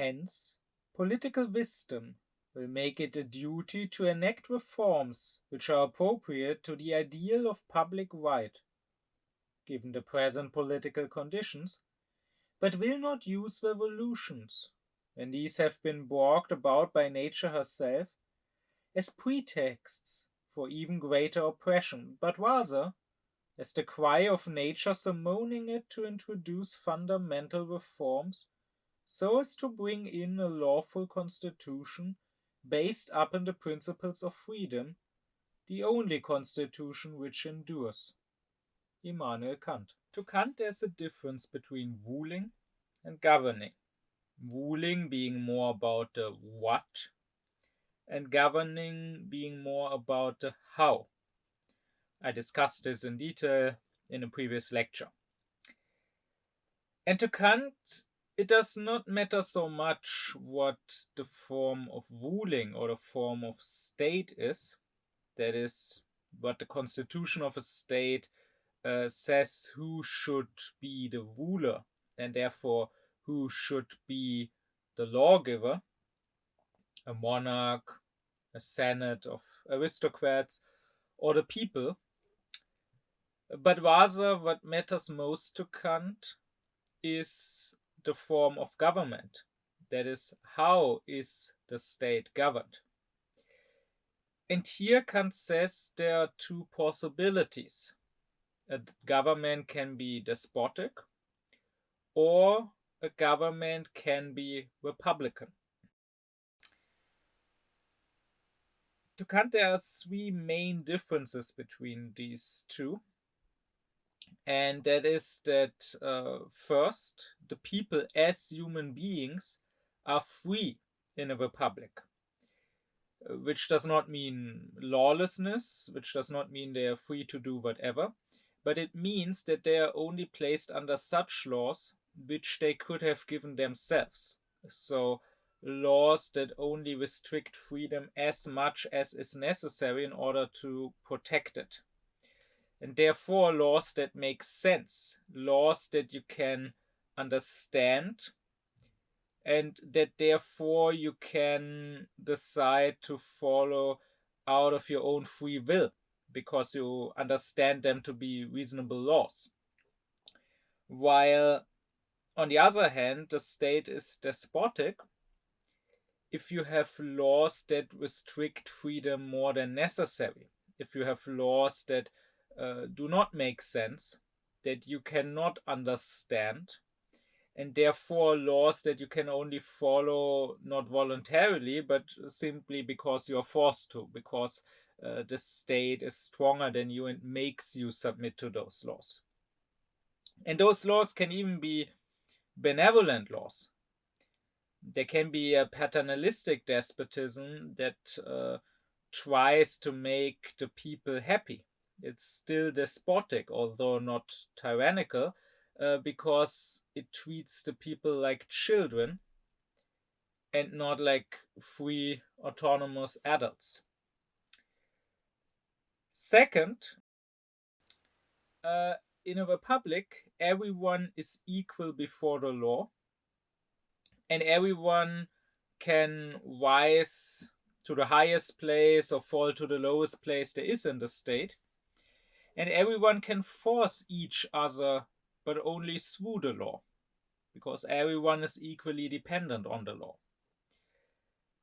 Hence, political wisdom will make it a duty to enact reforms which are appropriate to the ideal of public right, given the present political conditions, but will not use revolutions, when these have been brought about by nature herself, as pretexts for even greater oppression, but rather as the cry of nature summoning it to introduce fundamental reforms so as to bring in a lawful constitution based upon the principles of freedom, the only constitution which endures. Immanuel Kant. To Kant, there's a difference between ruling and governing. Ruling being more about the what, and governing being more about the how. I discussed this in detail in a previous lecture. And to Kant, it does not matter so much what the form of ruling or the form of state is, that is, what the constitution of a state says who should be the ruler and therefore who should be the lawgiver, a monarch, a senate of aristocrats, or the people, but rather what matters most to Kant is the form of government. That is, how is the state governed? And here Kant says there are two possibilities. A government can be despotic, or a government can be republican. To Kant, there are three main differences between these two. And that is that first, the people as human beings are free in a republic, which does not mean lawlessness, which does not mean they are free to do whatever, but it means that they are only placed under such laws which they could have given themselves. So laws that only restrict freedom as much as is necessary in order to protect it. And therefore laws that make sense, laws that you can understand, and that therefore you can decide to follow out of your own free will because you understand them to be reasonable laws. While on the other hand, the state is despotic if you have laws that restrict freedom more than necessary, if you have laws that do not make sense, that you cannot understand, and therefore laws that you can only follow not voluntarily, but simply because you are forced to, because the state is stronger than you and makes you submit to those laws. And those laws can even be benevolent laws. There can be a paternalistic despotism that tries to make the people happy. It's still despotic, although not tyrannical, because it treats the people like children and not like free, autonomous adults. Second, in a republic, everyone is equal before the law, and everyone can rise to the highest place or fall to the lowest place there is in the state. And everyone can force each other, but only through the law, because everyone is equally dependent on the law.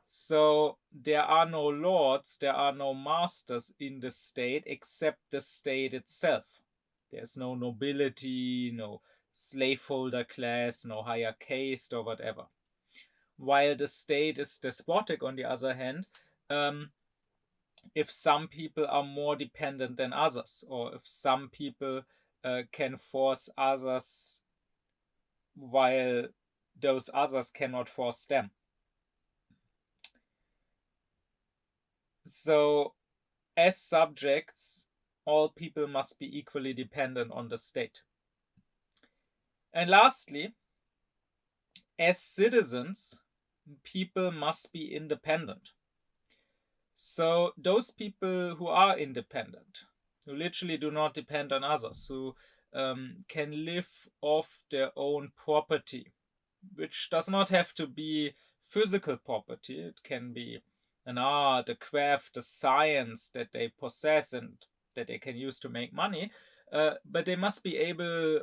So there are no lords, there are no masters in the state except the state itself. There's no nobility, no slaveholder class, no higher caste or whatever. While the state is despotic, on the other hand, if some people are more dependent than others, or if some people can force others while those others cannot force them. So, as subjects, all people must be equally dependent on the state. And lastly, as citizens, people must be independent. So those people who are independent, who literally do not depend on others, who can live off their own property, which does not have to be physical property. It can be an art, a craft, a science that they possess and that they can use to make money. But they must be able,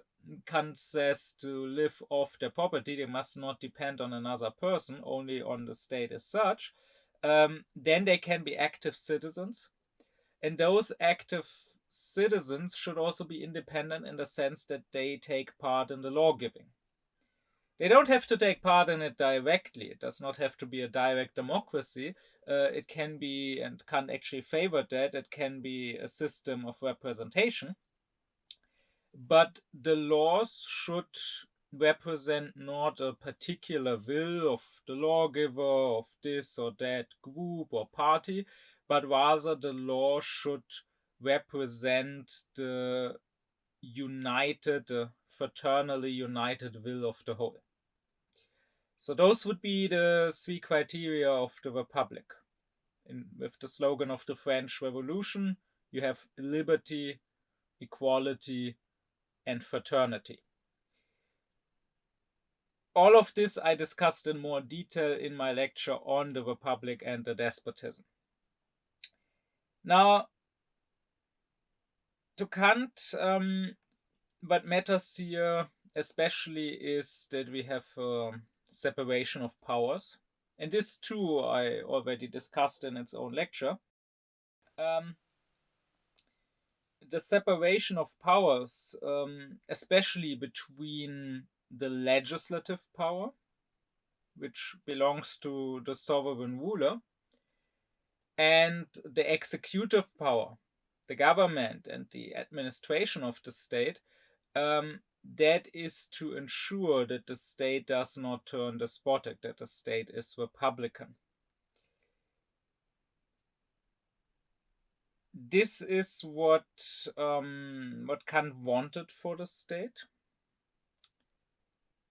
Kant says, to live off their property. They must not depend on another person, only on the state as such. Then they can be active citizens. And those active citizens should also be independent in the sense that they take part in the lawgiving. They don't have to take part in it directly. It does not have to be a direct democracy. It can be, and Kant actually favored that, it can be a system of representation. But the laws should represent not a particular will of the lawgiver, of this or that group or party, but rather the law should represent the united, fraternally united will of the whole. So those would be the three criteria of the Republic. With the slogan of the French Revolution, you have liberty, equality, and fraternity. All of this I discussed in more detail in my lecture on the Republic and the despotism. Now, to Kant, what matters here especially is that we have separation of powers. And this too I already discussed in its own lecture. The separation of powers, especially between the legislative power, which belongs to the sovereign ruler, and the executive power, the government and the administration of the state, that is to ensure that the state does not turn despotic, that the state is republican. This is what Kant wanted for the state.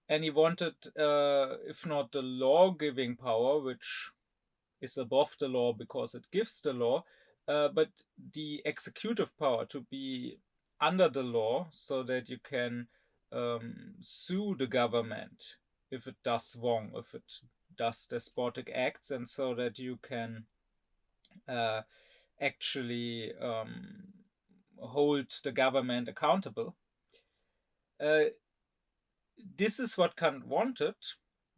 And he wanted, if not the law-giving power, which is above the law because it gives the law, but the executive power to be under the law so that you can sue the government if it does wrong, if it does despotic acts, and so that you can actually hold the government accountable. This is what Kant wanted,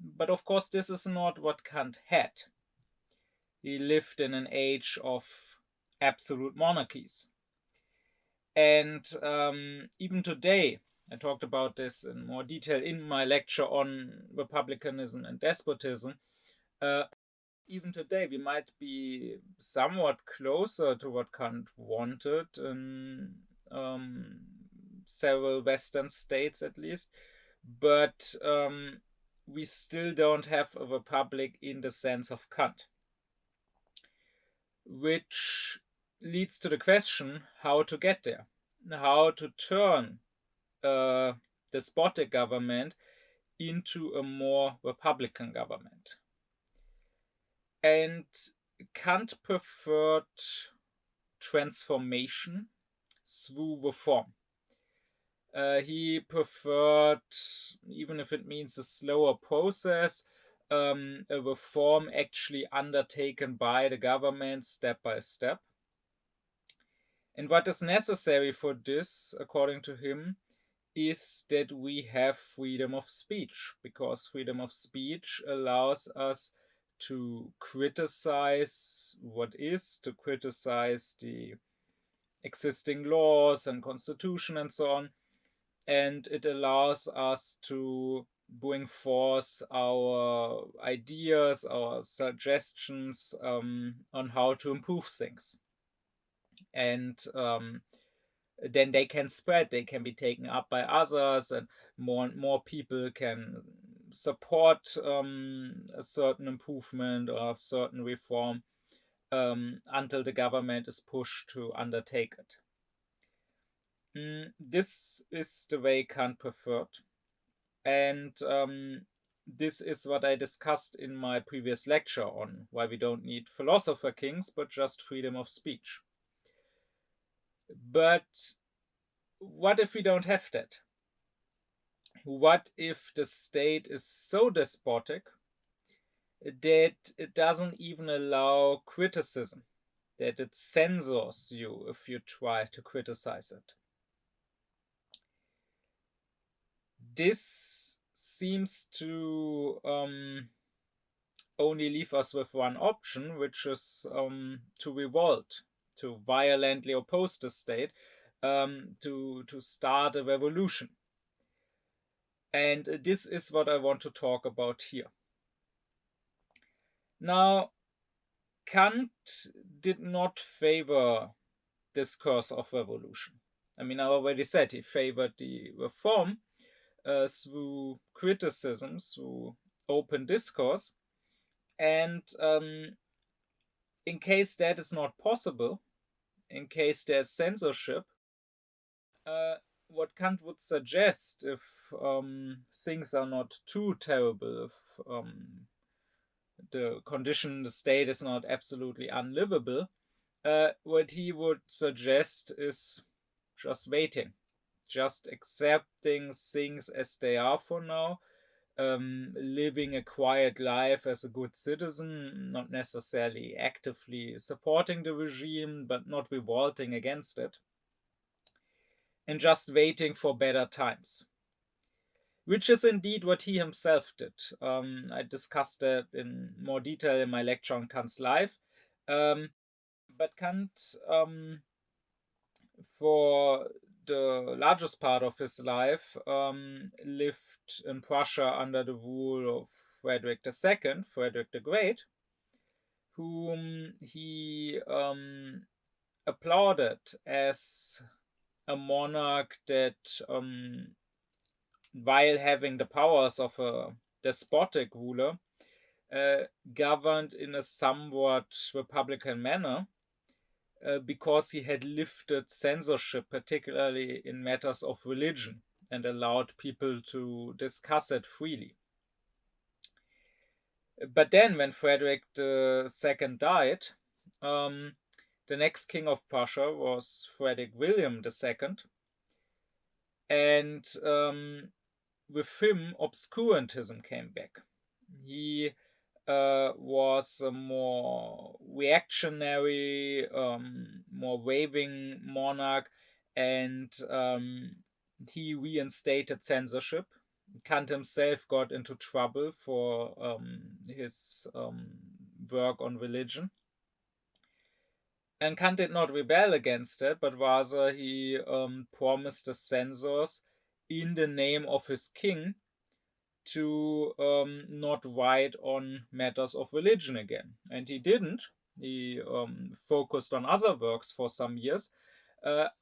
but of course this is not what Kant had. He lived in an age of absolute monarchies. And even today, I talked about this in more detail in my lecture on republicanism and despotism. Even today, we might be somewhat closer to what Kant wanted in several Western states, at least. But we still don't have a republic in the sense of Kant. Which leads to the question how to get there, how to turn a despotic government into a more republican government. And Kant preferred transformation through reform. He preferred, even if it means a slower process, a reform actually undertaken by the government step by step. And what is necessary for this, according to him, is that we have freedom of speech, because freedom of speech allows us to criticize what is, to criticize the existing laws and constitution and so on. And it allows us to bring forth our ideas, our suggestions on how to improve things. And then they can spread, they can be taken up by others, and more people can support a certain improvement or a certain reform until the government is pushed to undertake it. This is the way Kant preferred. And this is what I discussed in my previous lecture on why we don't need philosopher kings, but just freedom of speech. But what if we don't have that? what if the state is so despotic that it doesn't even allow criticism, that it censors you if you try to criticize it? This seems to only leave us with one option, which is to revolt, to violently oppose the state, to start a revolution. And this is what I want to talk about here. Now, Kant did not favor discourse of revolution. I mean, I already said he favored the reform through criticism, through open discourse. And in case that is not possible, in case there's censorship, what Kant would suggest, if things are not too terrible, if the condition, the state is not absolutely unlivable, what he would suggest is just waiting, just accepting things as they are for now, living a quiet life as a good citizen, not necessarily actively supporting the regime, but not revolting against it, and just waiting for better times. Which is indeed what he himself did. I discussed that in more detail in my lecture on Kant's life. But Kant, for the largest part of his life, lived in Prussia under the rule of Frederick II, Frederick the Great, whom he applauded as a monarch that, while having the powers of a despotic ruler, governed in a somewhat republican manner, because he had lifted censorship, particularly in matters of religion, and allowed people to discuss it freely. But then, when Frederick II died, the next king of Prussia was Frederick William II, and with him, obscurantism came back. He was a more reactionary, more waving monarch, and he reinstated censorship. Kant himself got into trouble for his work on religion. And Kant did not rebel against it, but rather he promised the censors, in the name of his king, to not write on matters of religion again. And he didn't. He focused on other works for some years,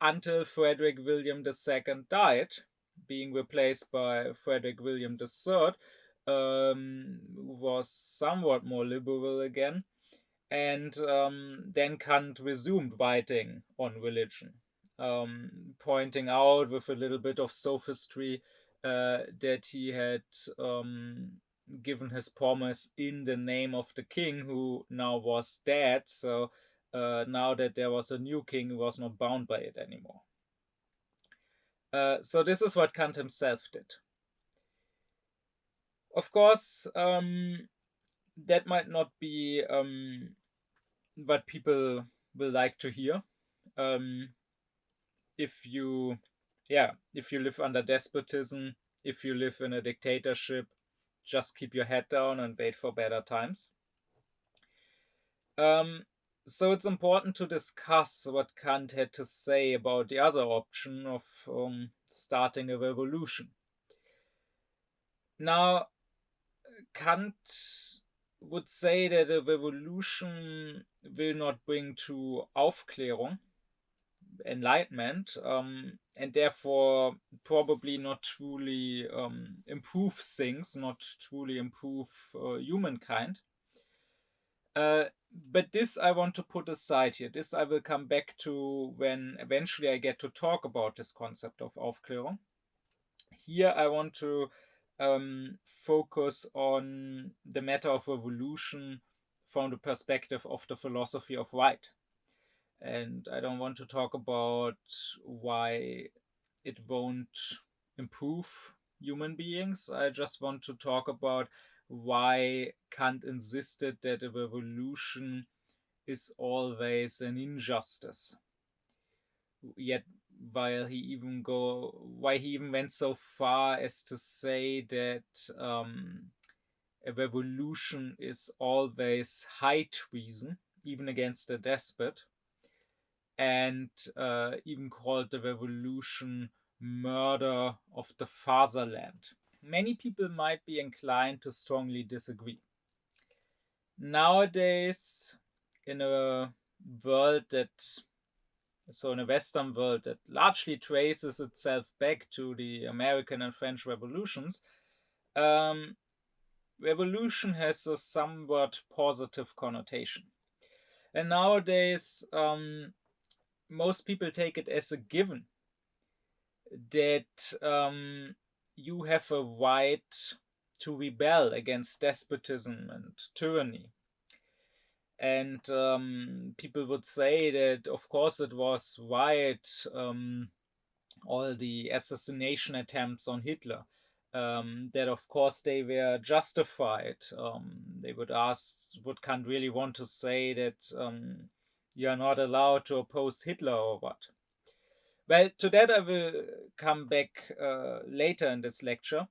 until Frederick William II died, being replaced by Frederick William III, who was somewhat more liberal again. And then Kant resumed writing on religion, pointing out with a little bit of sophistry that he had given his promise in the name of the king, who now was dead. So now that there was a new king, he was not bound by it anymore. So this is what Kant himself did. Of course, that might not be what people will like to hear. If you live under despotism, if you live in a dictatorship, just keep your head down and wait for better times. So it's important to discuss what Kant had to say about the other option of starting a revolution. Now, Kant would say that a revolution will not bring to Aufklärung, enlightenment, and therefore probably not truly improve things, not truly improve humankind. But this I want to put aside here. This I will come back to when eventually I get to talk about this concept of Aufklärung. Here I want to focus on the matter of revolution from the perspective of the philosophy of right. And I don't want to talk about why it won't improve human beings. I just want to talk about why Kant insisted that a revolution is always an injustice. Yet, why he even went so far as to say that a revolution is always high treason, even against a despot, and even called the revolution murder of the fatherland. Many people might be inclined to strongly disagree. Nowadays, in a world in a Western world that largely traces itself back to the American and French revolutions, revolution has a somewhat positive connotation. And nowadays, most people take it as a given that you have a right to rebel against despotism and tyranny. And people would say that, of course, it was right, all the assassination attempts on Hitler, that, of course, they were justified. They would Kant really want to say that you are not allowed to oppose Hitler or what? Well, to that I will come back later in this lecture.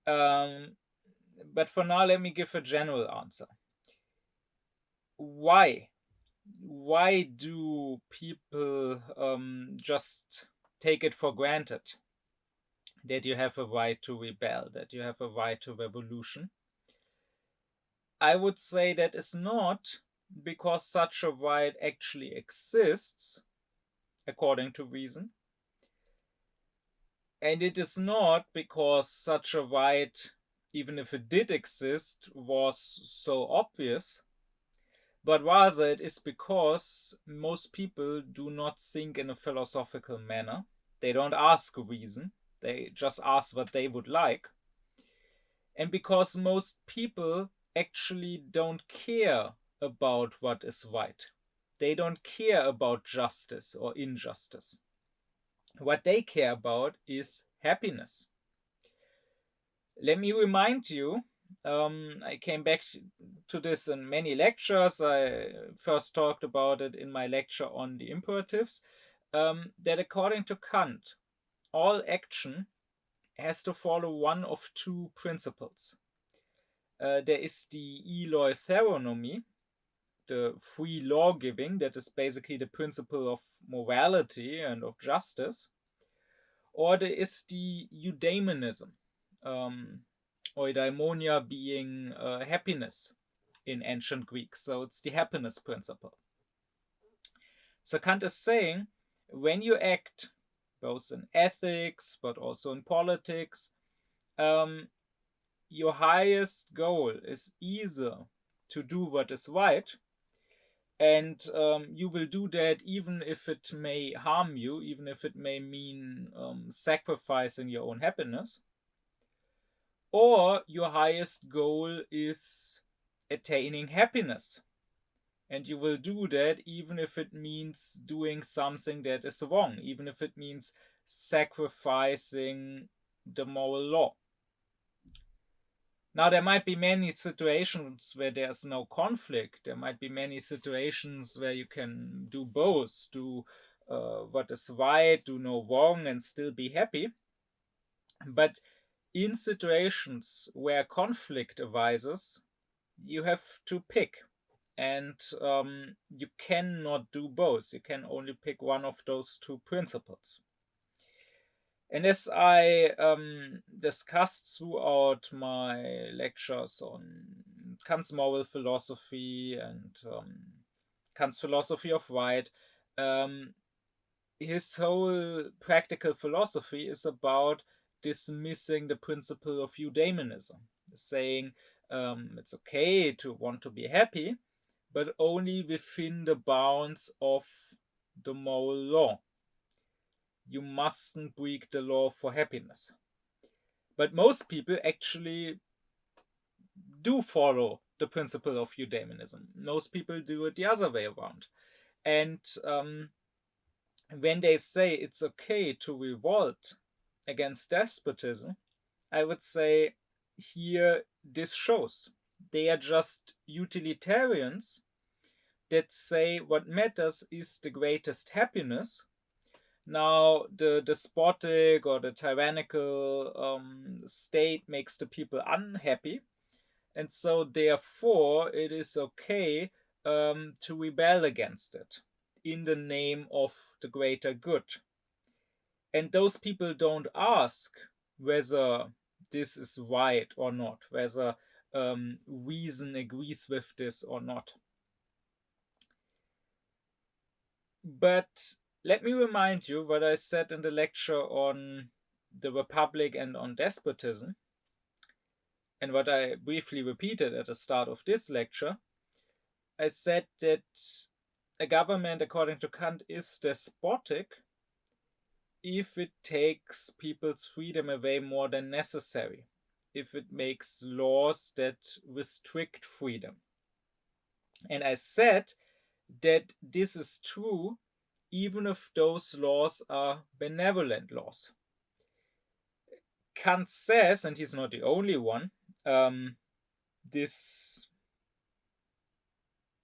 But for now, let me give a general answer. Why? Why do people just take it for granted that you have a right to rebel, that you have a right to revolution? I would say that is not because such a right actually exists, according to reason. And it is not because such a right, even if it did exist, was so obvious, but rather it is because most people do not think in a philosophical manner. They don't ask reason, they just ask what they would like. And because most people actually don't care about what is right. They don't care about justice or injustice. What they care about is happiness. Let me remind you, I came back to this in many lectures. I first talked about it in my lecture on the imperatives, that according to Kant, all action has to follow one of two principles. There is the eleutheronymy, the free law giving, that is basically the principle of morality and of justice, or there is the eudaimonism, eudaimonia being happiness in ancient Greek. So it's the happiness principle. So Kant is saying, when you act, both in ethics but also in politics, your highest goal is either to do what is right, and you will do that even if it may harm you, even if it may mean sacrificing your own happiness, or your highest goal is attaining happiness, and you will do that even if it means doing something that is wrong, even if it means sacrificing the moral law. Now, there might be many situations where there's no conflict. There might be many situations where you can do both, do what is right, do no wrong, and still be happy. But in situations where conflict arises, you have to pick. And you cannot do both. You can only pick one of those two principles. And as I discussed throughout my lectures on Kant's moral philosophy and Kant's philosophy of right, his whole practical philosophy is about dismissing the principle of eudaimonism, saying it's okay to want to be happy, but only within the bounds of the moral law. You mustn't break the law for happiness. But most people actually do follow the principle of eudaimonism. Most people do it the other way around. And when they say it's okay to revolt against despotism, I would say here this shows they are just utilitarians that say what matters is the greatest happiness. Now, the despotic or the tyrannical state makes the people unhappy, and so therefore it is okay to rebel against it in the name of the greater good. And those people don't ask whether this is right or not, whether reason agrees with this or not. But let me remind you what I said in the lecture on the Republic and on despotism, and what I briefly repeated at the start of this lecture. I said that a government, according to Kant, is despotic if it takes people's freedom away more than necessary, if it makes laws that restrict freedom. And I said that this is true even if those laws are benevolent laws. Kant says, and he's not the only one, this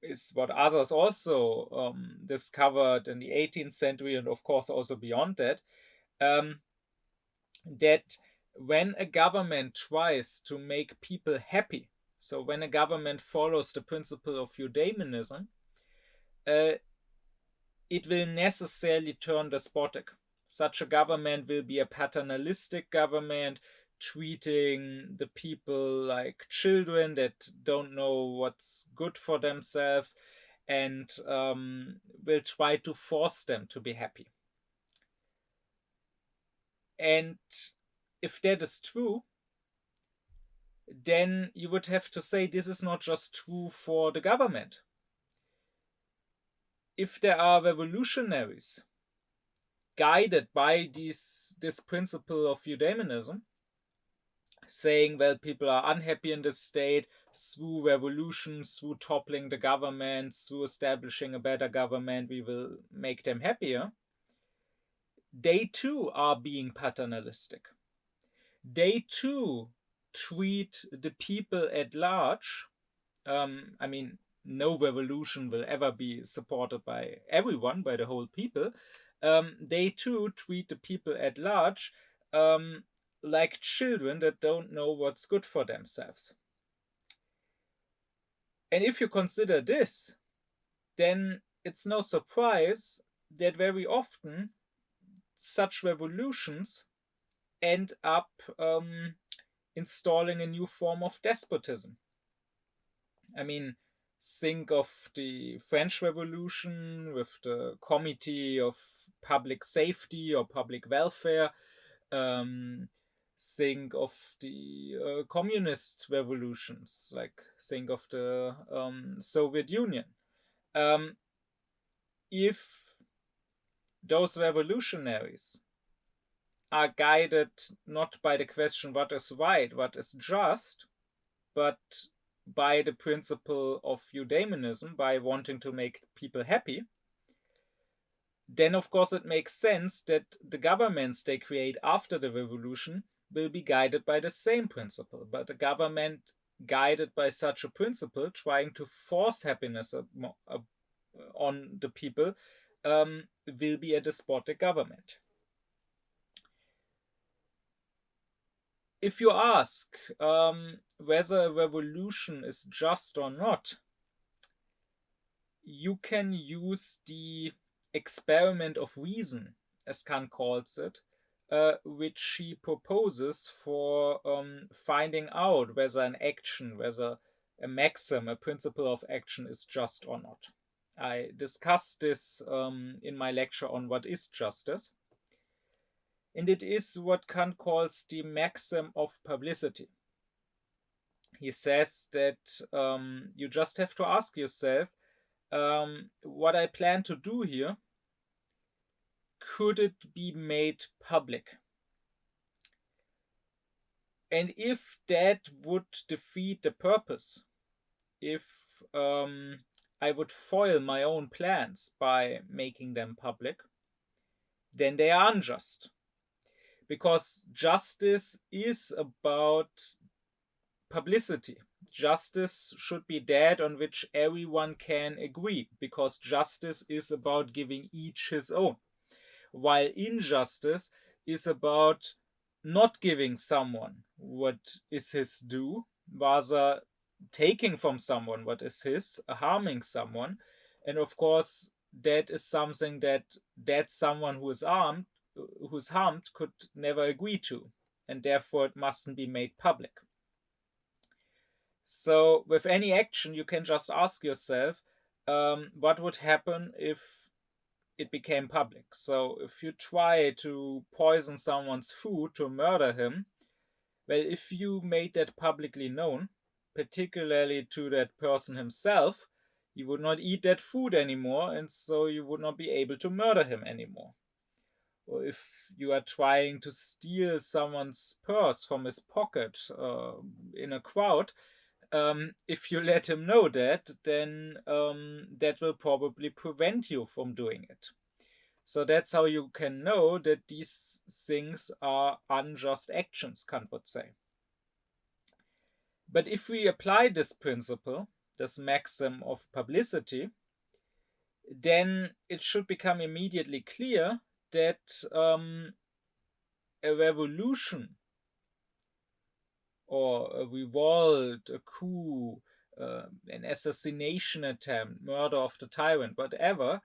is what others also discovered in the 18th century and, of course, also beyond that, that when a government tries to make people happy, so when a government follows the principle of eudaimonism, it will necessarily turn despotic. Such a government will be a paternalistic government, treating the people like children that don't know what's good for themselves, and will try to force them to be happy. And if that is true, then you would have to say this is not just true for the government. If there are revolutionaries guided by this principle of eudaimonism, saying, well, people are unhappy in this state through revolution, through toppling the government, through establishing a better government, we will make them happier, they too are being paternalistic. They too treat the people at large. I mean, no revolution will ever be supported by everyone, by the whole people. They too treat the people at large like children that don't know what's good for themselves. And if you consider this, then it's no surprise that very often such revolutions end up installing a new form of despotism. I mean, think of the French Revolution with the Committee of Public Safety or Public Welfare. Think of the communist revolutions, like think of the Soviet Union. If those revolutionaries are guided not by the question what is right, what is just, but by the principle of eudaimonism, by wanting to make people happy, then of course it makes sense that the governments they create after the revolution will be guided by the same principle. But a government guided by such a principle, trying to force happiness on the people, will be a despotic government. If you ask whether a revolution is just or not, you can use the experiment of reason, as Kant calls it, which he proposes for finding out whether an action, whether a maxim, a principle of action is just or not. I discussed this in my lecture on what is justice. And it is what Kant calls the maxim of publicity. He says that you just have to ask yourself, what I plan to do here, could it be made public? And if that would defeat the purpose, if I would foil my own plans by making them public, then they are unjust. because justice is about publicity. Justice should be that on which everyone can agree, because justice is about giving each his own, while injustice is about not giving someone what is his due, rather taking from someone what is his, harming someone. And of course, that is something that someone who's harmed could never agree to, and therefore it mustn't be made public. So with any action, you can just ask yourself, what would happen if it became public? So if you try to poison someone's food to murder him, well, if you made that publicly known, particularly to that person himself, he would not eat that food anymore, and so you would not be able to murder him anymore. Or if you are trying to steal someone's purse from his pocket in a crowd, if you let him know that, then that will probably prevent you from doing it. So that's how you can know that these things are unjust actions, Kant would say. But if we apply this principle, this maxim of publicity, then it should become immediately clear that a revolution or a revolt, a coup, an assassination attempt, murder of the tyrant, whatever,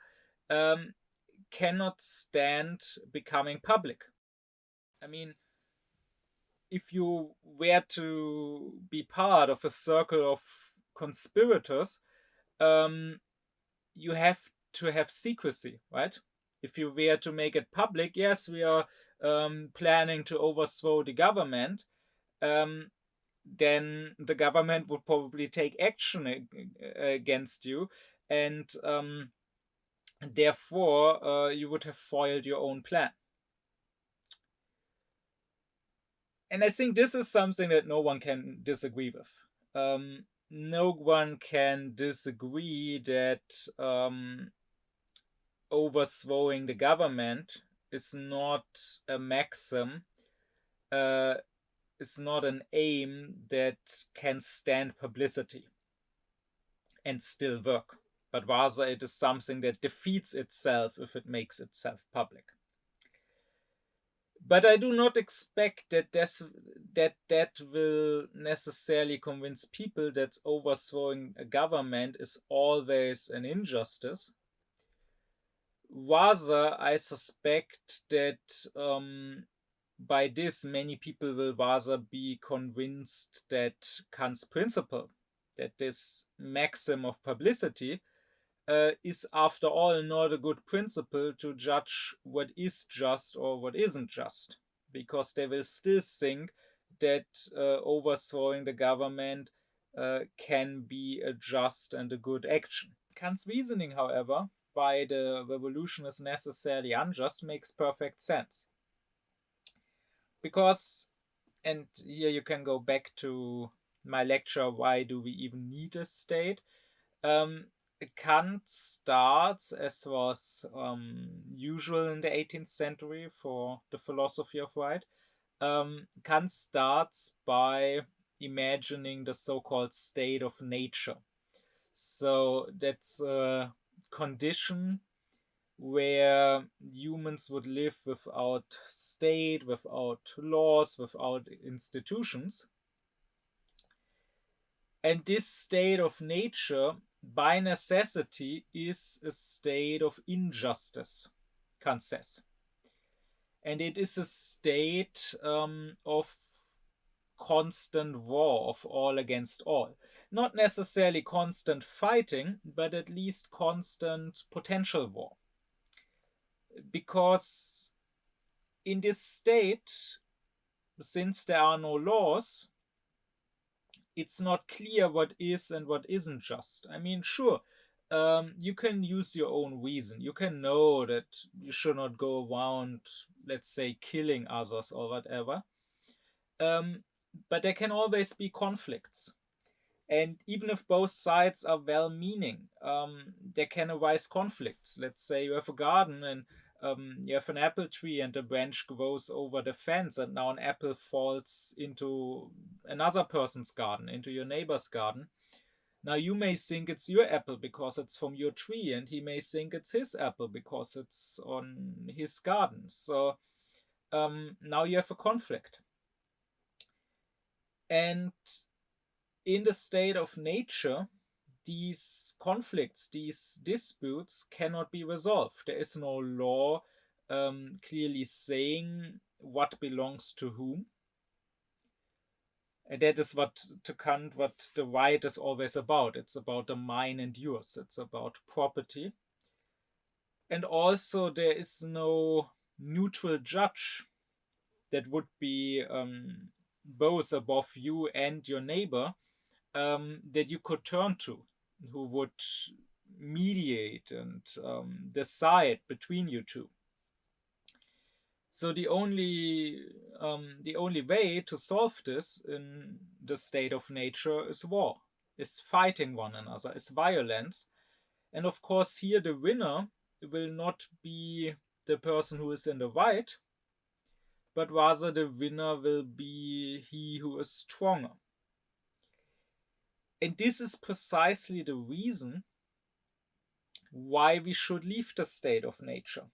cannot stand becoming public. I mean, if you were to be part of a circle of conspirators, you have to have secrecy, right? If you were to make it public, yes, we are planning to overthrow the government, then the government would probably take action against you, and therefore you would have foiled your own plan. And I think this is something that no one can disagree with. No one can disagree that overthrowing the government is not a maxim, is not an aim that can stand publicity and still work, but rather it is something that defeats itself if it makes itself public. But I do not expect that will necessarily convince people that overthrowing a government is always an injustice. Rather, I suspect that by this, many people will rather be convinced that Kant's principle, that this maxim of publicity, is after all not a good principle to judge what is just or what isn't just, because they will still think that overthrowing the government can be a just and a good action. Kant's reasoning, however, why the revolution is necessarily unjust, makes perfect sense. Because, and here you can go back to my lecture, Why Do We Even Need a State? Kant starts, as was usual in the 18th century for the philosophy of right, Kant starts by imagining the so-called state of nature. So that's a condition where humans would live without state, without laws, without institutions. And this state of nature, by necessity, is a state of injustice, Kant says. And it is a state of constant war, of all against all. Not necessarily constant fighting, but at least constant potential war. Because in this state, since there are no laws, it's not clear what is and what isn't just. I mean, sure, you can use your own reason. You can know that you should not go around, let's say, killing others or whatever. But there can always be conflicts. And even if both sides are well-meaning, there can arise conflicts. Let's say you have a garden and you have an apple tree and a branch grows over the fence, and now an apple falls into another person's garden, into your neighbor's garden. Now you may think it's your apple because it's from your tree, and he may think it's his apple because it's on his garden. So now you have a conflict. And in the state of nature, these conflicts, these disputes cannot be resolved. There is no law clearly saying what belongs to whom. And that is what, to Kant, what the right is always about. It's about the mine and yours. It's about property. And also there is no neutral judge that would be both above you and your neighbor, that you could turn to, who would mediate and decide between you two. So the only way to solve this in the state of nature is war, is fighting one another, is violence. And of course here the winner will not be the person who is in the right, but rather the winner will be he who is stronger. And this is precisely the reason why we should leave the state of nature.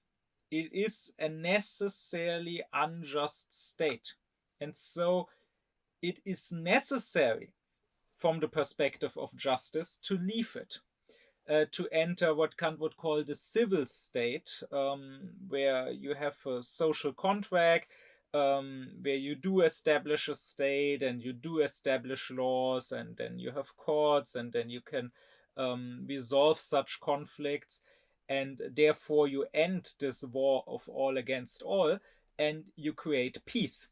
It is a necessarily unjust state. And so it is necessary, from the perspective of justice, to leave it, to enter what Kant would call the civil state, where you have a social contract, where you do establish a state and you do establish laws, and then you have courts, and then you can resolve such conflicts, and therefore you end this war of all against all, and you create peace.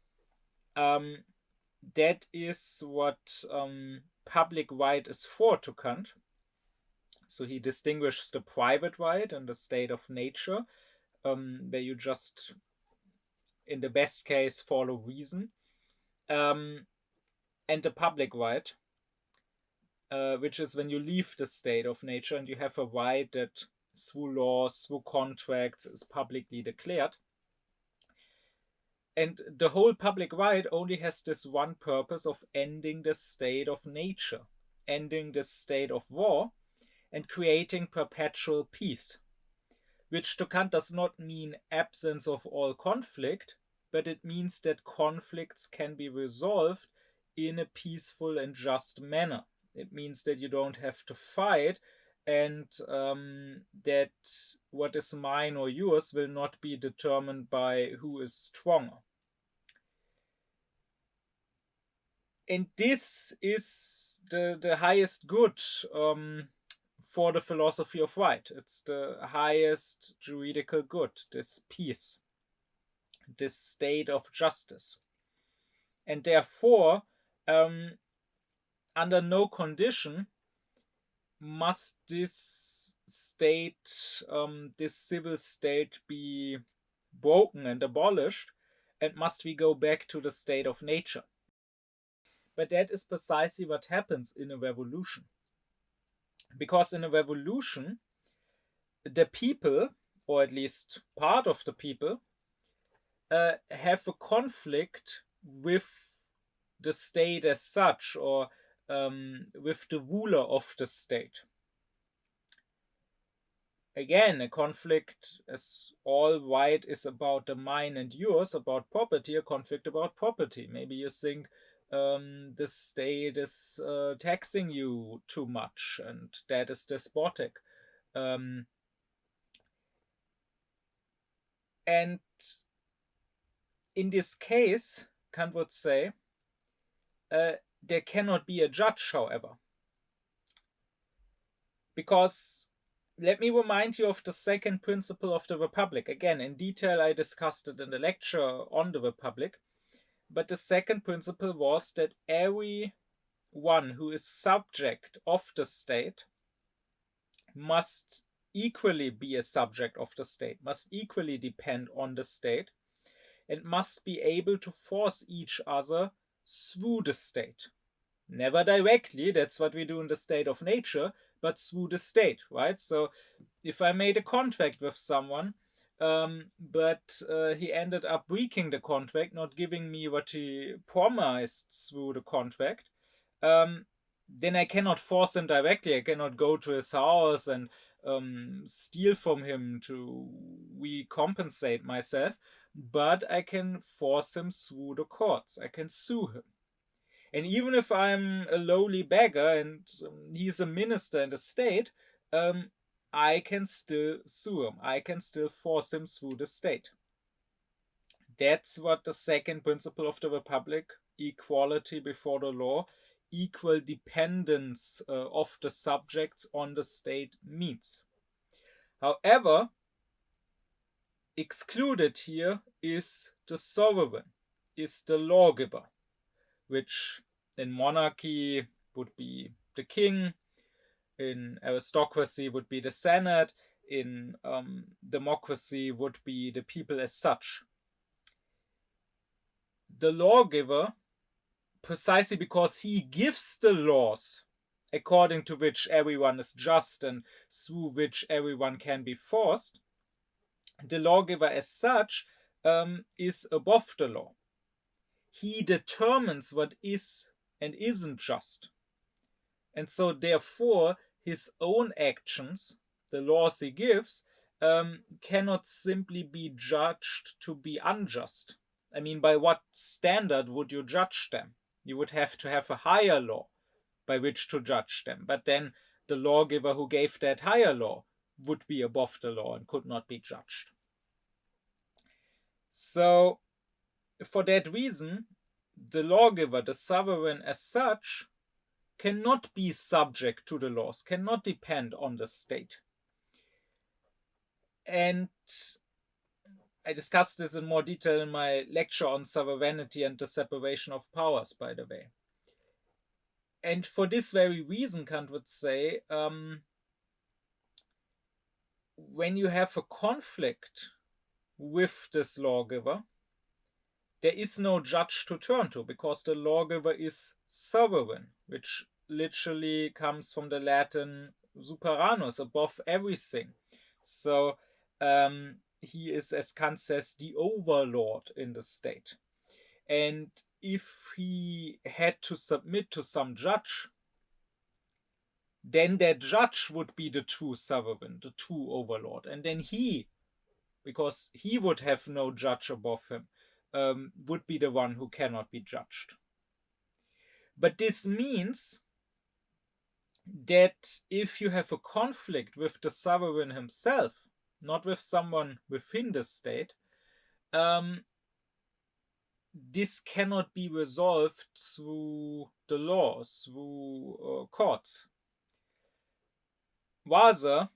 That is what public right is for to Kant. So he distinguishes the private right and the state of nature, where you just, in the best case, follow reason, and the public right, which is when you leave the state of nature and you have a right that through laws, through contracts, is publicly declared. And the whole public right only has this one purpose of ending the state of nature, ending the state of war, and creating perpetual peace, which to Kant does not mean absence of all conflict, but it means that conflicts can be resolved in a peaceful and just manner. It means that you don't have to fight, and that what is mine or yours will not be determined by who is stronger. And this is the highest good for the philosophy of right. It's the highest juridical good, this peace, this state of justice. And therefore, under no condition must this state, this civil state, be broken and abolished, and must we go back to the state of nature. But that is precisely what happens in a revolution. Because in a revolution, the people, or at least part of the people, have a conflict with the state as such, or with the ruler of the state. Again, a conflict, as all right is about the mine and yours, about property, a conflict about property. Maybe you think the state is taxing you too much, and that is despotic. And in this case, Kant would say, there cannot be a judge, however. Because, let me remind you of the second principle of the Republic. Again, in detail, I discussed it in the lecture on the Republic. But the second principle was that everyone who is subject of the state must equally be a subject of the state, must equally depend on the state, and must be able to force each other through the state. Never directly, that's what we do in the state of nature, but through the state, right? So if I made a contract with someone, but he ended up breaking the contract, not giving me what he promised through the contract, then I cannot force him directly. I cannot go to his house and steal from him to recompensate myself, but I can force him through the courts. I can sue him. And even if I'm a lowly beggar and he's a minister in the state, I can still sue him. I can still force him through the state. That's what the second principle of the Republic, equality before the law, equal dependence of the subjects on the state, means. However, excluded here is the sovereign, is the lawgiver, which in monarchy would be the king, in aristocracy would be the Senate, in democracy would be the people as such. The lawgiver, precisely because he gives the laws according to which everyone is just and through which everyone can be forced, the lawgiver as such is above the law. He determines what is and isn't just. And so therefore his own actions, the laws he gives, cannot simply be judged to be unjust. I mean, by what standard would you judge them? You would have to have a higher law by which to judge them. But then the lawgiver who gave that higher law would be above the law and could not be judged. So, for that reason, the lawgiver, the sovereign as such, cannot be subject to the laws, cannot depend on the state. And I discussed this in more detail in my lecture on sovereignty and the separation of powers, by the way. And for this very reason, Kant would say, when you have a conflict with this lawgiver, there is no judge to turn to, because the lawgiver is sovereign, which literally comes from the Latin superanus, above everything. So he is, as Kant says, the overlord in the state. And if he had to submit to some judge, then that judge would be the true sovereign, the true overlord. And then he, because he would have no judge above him, would be the one who cannot be judged. But this means that if you have a conflict with the sovereign himself, not with someone within the state, this cannot be resolved through the laws, through courts. Rather,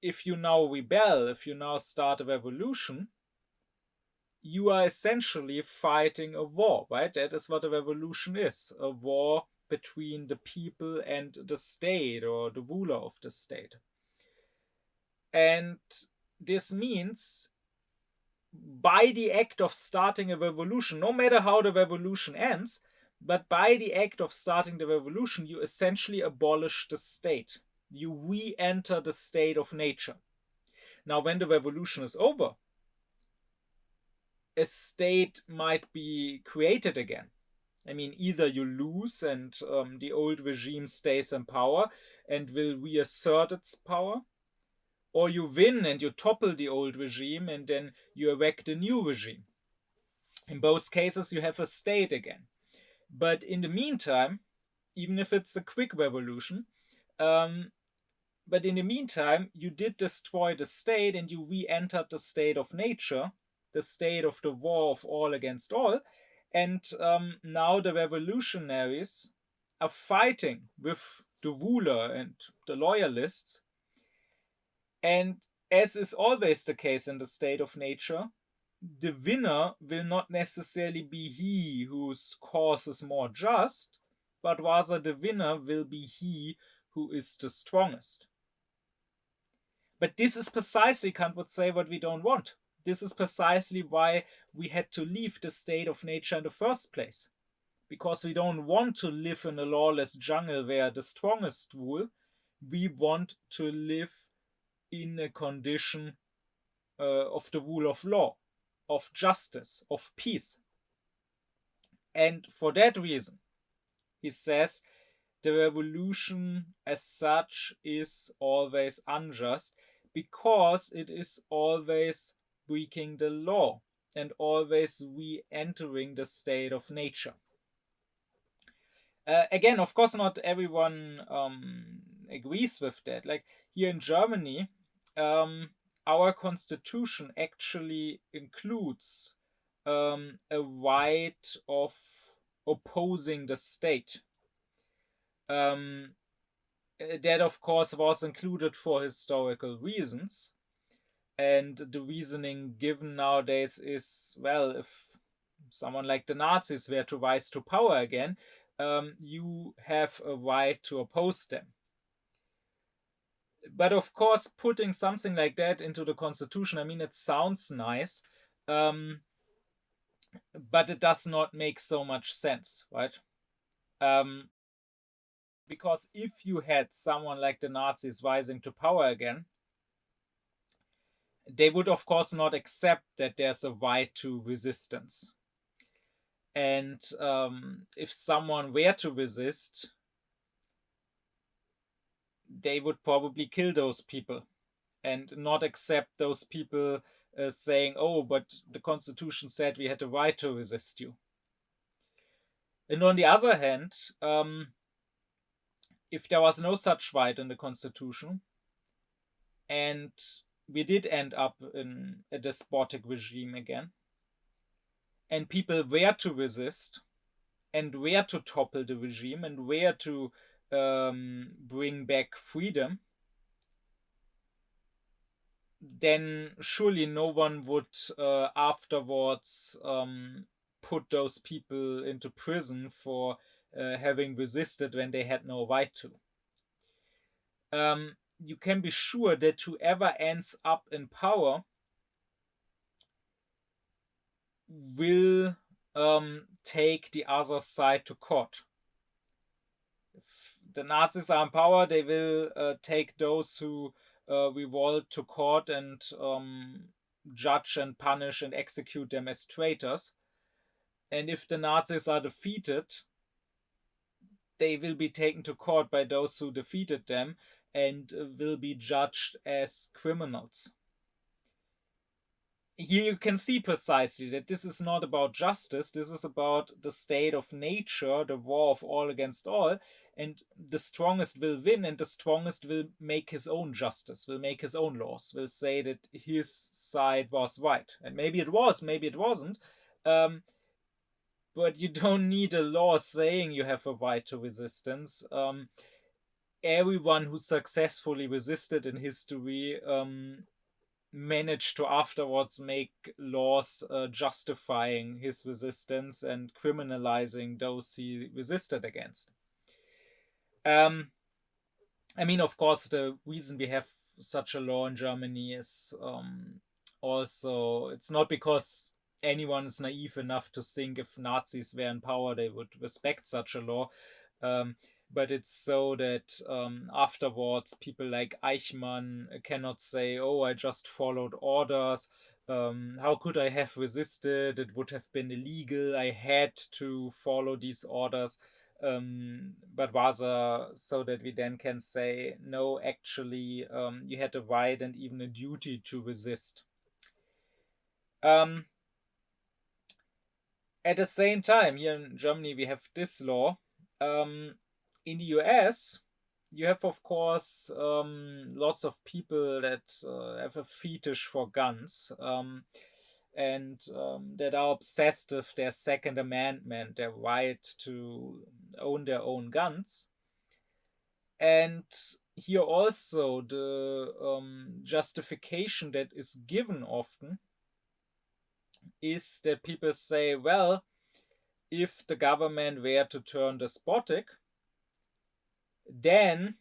if you now rebel, if you now start a revolution, you are essentially fighting a war, right? That is what a revolution is, a war between the people and the state, or the ruler of the state. And this means, by the act of starting a revolution, no matter how the revolution ends, but by the act of starting the revolution, you essentially abolish the state. You re-enter the state of nature. Now, when the revolution is over, a state might be created again. I mean, either you lose and the old regime stays in power and will reassert its power, or you win and you topple the old regime and then you erect a new regime. In both cases, you have a state again. But in the meantime, even if it's a quick revolution, but in the meantime, you did destroy the state and you re-entered the state of nature, the state of the war of all against all. And now the revolutionaries are fighting with the ruler and the loyalists. And as is always the case in the state of nature, the winner will not necessarily be he whose cause is more just, but rather the winner will be he who is the strongest. But this is precisely, Kant would say, what we don't want. This is precisely why we had to leave the state of nature in the first place. Because we don't want to live in a lawless jungle where the strongest rule. We want to live in a condition of the rule of law, of justice, of peace. And for that reason, he says, the revolution as such is always unjust, because it is always breaking the law and always re-entering the state of nature. Again, of course, not everyone agrees with that. Like here in Germany, our constitution actually includes a right of opposing the state. That, of course, was included for historical reasons. And the reasoning given nowadays is, well, if someone like the Nazis were to rise to power again, you have a right to oppose them. But of course, putting something like that into the constitution, I mean, it sounds nice, but it does not make so much sense, right? Because if you had someone like the Nazis rising to power again, they would, of course, not accept that there's a right to resistance. And if someone were to resist, they would probably kill those people and not accept those people saying, oh, but the Constitution said we had the right to resist you. And on the other hand, if there was no such right in the Constitution, and we did end up in a despotic regime again, and people were to resist, and were to topple the regime, and were to bring back freedom, then surely no one would afterwards put those people into prison for having resisted when they had no right to. You can be sure that whoever ends up in power will take the other side to court. If the Nazis are in power, they will take those who revolt to court and judge and punish and execute them as traitors. And if the Nazis are defeated, they will be taken to court by those who defeated them and will be judged as criminals. Here you can see precisely that this is not about justice, this is about the state of nature, the war of all against all, and the strongest will win, and the strongest will make his own justice, will make his own laws, will say that his side was right. And maybe it was, maybe it wasn't, but you don't need a law saying you have a right to resistance. Everyone who successfully resisted in history managed to afterwards make laws justifying his resistance and criminalizing those he resisted against. I mean, of course, the reason we have such a law in Germany is also, it's not because anyone is naive enough to think if Nazis were in power, they would respect such a law. But it's so that afterwards people like Eichmann cannot say, oh, I just followed orders. How could I have resisted? It would have been illegal. I had to follow these orders. But rather so that we then can say, no, actually, you had a right and even a duty to resist. At the same time, here in Germany, we have this law. In the US, you have, of course, lots of people that have a fetish for guns and that are obsessed with their Second Amendment, their right to own their own guns. And here also the justification that is given often is that people say, well, if the government were to turn despotic, then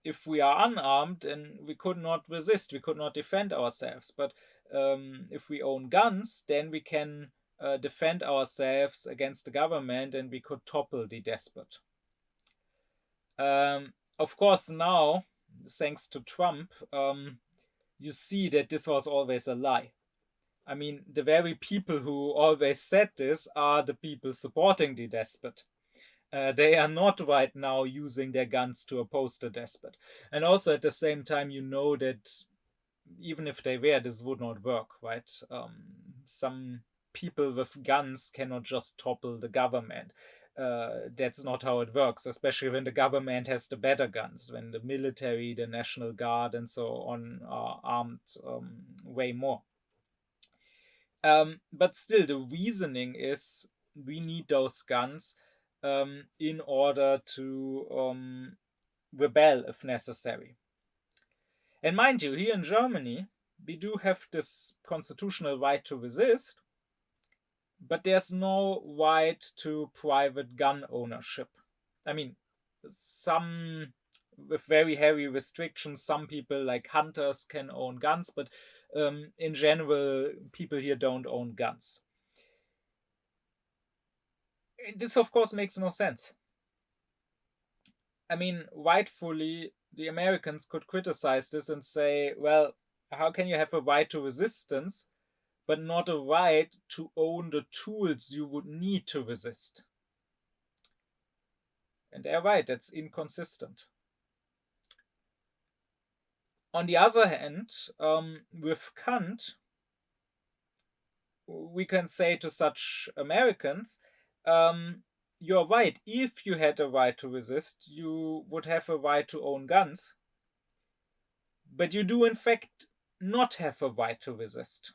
if we are unarmed and we could not resist, we could not defend ourselves. But if we own guns, then we can defend ourselves against the government and we could topple the despot. Of course, now, thanks to Trump, you see that this was always a lie. I mean, the very people who always said this are the people supporting the despot. They are not right now using their guns to oppose the despot. And also at the same time, you know that even if they were, this would not work, right? Some people with guns cannot just topple the government. That's not how it works, especially when the government has the better guns, when the military, the National Guard, and so on are armed way more. But still, the reasoning is we need those guns in order to rebel if necessary. And mind you, here in Germany, we do have this constitutional right to resist, but there's no right to private gun ownership. I mean, some with very heavy restrictions, some people like hunters can own guns, but in general, people here don't own guns. This, of course, makes no sense. I mean, rightfully, the Americans could criticize this and say, well, how can you have a right to resistance, but not a right to own the tools you would need to resist? And they're right, that's inconsistent. On the other hand, with Kant, we can say to such Americans, you're right, if you had a right to resist, you would have a right to own guns. But you do, in fact, not have a right to resist.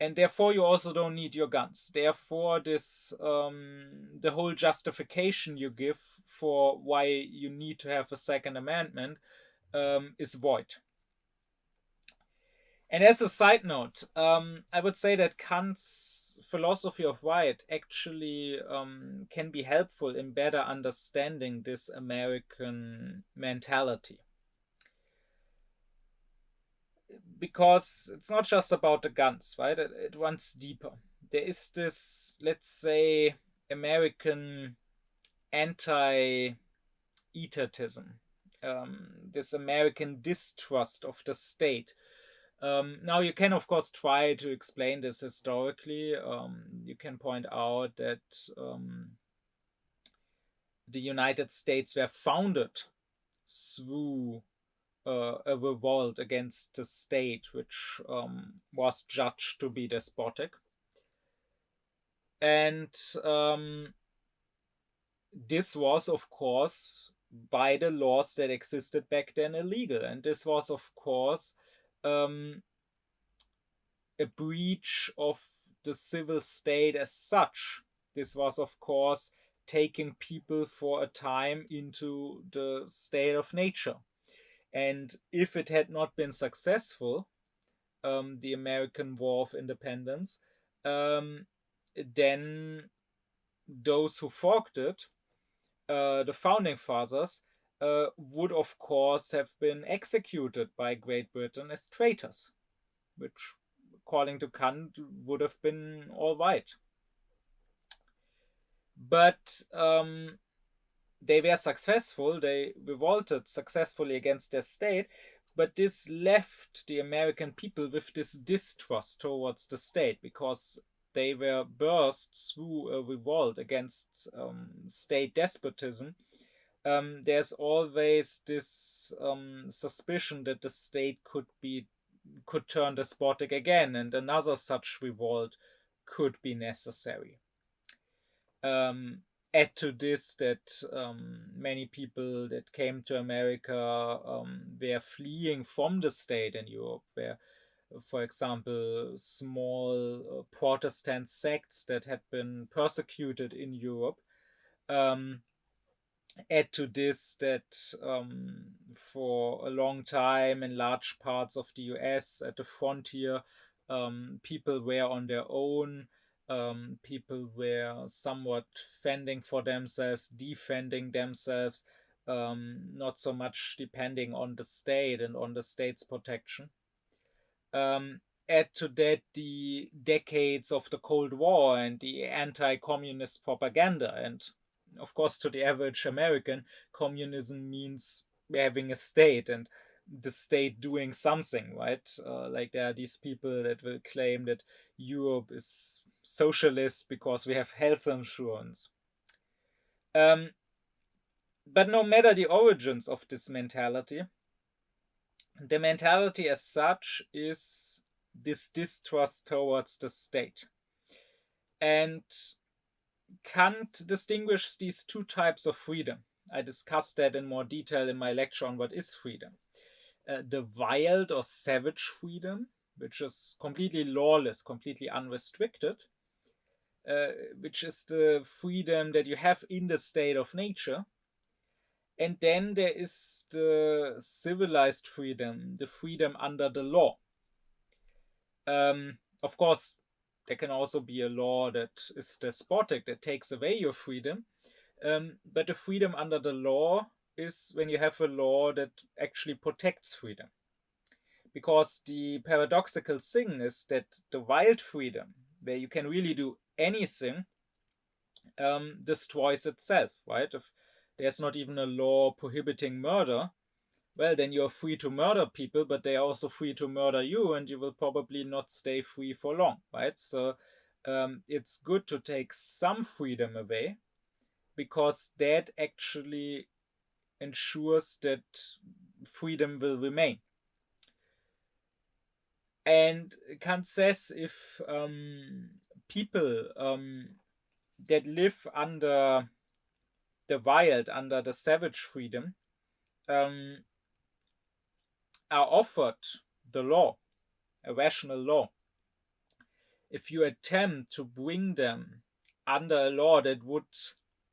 And therefore, you also don't need your guns. Therefore, this the whole justification you give for why you need to have a Second Amendment is void. And as a side note, I would say that Kant's philosophy of right actually can be helpful in better understanding this American mentality. Because it's not just about the guns, right? It runs deeper. There is this, let's say, American anti-etatism, this American distrust of the state. Now, you can, of course, try to explain this historically. You can point out that the United States were founded through a revolt against the state, which was judged to be despotic. And this was, of course, by the laws that existed back then, illegal. And this was, of course, a breach of the civil state as such. This was, of course, taking people for a time into the state of nature. And if it had not been successful, the American War of Independence, then those who forked it, the founding fathers, would of course have been executed by Great Britain as traitors, which, according to Kant, would have been all right. But they were successful, they revolted successfully against their state, but this left the American people with this distrust towards the state because they were burst through a revolt against state despotism. There's always this suspicion that the state could turn despotic again, and another such revolt could be necessary. Add to this that many people that came to America were fleeing from the state in Europe, where, for example, small Protestant sects that had been persecuted in Europe. Add to this that for a long time in large parts of the US at the frontier, people were on their own. People were somewhat fending for themselves, defending themselves, not so much depending on the state and on the state's protection. Add to that the decades of the Cold War and the anti-communist propaganda. And of course, to the average American, communism means having a state. And the state doing something, right? Like there are these people that will claim that Europe is socialist because we have health insurance. But no matter the origins of this mentality, the mentality as such is this distrust towards the state. And Kant distinguishes these two types of freedom. I discussed that in more detail in my lecture on what is freedom. The wild or savage freedom, which is completely lawless, completely unrestricted, which is the freedom that you have in the state of nature. And then there is the civilized freedom, the freedom under the law. Of course, there can also be a law that is despotic, that takes away your freedom. But the freedom under the law is when you have a law that actually protects freedom. Because the paradoxical thing is that the wild freedom, where you can really do anything, destroys itself, right? If there's not even a law prohibiting murder, well, then you're free to murder people, but they are also free to murder you, and you will probably not stay free for long, right? So it's good to take some freedom away, because that actually ensures that freedom will remain. And Kant says if people that live under the wild, under the savage freedom, are offered the law, a rational law, if you attempt to bring them under a law that would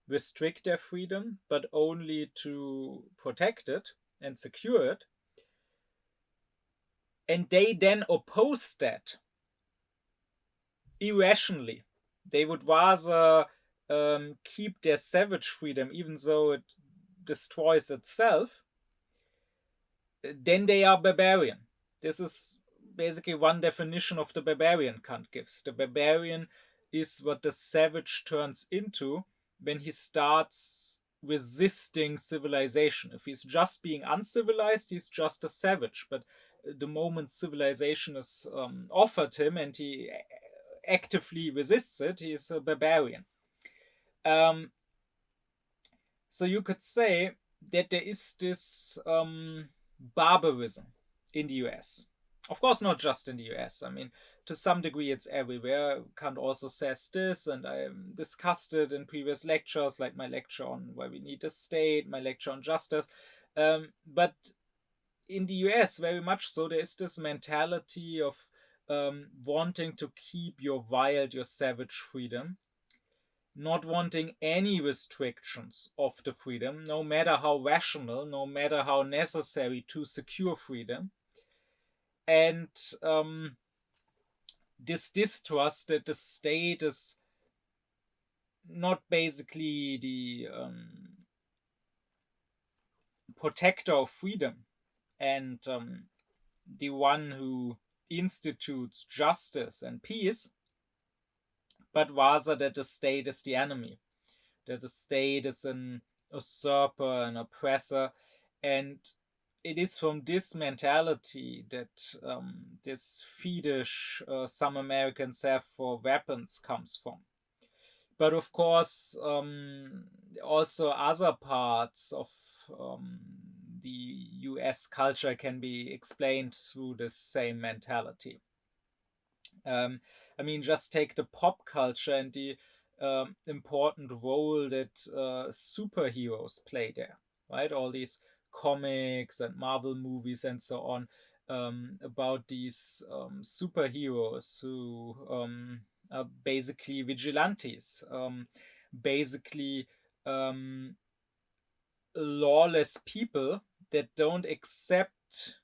restrict their freedom, but only to protect it and secure it, and they then oppose that irrationally, they would rather keep their savage freedom, even though it destroys itself, then they are barbarian. This is basically one definition of the barbarian Kant gives. The barbarian is what the savage turns into when he starts resisting civilization. If he's just being uncivilized, he's just a savage. But the moment civilization is offered him and he actively resists it, he is a barbarian. So you could say that there is this barbarism in the US. Of course, not just in the US. I mean, to some degree, it's everywhere. Kant also says this, and I discussed it in previous lectures, like my lecture on why we need a state, my lecture on justice. But in the US, very much so, there is this mentality of wanting to keep your wild, your savage freedom, not wanting any restrictions of the freedom, no matter how rational, no matter how necessary to secure freedom. And this distrust that the state is not basically the protector of freedom and the one who institutes justice and peace, but rather that the state is the enemy, that the state is an usurper, an oppressor. And it is from this mentality that this fetish some Americans have for weapons comes from. But of course, also other parts of the US culture can be explained through the same mentality. I mean, just take the pop culture and the important role that superheroes play there, right? All these comics and Marvel movies and so on about these superheroes who are basically vigilantes, basically lawless people that don't accept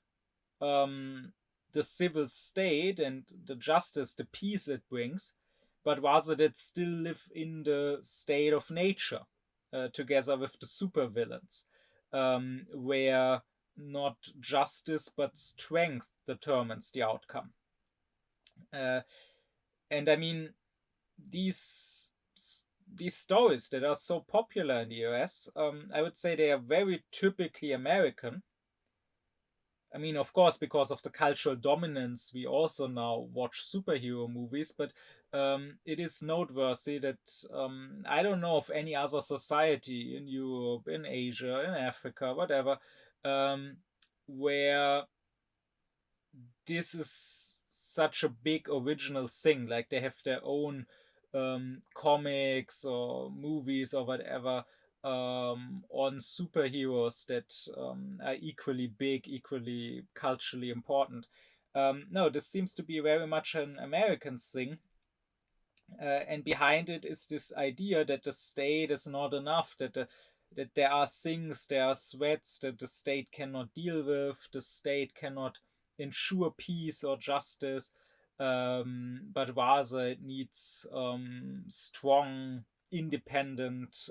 the civil state and the justice, the peace it brings, but rather that still live in the state of nature together with the supervillains, where not justice but strength determines the outcome. And I mean, these stories that are so popular in the US, I would say they are very typically American. I mean, of course, because of the cultural dominance, we also now watch superhero movies, but it is noteworthy that I don't know of any other society in Europe, in Asia, in Africa, whatever, um, where this is such a big original thing. Like they have their own comics or movies or whatever on superheroes that are equally big, equally culturally important. No, this seems to be very much an American thing. And behind it is this idea that the state is not enough, that there are things, there are threats that the state cannot deal with, the state cannot ensure peace or justice, but rather it needs strong, independent,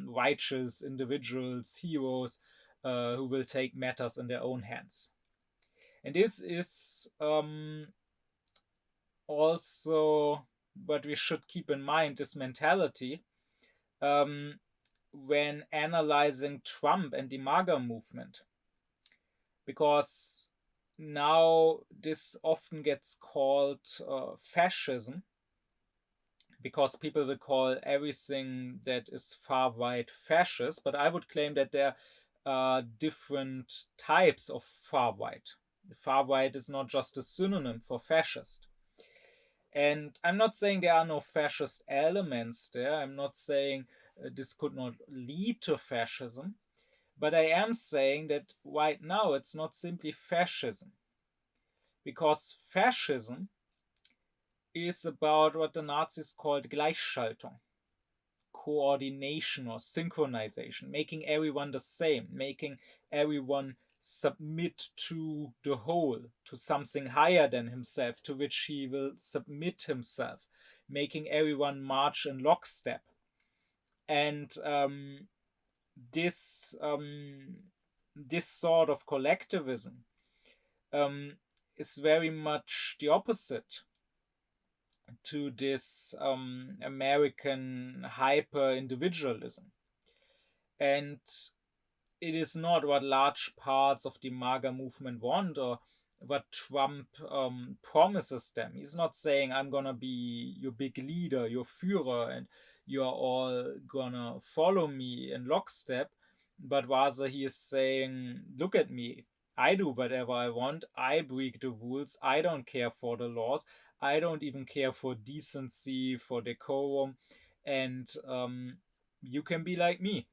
righteous individuals, heroes, who will take matters in their own hands. And this is also what we should keep in mind, this mentality, when analyzing Trump and the MAGA movement. Because now this often gets called fascism, because people will call everything that is far right fascist, but I would claim that there are different types of far right. Far right is not just a synonym for fascist. And I'm not saying there are no fascist elements there. I'm not saying this could not lead to fascism. But I am saying that right now it's not simply fascism. Because fascism is about what the Nazis called Gleichschaltung, coordination or synchronization, making everyone the same, making everyone submit to the whole, to something higher than himself, to which he will submit himself, making everyone march in lockstep. And this sort of collectivism is very much the opposite to this American hyper individualism. And it is not what large parts of the MAGA movement want or what Trump promises them. He's not saying, I'm gonna be your big leader, your Führer, and you're all gonna follow me in lockstep, but rather he is saying, look at me. I do whatever I want. I break the rules. I don't care for the laws. I don't even care for decency, for decorum. And you can be like me.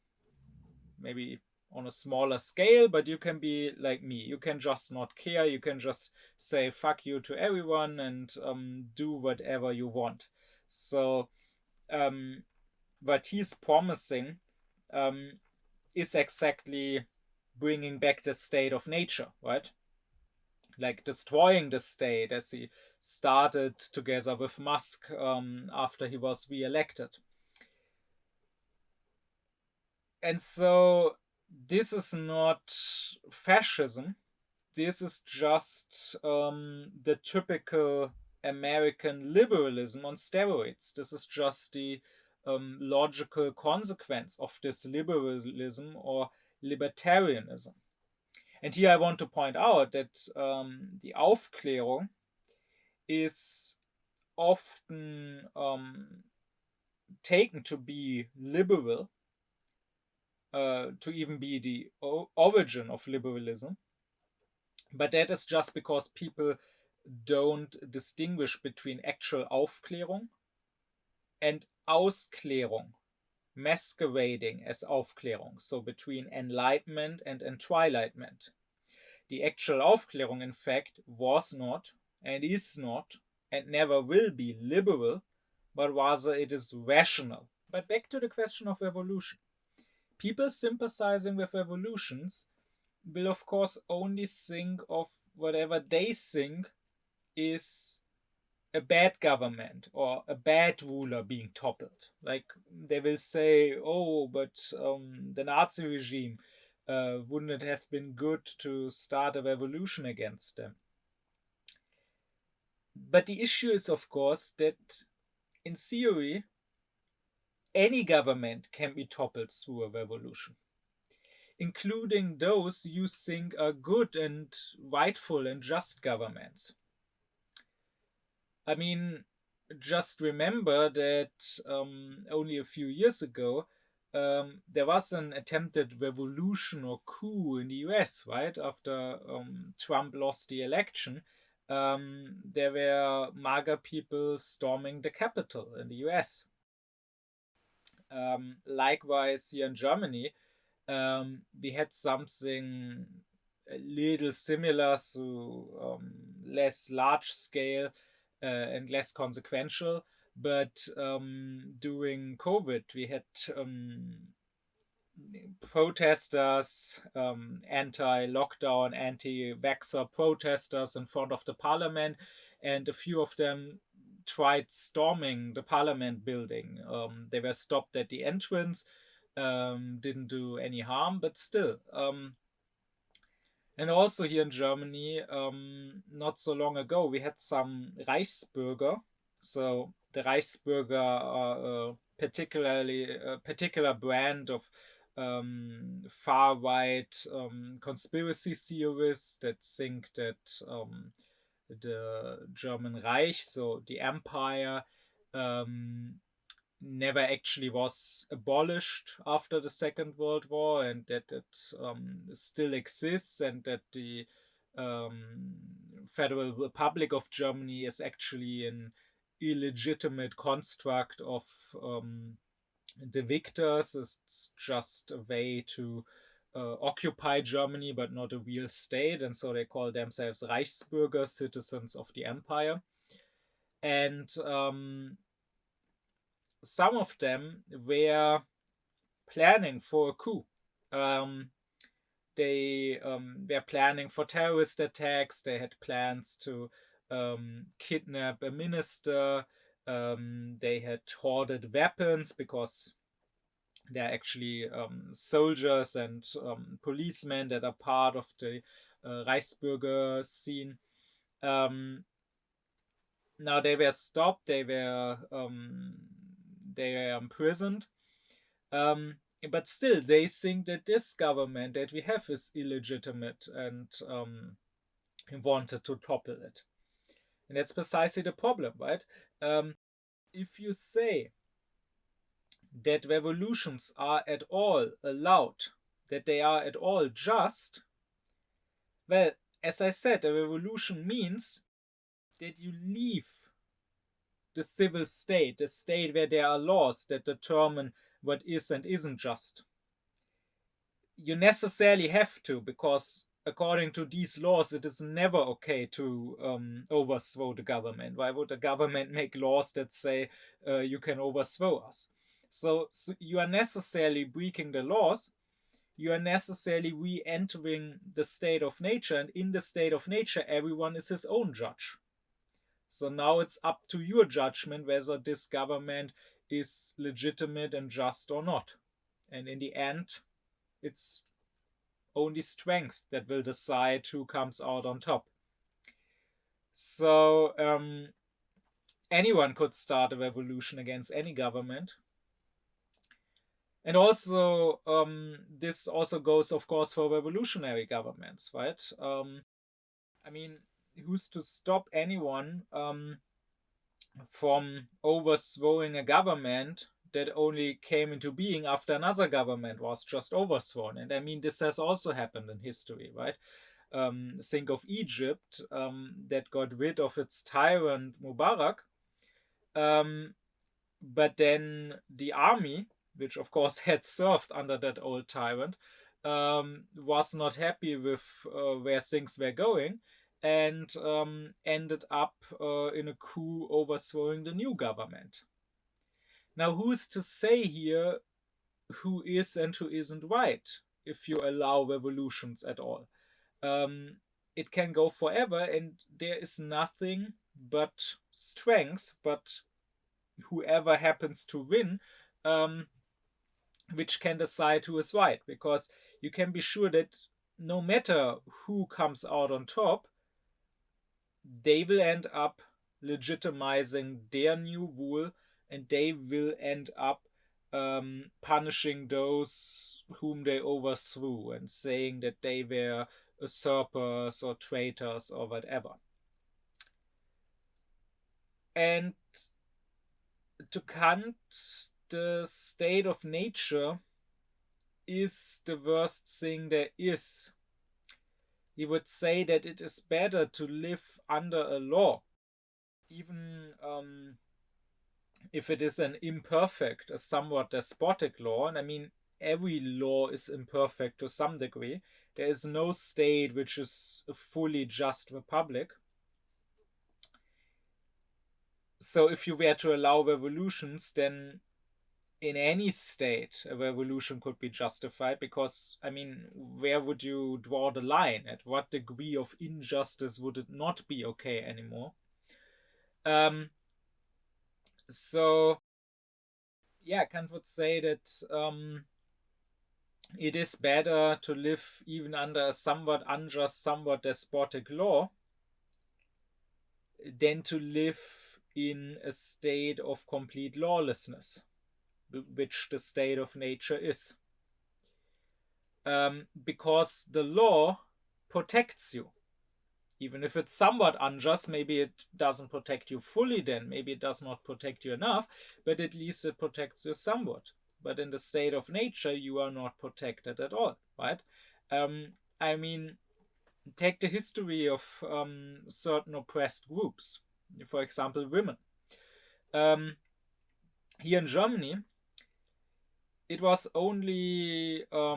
Maybe on a smaller scale, but you can be like me. You can just not care. You can just say fuck you to everyone and do whatever you want. So what he's promising is exactly bringing back the state of nature, right? Like destroying the state, as he started together with Musk after he was re-elected. And so this is not fascism. This is just the typical American liberalism on steroids. This is just the logical consequence of this liberalism or libertarianism. And here I want to point out that the Aufklärung is often taken to be liberal, to even be the origin of liberalism. But that is just because people don't distinguish between actual Aufklärung and Ausklärung, masquerading as Aufklärung, so between enlightenment and entwilightment. The actual Aufklärung, in fact, was not and is not and never will be liberal, but rather it is rational. But back to the question of revolution. People sympathizing with revolutions will, of course, only think of whatever they think is a bad government or a bad ruler being toppled. Like they will say, oh, but the Nazi regime, wouldn't it have been good to start a revolution against them? But the issue is, of course, that in theory, any government can be toppled through a revolution. including those you think are good and rightful and just governments. I mean, just remember that only a few years ago, there was an attempted revolution or coup in the US, right? After Trump lost the election, there were MAGA people storming the Capitol in the US. Likewise, here in Germany, we had something a little similar, so less large scale and less consequential. But during COVID, we had protesters, anti-lockdown, anti-vaxxer protesters in front of the parliament, and a few of them tried storming the parliament building. They were stopped at the entrance, didn't do any harm, but still. And also here in Germany, not so long ago, we had some Reichsbürger. So the Reichsbürger are a particular brand of far-right conspiracy theorists that think that the German Reich, so the empire, never actually was abolished after the Second World War, and that it still exists, and that the Federal Republic of Germany is actually an illegitimate construct of the victors. It's just a way to occupy Germany, but not a real state, and so they call themselves Reichsbürger, citizens of the empire. And some of them were planning for a coup. They were planning for terrorist attacks. They had plans to kidnap a minister. They had hoarded weapons because they're actually soldiers and policemen that are part of the Reichsbürger scene. Now they were stopped. They were imprisoned. But still, they think that this government that we have is illegitimate and wanted to topple it. And that's precisely the problem, right? If you say that revolutions are at all allowed, that they are at all just, well, as I said, a revolution means that you leave the civil state, the state where there are laws that determine what is and isn't just. You necessarily have to, because according to these laws, it is never okay to overthrow the government. Why would the government make laws that say you can overthrow us? So you are necessarily breaking the laws. You are necessarily re-entering the state of nature, and in the state of nature, everyone is his own judge. So now it's up to your judgment whether this government is legitimate and just or not. And in the end, it's only strength that will decide who comes out on top. So anyone could start a revolution against any government. And also, this also goes, of course, for revolutionary governments, right? I mean, who's to stop anyone from overthrowing a government that only came into being after another government was just overthrown? And I mean, this has also happened in history, right? Think of Egypt, that got rid of its tyrant Mubarak, but then the army, which of course had served under that old tyrant, was not happy with where things were going, and ended up in a coup overthrowing the new government. Now, who's to say here who is and who isn't right if you allow revolutions at all? It can go forever, and there is nothing but strength, but whoever happens to win, which can decide who is right, because you can be sure that no matter who comes out on top, they will end up legitimizing their new rule, and they will end up punishing those whom they overthrew and saying that they were usurpers or traitors or whatever. And to Kant, the state of nature is the worst thing there is. He would say that it is better to live under a law, even if it is an imperfect, a somewhat despotic law. And I mean, every law is imperfect to some degree. There is no state which is a fully just republic. So if you were to allow revolutions, then in any state a revolution could be justified, because I mean, where would you draw the line? At what degree of injustice would it not be okay anymore? So yeah, Kant would say that it is better to live even under a somewhat unjust, somewhat despotic law than to live in a state of complete lawlessness, which the state of nature is. Because the law protects you. Even if it's somewhat unjust, maybe it doesn't protect you fully then, maybe it does not protect you enough, but at least it protects you somewhat. But in the state of nature, you are not protected at all, right? I mean, take the history of certain oppressed groups, for example, women. Here in Germany, it was only a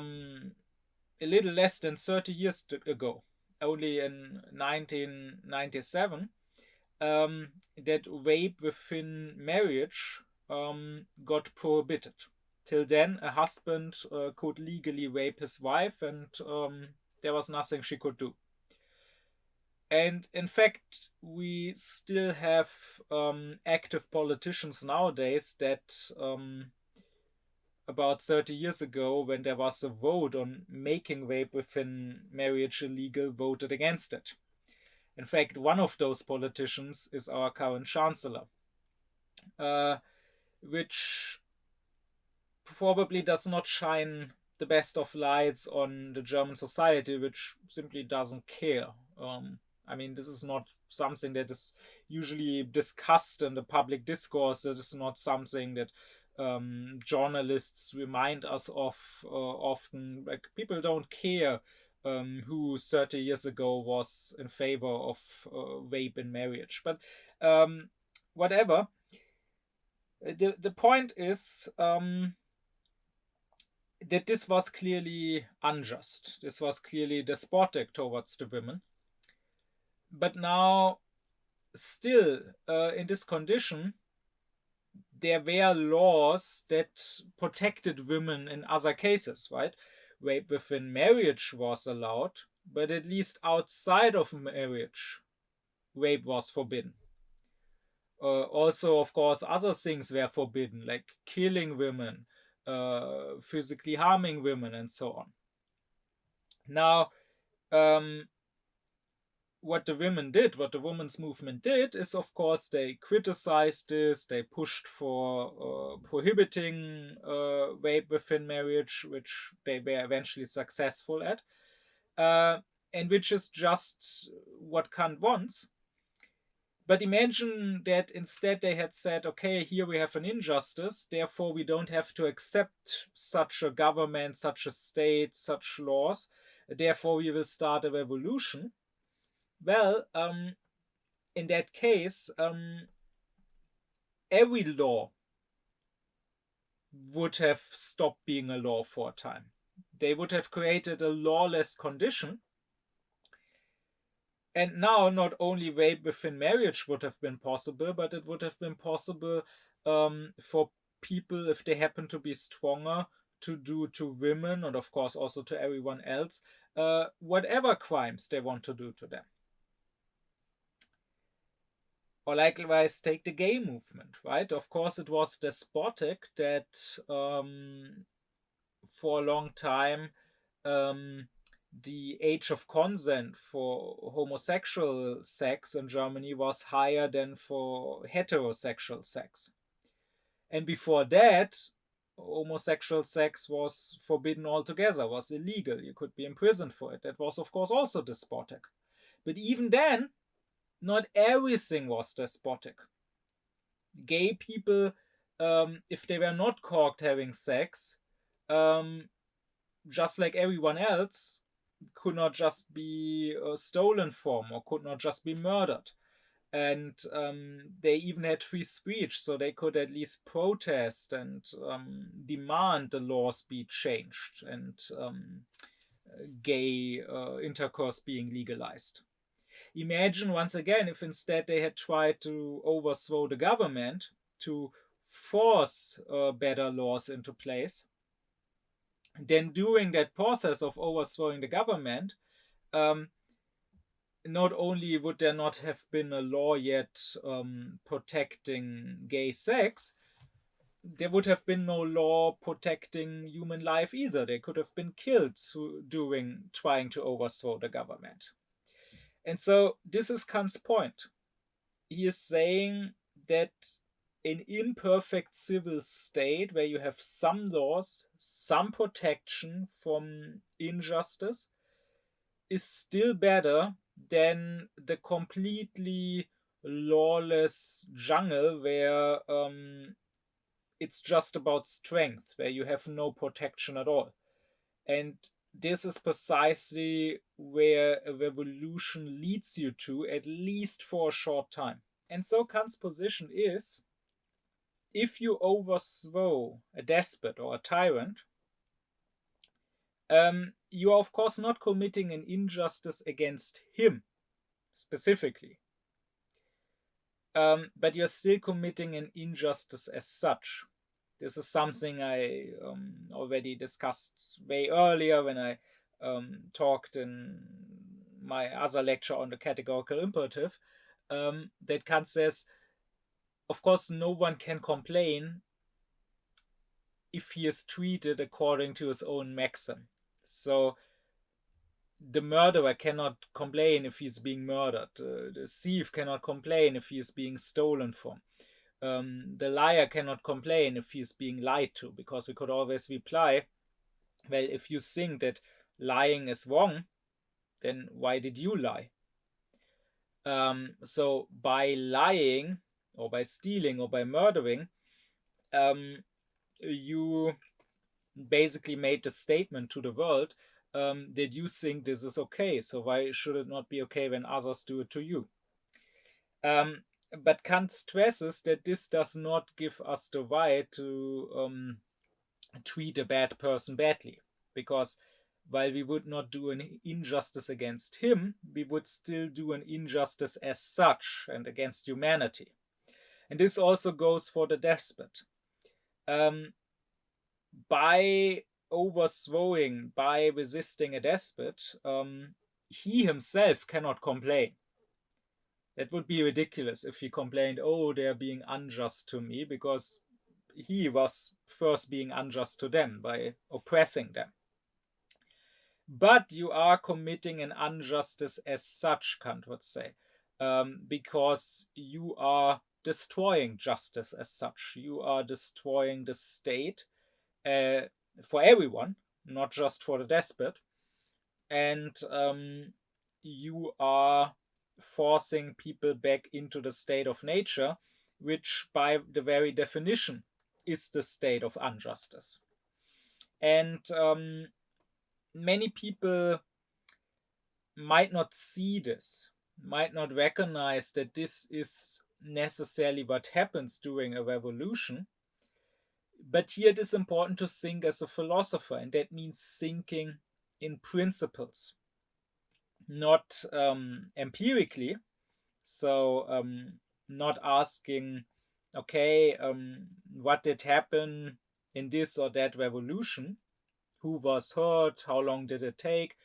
little less than 30 years ago, only in 1997, that rape within marriage got prohibited. Till then, a husband could legally rape his wife, and there was nothing she could do. And in fact, we still have active politicians nowadays that about 30 years ago, when there was a vote on making rape within marriage illegal, voted against it. In fact, one of those politicians is our current chancellor, which probably does not shine the best of lights on the German society, which simply doesn't care. I mean, this is not something that is usually discussed in the public discourse. It is not something that journalists remind us of often. Like, people don't care who 30 years ago was in favor of rape in marriage. But whatever. The point is that this was clearly unjust. This was clearly despotic towards the women. But now, still, in this condition, there were laws that protected women in other cases, right? Rape within marriage was allowed, but at least outside of marriage, rape was forbidden. Also, of course, other things were forbidden, like killing women, physically harming women, and so on. Now, what the women's movement did, is, of course, they criticized this, they pushed for prohibiting rape within marriage, which they were eventually successful at, and which is just what Kant wants. But imagine that instead they had said, okay, here we have an injustice, therefore we don't have to accept such a government, such a state, such laws, therefore we will start a revolution. Well, in that case, every law would have stopped being a law for a time. They would have created a lawless condition. And now, not only rape within marriage would have been possible, but it would have been possible for people, if they happen to be stronger, to do to women, and of course also to everyone else, whatever crimes they want to do to them. Or likewise, take the gay movement, right? Of course, it was despotic that for a long time the age of consent for homosexual sex in Germany was higher than for heterosexual sex. And before that, homosexual sex was forbidden altogether, was illegal. You could be imprisoned for it. That was, of course, also despotic. But even then, not everything was despotic. Gay people, if they were not caught having sex, just like everyone else, could not just be stolen from or could not just be murdered. And they even had free speech, so they could at least protest and demand the laws be changed and gay intercourse being legalized. Imagine once again if instead they had tried to overthrow the government to force better laws into place. Then during that process of overthrowing the government, not only would there not have been a law yet protecting gay sex, there would have been no law protecting human life either. They could have been killed during trying to overthrow the government. And so this is Kant's point. He is saying that an imperfect civil state where you have some laws, some protection from injustice, is still better than the completely lawless jungle where it's just about strength, where you have no protection at all. And this is precisely where a revolution leads you to, at least for a short time. And so Kant's position is, if you overthrow a despot or a tyrant, you are of course not committing an injustice against him specifically, but you're still committing an injustice as such. This is something I already discussed way earlier when I talked in my other lecture on the categorical imperative, that Kant says, of course, no one can complain if he is treated according to his own maxim. So the murderer cannot complain if he's being murdered. The thief cannot complain if he is being stolen from. The liar cannot complain if he is being lied to, because we could always reply, well, if you think that lying is wrong, then why did you lie? So by lying or by stealing or by murdering, you basically made the statement to the world that you think this is okay. So why should it not be okay when others do it to you? But Kant stresses that this does not give us the right to treat a bad person badly, because while we would not do an injustice against him, we would still do an injustice as such and against humanity. And this also goes for the despot. By overthrowing, by resisting a despot, he himself cannot complain. That would be ridiculous if he complained, oh, they're being unjust to me, because he was first being unjust to them by oppressing them. But you are committing an injustice as such, Kant would say, because you are destroying justice as such. You are destroying the state for everyone, not just for the despot. And you are forcing people back into the state of nature, which by the very definition is the state of injustice. And many people might not see this, might not recognize that this is necessarily what happens during a revolution. But here it is important to think as a philosopher, and that means thinking in principles, not empirically. So not asking, okay, what did happen in this or that revolution? Who was hurt? How long did it take?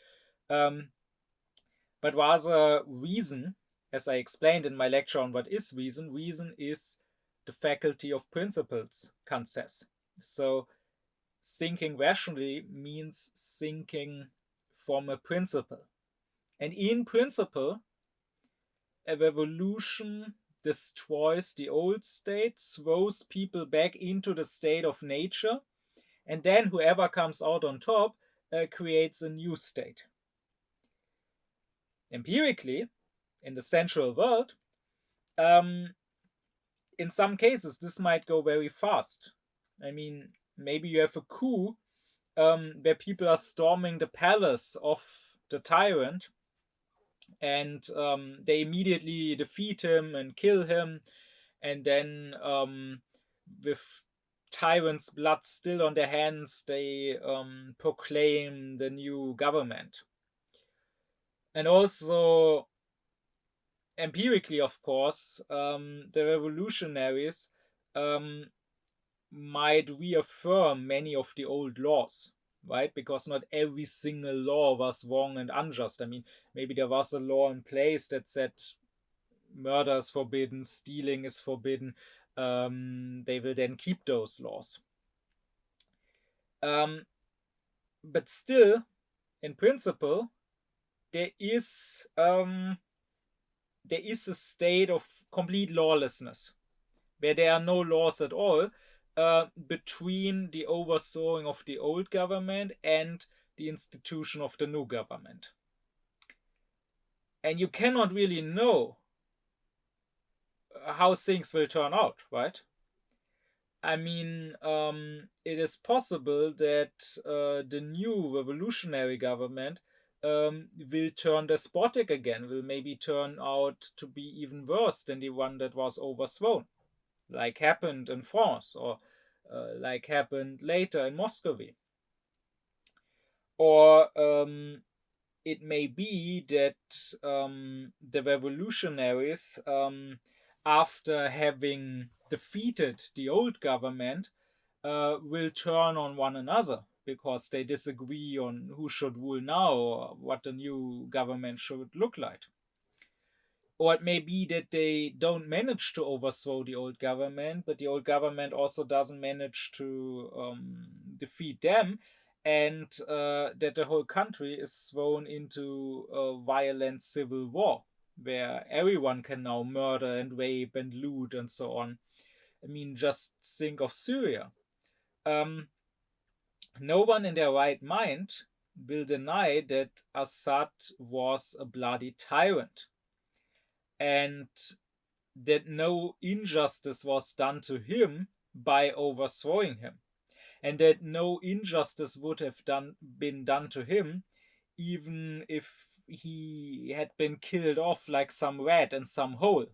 But rather reason, as I explained in my lecture on what is reason. Reason is the faculty of principles, Kant says. So thinking rationally means thinking from a principle. And in principle, a revolution destroys the old state, throws people back into the state of nature, And then whoever comes out on top creates a new state. Empirically, in the sensual world, in some cases, this might go very fast. I mean, maybe you have a coup where people are storming the palace of the tyrant, and they immediately defeat him and kill him, and then with tyrant's blood still on their hands, they proclaim the new government. And also, empirically, of course, the revolutionaries might reaffirm many of the old laws, right? Because not every single law was wrong and unjust. I mean, maybe there was a law in place that said murder is forbidden, stealing is forbidden. They will then keep those laws. But still, in principle, there is a state of complete lawlessness where there are no laws at all between the overthrowing of the old government and the institution of the new government. And you cannot really know how things will turn out, right? I mean, it is possible that the new revolutionary government will turn despotic again, will maybe turn out to be even worse than the one that was overthrown, like happened in France, or like happened later in Muscovy. Or it may be that the revolutionaries, after having defeated the old government, will turn on one another because they disagree on who should rule now or what the new government should look like. Or it may be that they don't manage to overthrow the old government, but the old government also doesn't manage to defeat them, and that the whole country is thrown into a violent civil war where everyone can now murder and rape and loot and so on. I mean, just think of Syria. No one in their right mind will deny that Assad was a bloody tyrant, and that no injustice was done to him by overthrowing him, and that no injustice would have been done to him even if he had been killed off like some rat in some hole,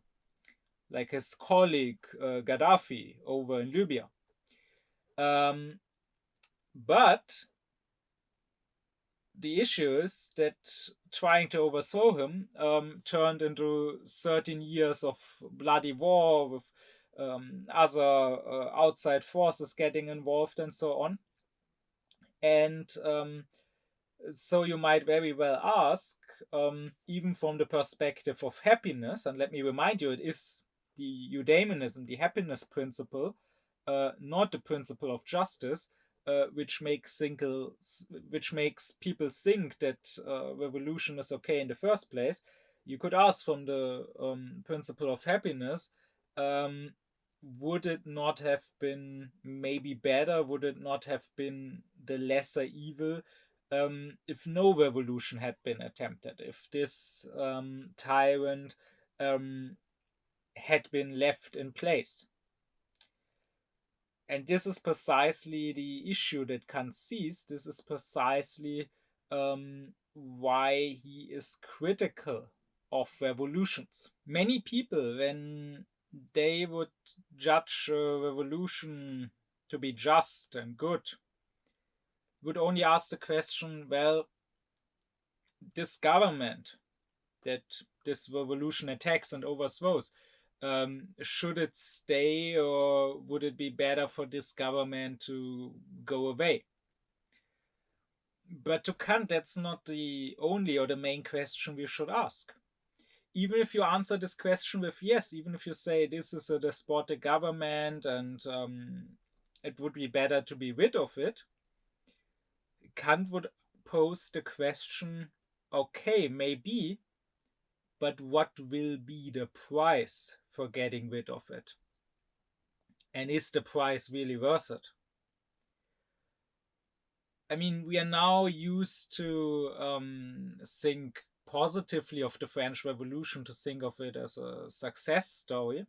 like his colleague Gaddafi over in Libya. But the issue is that trying to overthrow him turned into 13 years of bloody war with other outside forces getting involved and so on. And so you might very well ask, even from the perspective of happiness, and let me remind you, it is the eudaimonism, the happiness principle, not the principle of justice, which makes people think that revolution is okay in the first place. You could ask from the principle of happiness, would it not have been maybe better? Would it not have been the lesser evil if no revolution had been attempted? If this tyrant had been left in place? And this is precisely the issue that Kant sees. This is precisely why he is critical of revolutions. Many people, when they would judge a revolution to be just and good, would only ask the question, well, this government that this revolution attacks and overthrows, should it stay, or would it be better for this government to go away? But to Kant, that's not the only or the main question we should ask. Even if you answer this question with yes, even if you say this is a despotic government and it would be better to be rid of it, Kant would pose the question, okay, maybe, but what will be the price for getting rid of it? And is the price really worth it? I mean, we are now used to think positively of the French Revolution, to think of it as a success story.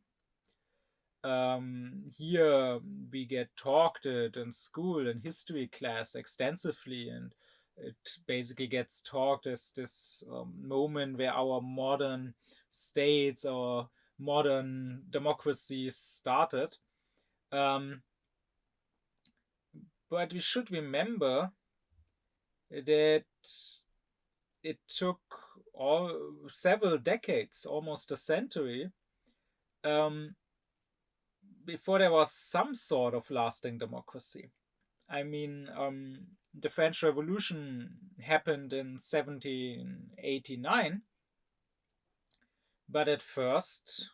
Here we get talked it in school in history class extensively, and it basically gets talked as this moment where our modern states or modern democracies started. Um, but we should remember that it took several decades, almost a century, um, before there was some sort of lasting democracy. I mean, the French Revolution happened in 1789, but at first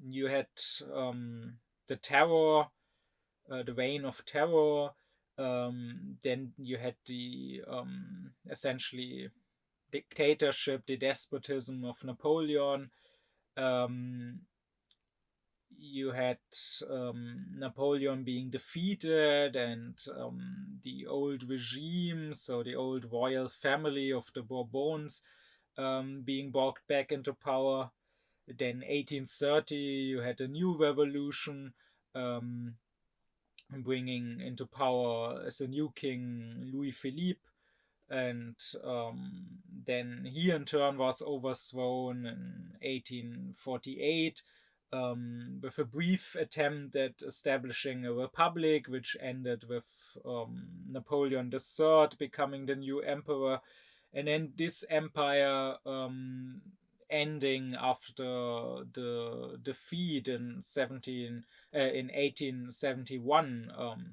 you had the terror, the reign of terror. Then you had the essentially dictatorship, the despotism of Napoleon. Um, you had Napoleon being defeated, and the old regime, so the old royal family of the Bourbons, being brought back into power. Then 1830, you had a new revolution, bringing into power as a new king Louis Philippe, and then he in turn was overthrown in 1848, with a brief attempt at establishing a republic, which ended with Napoleon III becoming the new emperor, and then this empire ending after the defeat in 1871,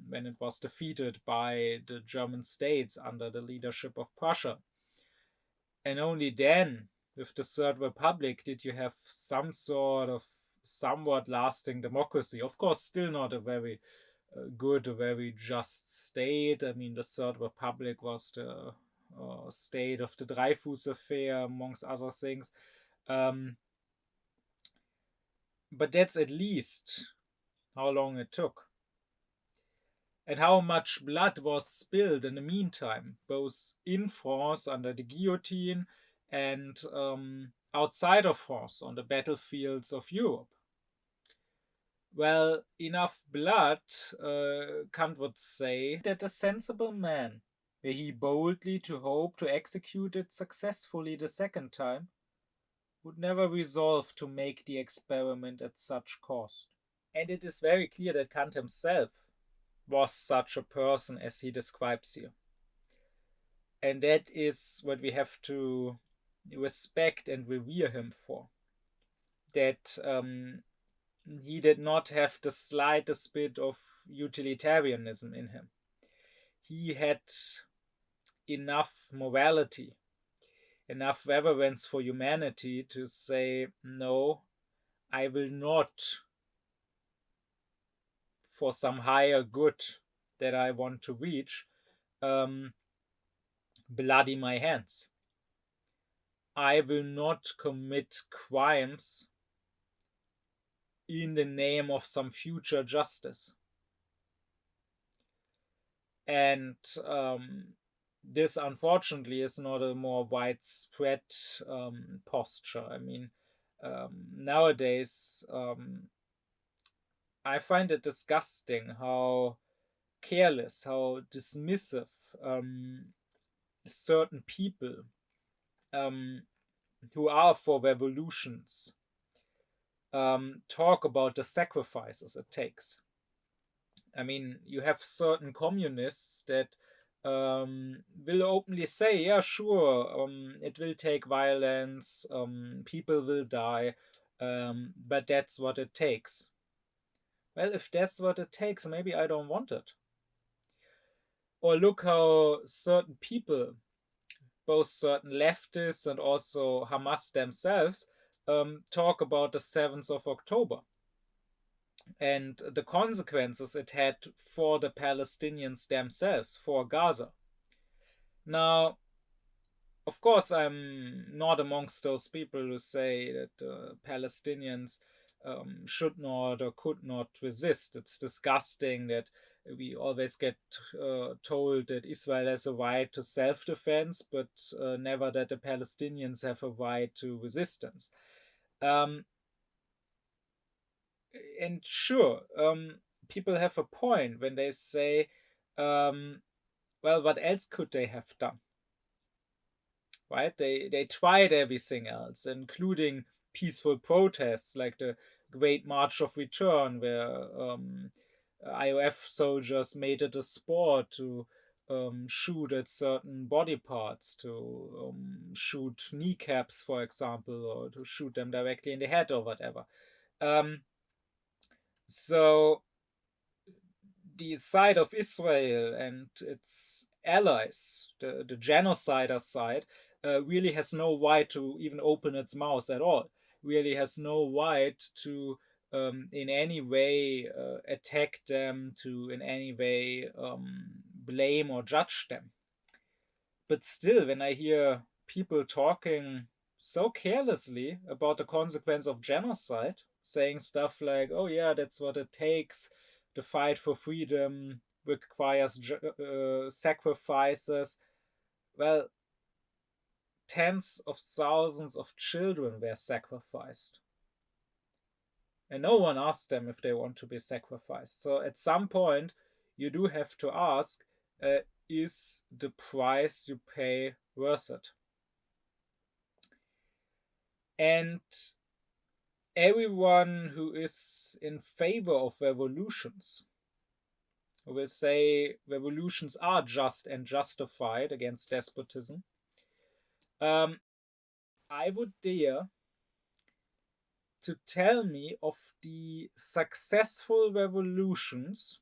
when it was defeated by the German states under the leadership of Prussia. And only then, with the Third Republic, did you have some sort of somewhat lasting democracy. Of course, still not a very good, a very just state. I mean, the Third Republic was the state of the Dreyfus affair, amongst other things. But that's at least how long it took. And how much blood was spilled in the meantime, both in France under the guillotine and outside of France on the battlefields of Europe. Well, enough blood, Kant would say, that a sensible man, were he boldly to hope to execute it successfully the second time, would never resolve to make the experiment at such cost. And it is very clear that Kant himself was such a person as he describes here. And that is what we have to respect and revere him for. That he did not have the slightest bit of utilitarianism in him. He had enough morality, enough reverence for humanity to say, no, I will not, for some higher good that I want to reach, bloody my hands. I will not commit crimes in the name of some future justice. And this, unfortunately, is not a more widespread posture. I mean, nowadays, I find it disgusting how careless, how dismissive certain people who are for revolutions talk about the sacrifices it takes. I mean, you have certain communists that will openly say, yeah, sure, it will take violence, people will die, but that's what it takes. Well, if that's what it takes, maybe I don't want it. Or look how certain people, both certain leftists and also Hamas themselves, talk about the 7th of October and the consequences it had for the Palestinians themselves, for Gaza. Now, of course, I'm not amongst those people who say that Palestinians should not or could not resist. It's disgusting that we always get told that Israel has a right to self-defense, but never that the Palestinians have a right to resistance. And sure, people have a point when they say, well, what else could they have done? Right? They tried everything else, including peaceful protests like the Great March of Return, where IOF soldiers made it a sport to shoot at certain body parts, to shoot kneecaps, for example, or to shoot them directly in the head or whatever. So the side of Israel and its allies, the genocider side, really has no right to even open its mouth at all. Really has no right to in any way attack them, to in any way blame or judge them. But still, when I hear people talking so carelessly about the consequence of genocide, saying stuff like, oh yeah, that's what it takes, the fight for freedom requires sacrifices. Well, tens of thousands of children were sacrificed. And no one asked them if they want to be sacrificed. So at some point, you do have to ask, is the price you pay worth it? And everyone who is in favor of revolutions, who will say revolutions are just and justified against despotism, I would dare to tell me of the successful revolutions.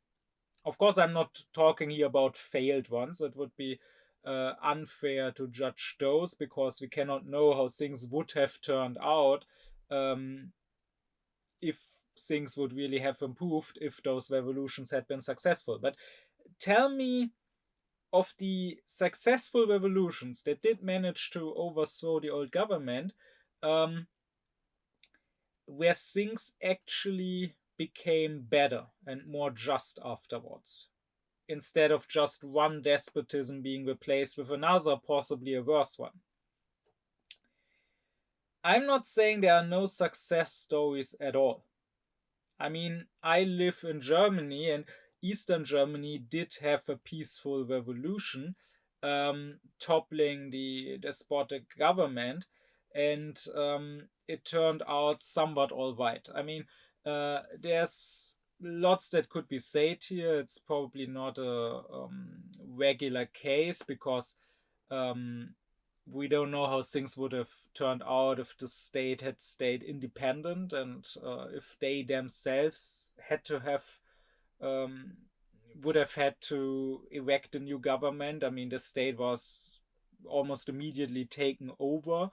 Of course, I'm not talking here about failed ones. It would be unfair to judge those because we cannot know how things would have turned out if things would really have improved if those revolutions had been successful. But tell me of the successful revolutions that did manage to overthrow the old government, where things actually became better and more just afterwards, instead of just one despotism being replaced with another, possibly a worse one. I'm not saying there are no success stories at all. I mean, I live in Germany, and Eastern Germany did have a peaceful revolution, toppling the despotic government, and it turned out somewhat all right. I mean, there's lots that could be said here. It's probably not a regular case because we don't know how things would have turned out if the state had stayed independent and if they themselves had to have would have had to erect a new government. I mean, the state was almost immediately taken over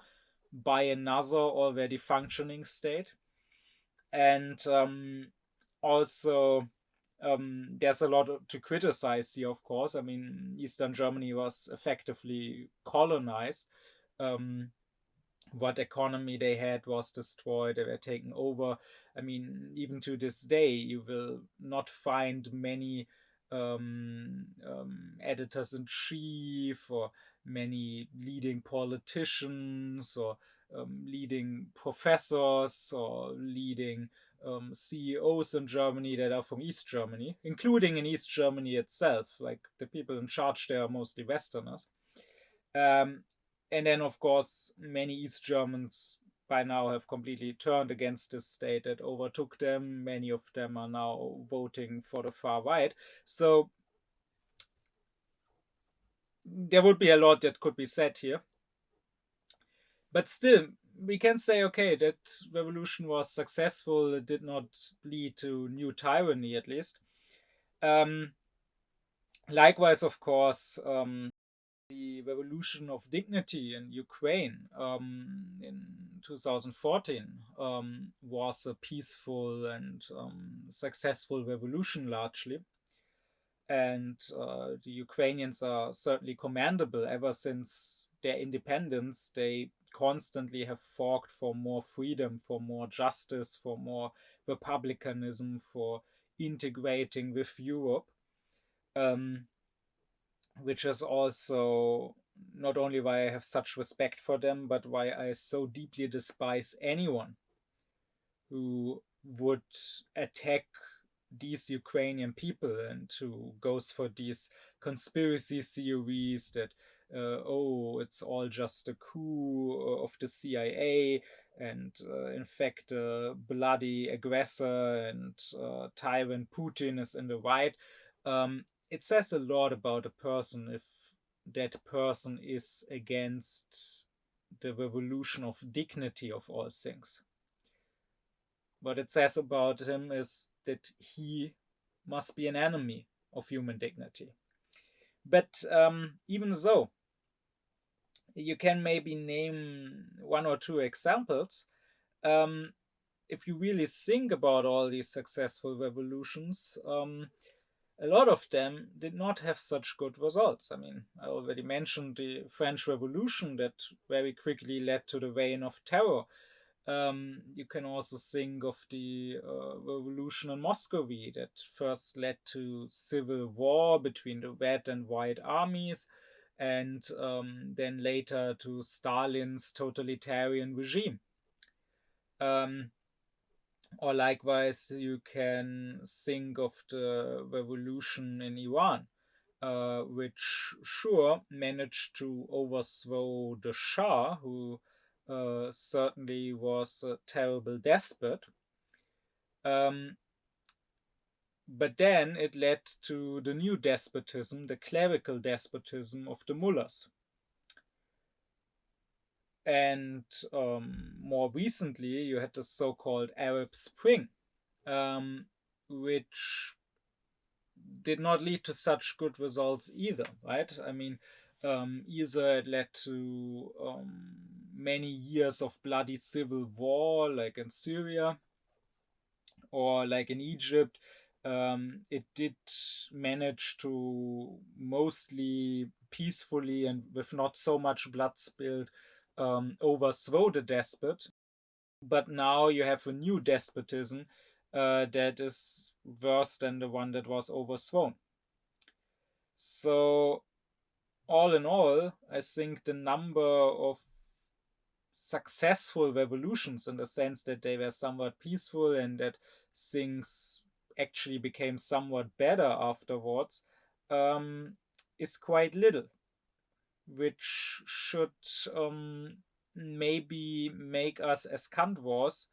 by another already functioning state. And also, there's a lot to criticize here, of course. I mean, Eastern Germany was effectively colonized. What economy they had was destroyed, they were taken over. I mean, even to this day, you will not find many editors in chief or many leading politicians or leading professors or leading CEOs in Germany that are from East Germany, including in East Germany itself. Like the people in charge there are mostly Westerners. And then, of course, many East Germans by now have completely turned against the state that overtook them. Many of them are now voting for the far right. So there would be a lot that could be said here. But still, we can say, okay, that revolution was successful. It did not lead to new tyranny, at least. Likewise, of course, the revolution of dignity in Ukraine in 2014 was a peaceful and successful revolution largely. And the Ukrainians are certainly commendable. Ever since their independence, they constantly have fought for more freedom, for more justice, for more republicanism, for integrating with Europe. which is also not only why I have such respect for them, but why I so deeply despise anyone who would attack these Ukrainian people and who goes for these conspiracy theories that, it's all just a coup of the CIA, and in fact, the bloody aggressor and tyrant Putin is in the right. It says a lot about a person if that person is against the revolution of dignity of all things. What it says about him is that he must be an enemy of human dignity. But even so, you can maybe name one or two examples. If you really think about all these successful revolutions, a lot of them did not have such good results. I mean, I already mentioned the French Revolution that very quickly led to the Reign of Terror. You can also think of the revolution in Muscovy that first led to civil war between the red and white armies, and then later to Stalin's totalitarian regime. Or likewise, you can think of the revolution in Iran, which sure managed to overthrow the Shah, who certainly was a terrible despot. But then it led to the new despotism, the clerical despotism of the mullahs. And more recently, you had the so-called Arab Spring, which did not lead to such good results either, right? I mean, either it led to many years of bloody civil war, like in Syria, or like in Egypt. It did manage to mostly peacefully and with not so much blood spilled overthrow the despot. But now you have a new despotism that is worse than the one that was overthrown. So, all in all, I think the number of successful revolutions, in the sense that they were somewhat peaceful and that things actually became somewhat better afterwards, is quite little, which should maybe make us, as Kant was,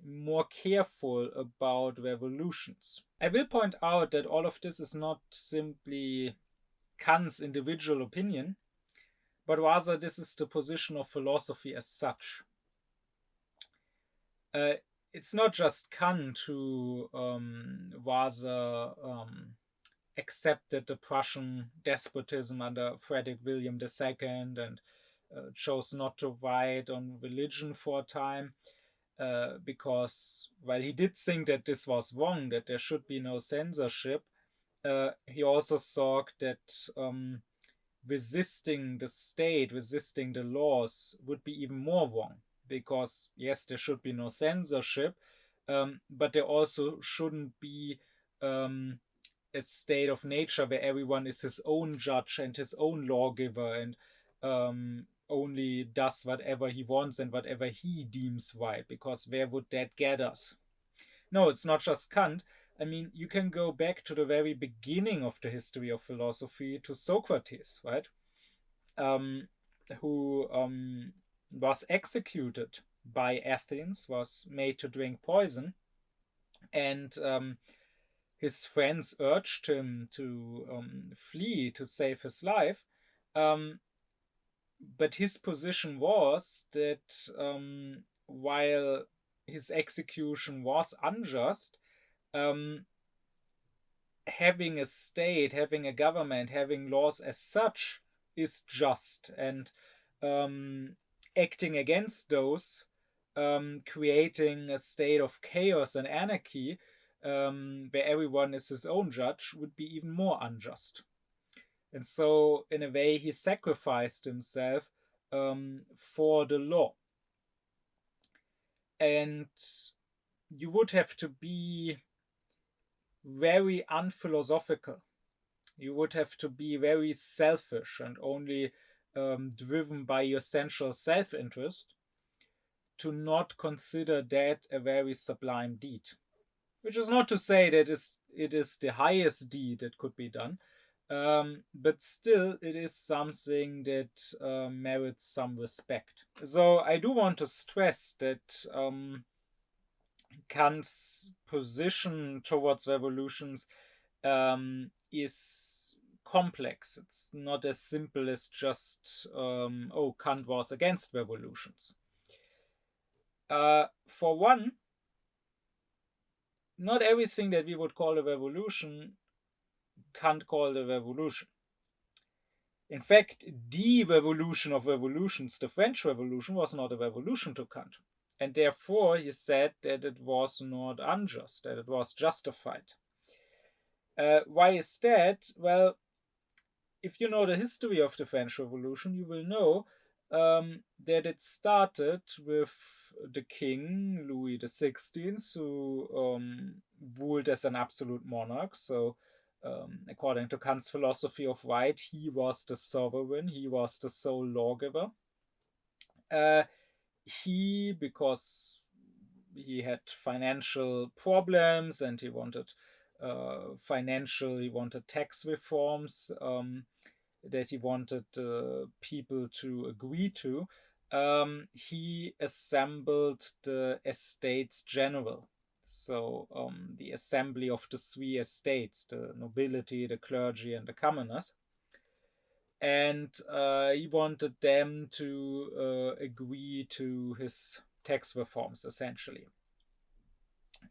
more careful about revolutions. I will point out that all of this is not simply Kant's individual opinion, but rather this is the position of philosophy as such. It's not just Kant who rather accepted the Prussian despotism under Frederick William II and chose not to write on religion for a time, because while he did think that this was wrong, that there should be no censorship, he also thought that resisting the state, resisting the laws would be even more wrong. Because, yes, there should be no censorship, but there also shouldn't be a state of nature where everyone is his own judge and his own lawgiver and only does whatever he wants and whatever he deems right, because where would that get us? No, it's not just Kant. I mean, you can go back to the very beginning of the history of philosophy, to Socrates, right? Who was executed by Athens, was made to drink poison, and his friends urged him to flee to save his life. But his position was that while his execution was unjust, having a state, having a government, having laws as such is just, and acting against those, creating a state of chaos and anarchy where everyone is his own judge would be even more unjust. And so, in a way, he sacrificed himself for the law. And you would have to be very unphilosophical You would have to be very selfish and only driven by your sensual self-interest to not consider that a very sublime deed. Which is not to say that it is the highest deed that could be done, but still it is something that merits some respect. So I do want to stress that Kant's position towards revolutions is complex. It's not as simple as just, Kant was against revolutions. For one, not everything that we would call a revolution, Kant called a revolution. In fact, the revolution of revolutions, the French Revolution, was not a revolution to Kant. And therefore, he said that it was not unjust, that it was justified. Why is that? Well, if you know the history of the French Revolution, you will know that it started with the king, Louis XVI, who ruled as an absolute monarch. So, according to Kant's philosophy of right, he was the sovereign, he was the sole lawgiver. Because he had financial problems and he wanted tax reforms that he wanted people to agree to, he assembled the Estates General. So the assembly of the 3 estates, the nobility, the clergy, and the commoners. And he wanted them to agree to his tax reforms, essentially.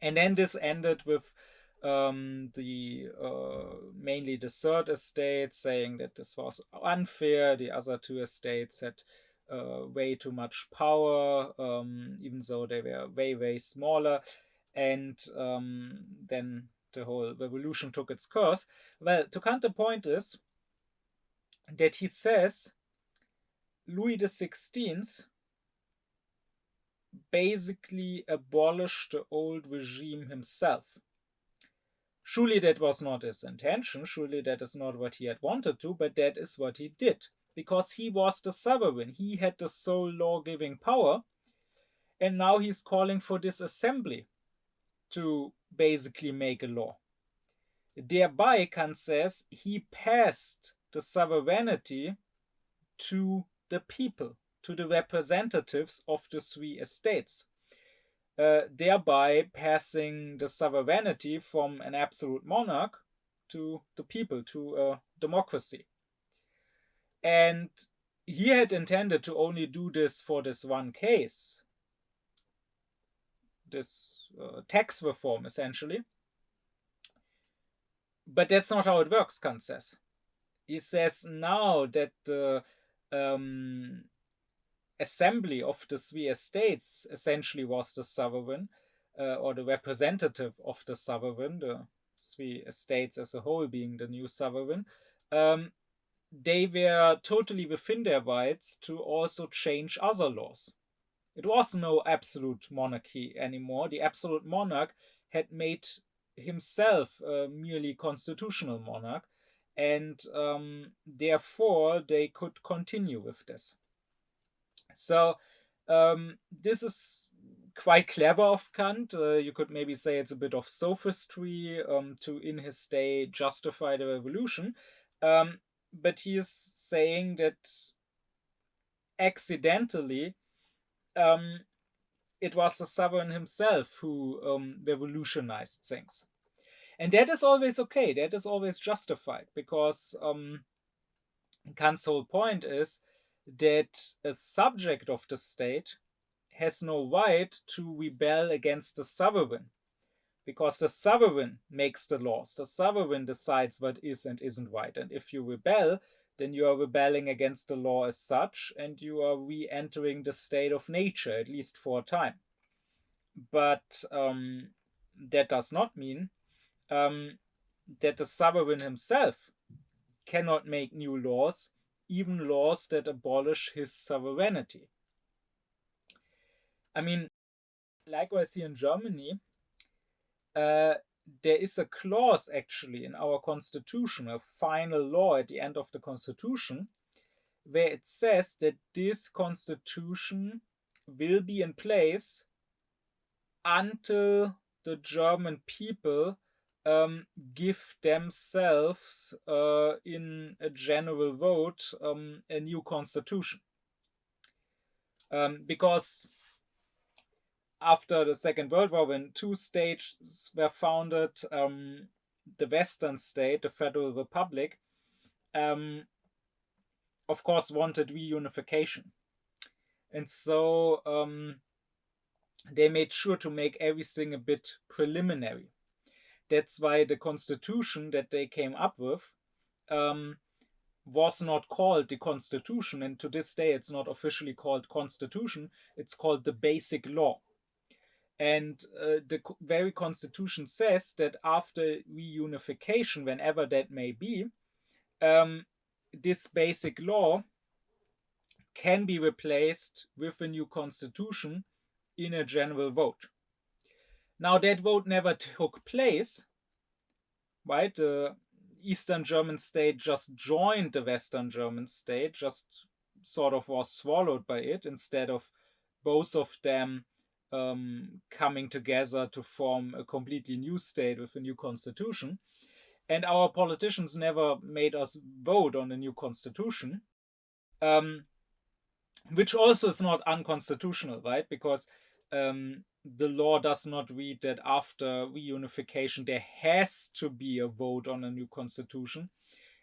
And then this ended with mainly the 3rd estate saying that this was unfair. The other 2 estates had way too much power, even though they were way, way smaller. And then the whole revolution took its course. Well, to Kant, the point is that he says Louis XVI basically abolished the old regime himself. Surely that was not his intention, surely that is not what he had wanted to, but that is what he did. Because he was the sovereign, he had the sole law-giving power, and now he's calling for this assembly to basically make a law. Thereby, Kant says, he passed the sovereignty to the people, to the representatives of the 3 estates, thereby passing the sovereignty from an absolute monarch to the people, to a democracy. And he had intended to only do this for this one case, this tax reform, essentially. But that's not how it works, Kant says. He says now that the assembly of the 3 estates essentially was the sovereign, or the representative of the sovereign, the 3 estates as a whole being the new sovereign. They were totally within their rights to also change other laws. It was no absolute monarchy anymore. The absolute monarch had made himself a merely constitutional monarch, and therefore they could continue with this. So this is quite clever of Kant. You could maybe say it's a bit of sophistry to, in his day, justify the revolution. But he is saying that accidentally it was the sovereign himself who revolutionized things. And that is always okay. That is always justified, because Kant's whole point is that a subject of the state has no right to rebel against the sovereign, because the sovereign makes the laws. The sovereign decides what is and isn't right. And if you rebel, then you are rebelling against the law as such, and you are re-entering the state of nature, at least for a time. But that does not mean that the sovereign himself cannot make new laws, even laws that abolish his sovereignty. I mean, likewise here in Germany, there is a clause actually in our constitution, a final law at the end of the constitution, where it says that this constitution will be in place until the German people give themselves in a general vote a new constitution. Because after the Second World War, when two states were founded, the Western state, the Federal Republic, of course wanted reunification. And so they made sure to make everything a bit preliminary. That's why the constitution that they came up with was not called the Constitution, and to this day it's not officially called Constitution, it's called the Basic Law. And the very Constitution says that after reunification, whenever that may be, this Basic Law can be replaced with a new Constitution in a general vote. Now, that vote never took place, right? The Eastern German state just joined the Western German state, just sort of was swallowed by it, instead of both of them coming together to form a completely new state with a new constitution. And our politicians never made us vote on a new constitution, which also is not unconstitutional, right? Because the law does not read that after reunification there has to be a vote on a new constitution.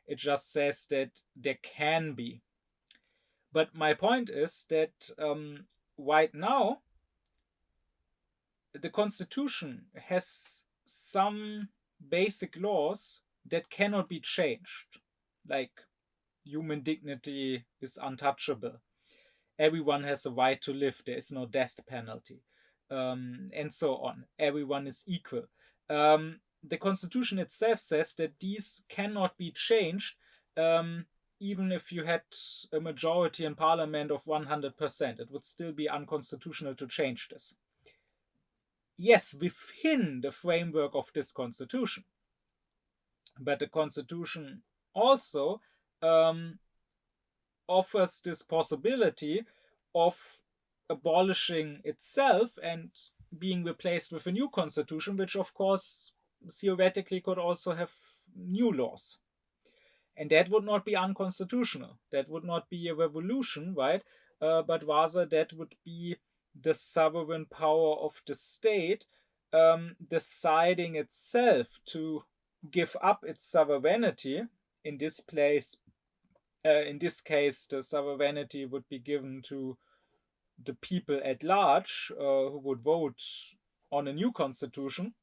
It just says that there can be. But my point is that right now the constitution has some basic laws that cannot be changed, like human dignity is untouchable, everyone has a right to live, there is no death penalty, and so on. Everyone is equal. The constitution itself says that these cannot be changed, even if you had a majority in parliament of 100%. It would still be unconstitutional to change this. Yes, within the framework of this constitution. But the constitution also offers this possibility of abolishing itself and being replaced with a new constitution, which of course theoretically could also have new laws. And that would not be unconstitutional. That would not be a revolution, right? But rather that would be the sovereign power of the state deciding itself to give up its sovereignty. In this case, the sovereignty would be given to the people at large, who would vote on a new constitution.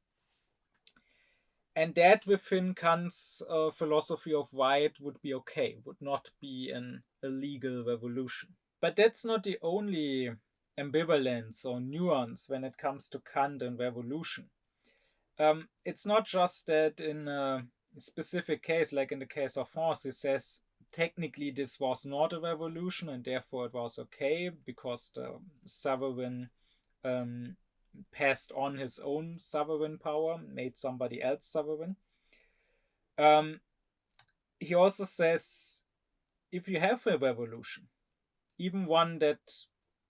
And that within Kant's philosophy of right would be okay, would not be an illegal revolution. But that's not the only ambivalence or nuance when it comes to Kant and revolution. It's not just that in a specific case, like in the case of France, he says technically this was not a revolution and therefore it was okay because the sovereign passed on his own sovereign power, made somebody else sovereign. He also says if you have a revolution, even one that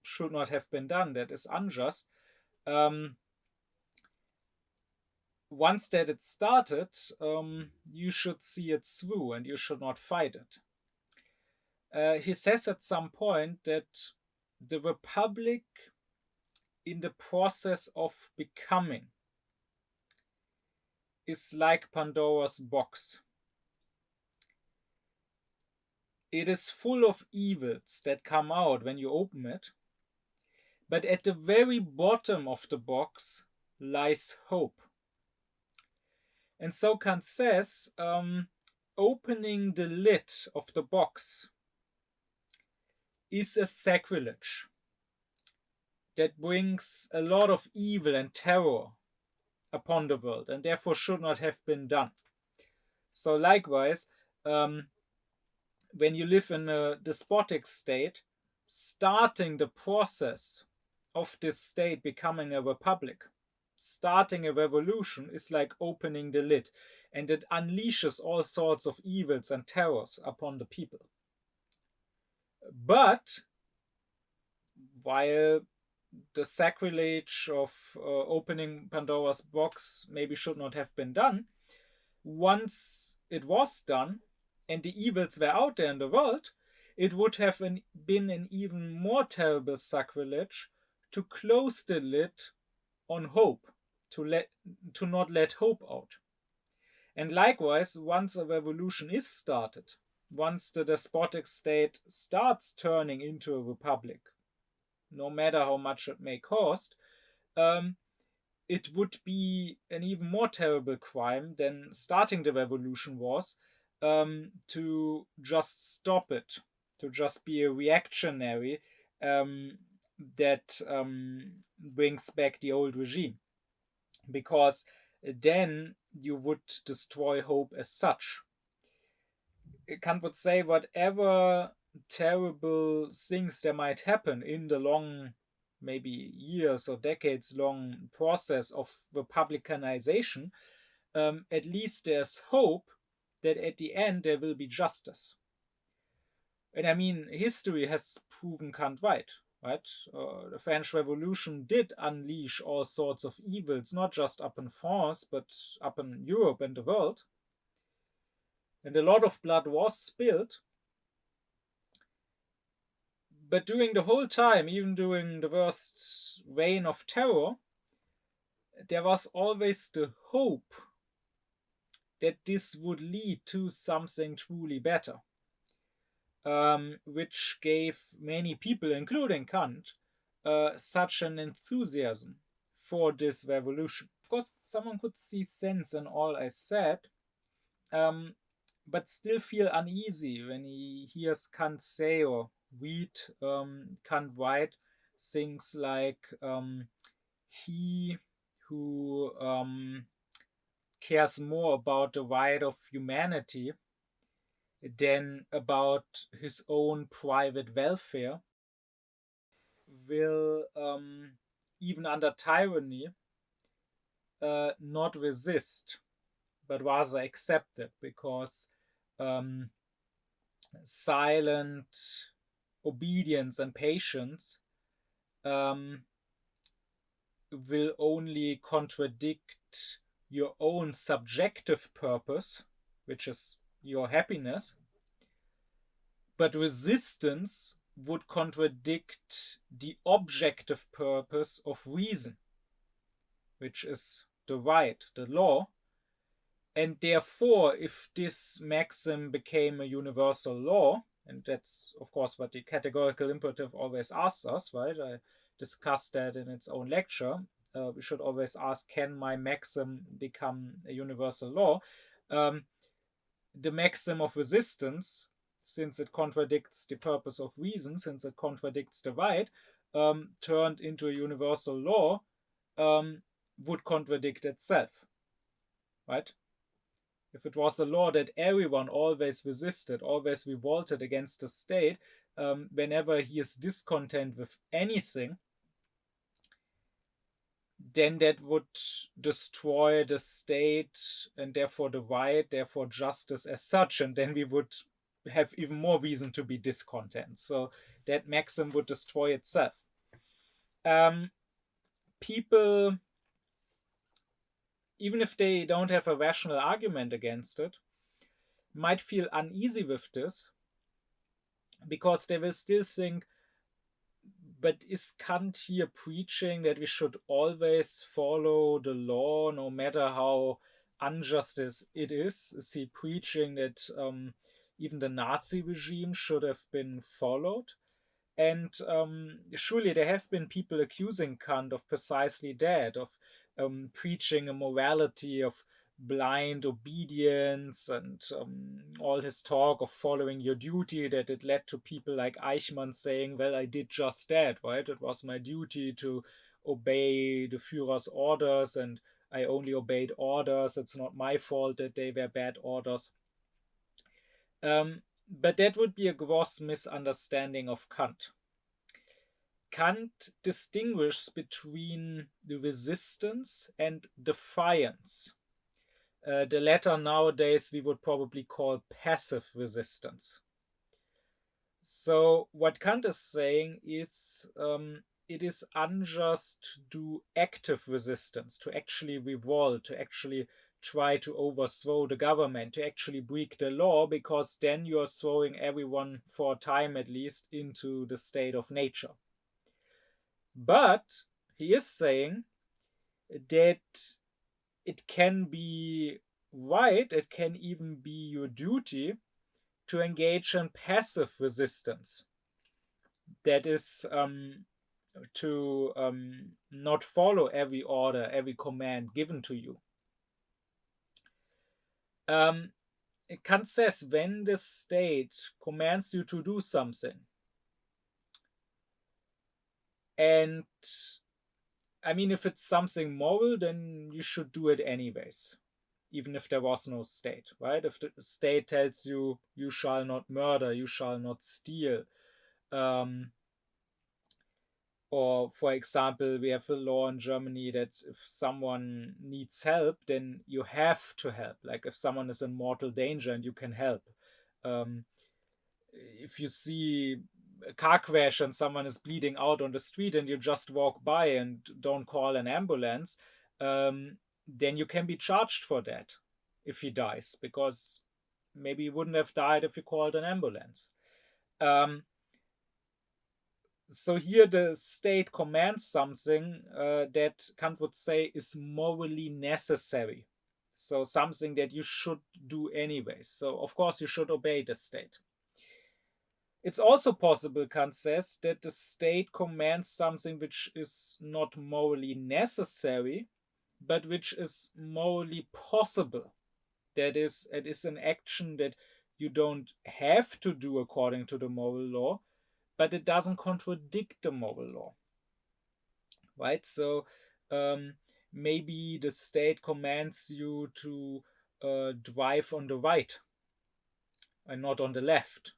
should not have been done, that is unjust, once that it started, you should see it through and you should not fight it. He says at some point that the Republic, in the process of becoming, is like Pandora's box. It is full of evils that come out when you open it, but at the very bottom of the box lies hope. And so Kant says, opening the lid of the box is a sacrilege that brings a lot of evil and terror upon the world and therefore should not have been done. So likewise, when you live in a despotic state, starting the process of this state becoming a republic starting a revolution is like opening the lid, and it unleashes all sorts of evils and terrors upon the people. But while the sacrilege of opening Pandora's box maybe should not have been done, once it was done and the evils were out there in the world, it would have been an even more terrible sacrilege to close the lid on hope, to not let hope out. And likewise, once a revolution is started, once the despotic state starts turning into a republic, no matter how much it may cost, it would be an even more terrible crime than starting the revolution was, to just stop it, to just be a reactionary that brings back the old regime. Because then you would destroy hope as such. Kant would say whatever terrible things there might happen in the long, maybe years or decades long process of republicanization, at least there's hope that at the end there will be justice. And I mean, history has proven Kant right? The French Revolution did unleash all sorts of evils, not just up in France, but up in Europe and the world. And a lot of blood was spilled. But during the whole time, even during the worst reign of terror, there was always the hope that this would lead to something truly better, which gave many people, including Kant, such an enthusiasm for this revolution. Of course, someone could see sense in all I said, but still feel uneasy when he hears Kant say or read Kant write things like he who cares more about the right of humanity than about his own private welfare will, even under tyranny, not resist, but rather accept it, because silent obedience and patience will only contradict your own subjective purpose, which is your happiness, but resistance would contradict the objective purpose of reason, which is the right, the law. And therefore, if this maxim became a universal law, and that's of course what the categorical imperative always asks us, right? I discussed that in its own lecture. We should always ask, can my maxim become a universal law? The maxim of resistance, since it contradicts the purpose of reason, since it contradicts the right, turned into a universal law, would contradict itself, right? If it was a law that everyone always resisted, always revolted against the state, whenever he is discontent with anything, then that would destroy the state and therefore the right, therefore justice as such, and then we would have even more reason to be discontent. So that maxim would destroy itself. People, even if they don't have a rational argument against it, might feel uneasy with this, because they will still think, but is Kant here preaching that we should always follow the law no matter how unjust it is? Is he preaching that even the Nazi regime should have been followed? And surely there have been people accusing Kant of precisely that, of preaching a morality of blind obedience, and all his talk of following your duty, that it led to people like Eichmann saying, well, I did just that, right? It was my duty to obey the Führer's orders, and I only obeyed orders. It's not my fault that they were bad orders. But that would be a gross misunderstanding of Kant. Kant distinguishes between the resistance and defiance. The latter nowadays we would probably call passive resistance. So what Kant is saying is it is unjust to do active resistance, to actually revolt, to actually try to overthrow the government, to actually break the law, because then you are throwing everyone, for a time at least, into the state of nature. But he is saying that it can be right, it can even be your duty to engage in passive resistance. That is to not follow every order, every command given to you. Kant says when the state commands you to do something, and I mean, if it's something moral, then you should do it anyways, even if there was no state, right? If the state tells you, you shall not murder, you shall not steal, or, for example, we have a law in Germany that if someone needs help, then you have to help. Like if someone is in mortal danger and you can help. If you see a car crash and someone is bleeding out on the street and you just walk by and don't call an ambulance, then you can be charged for that if he dies, because maybe he wouldn't have died if you called an ambulance. So here the state commands something that Kant would say is morally necessary. So something that you should do anyway. So of course you should obey the state. It's also possible, Kant says, that the state commands something which is not morally necessary, but which is morally possible. That is, it is an action that you don't have to do according to the moral law, but it doesn't contradict the moral law, right? So maybe the state commands you to drive on the right and not on the left.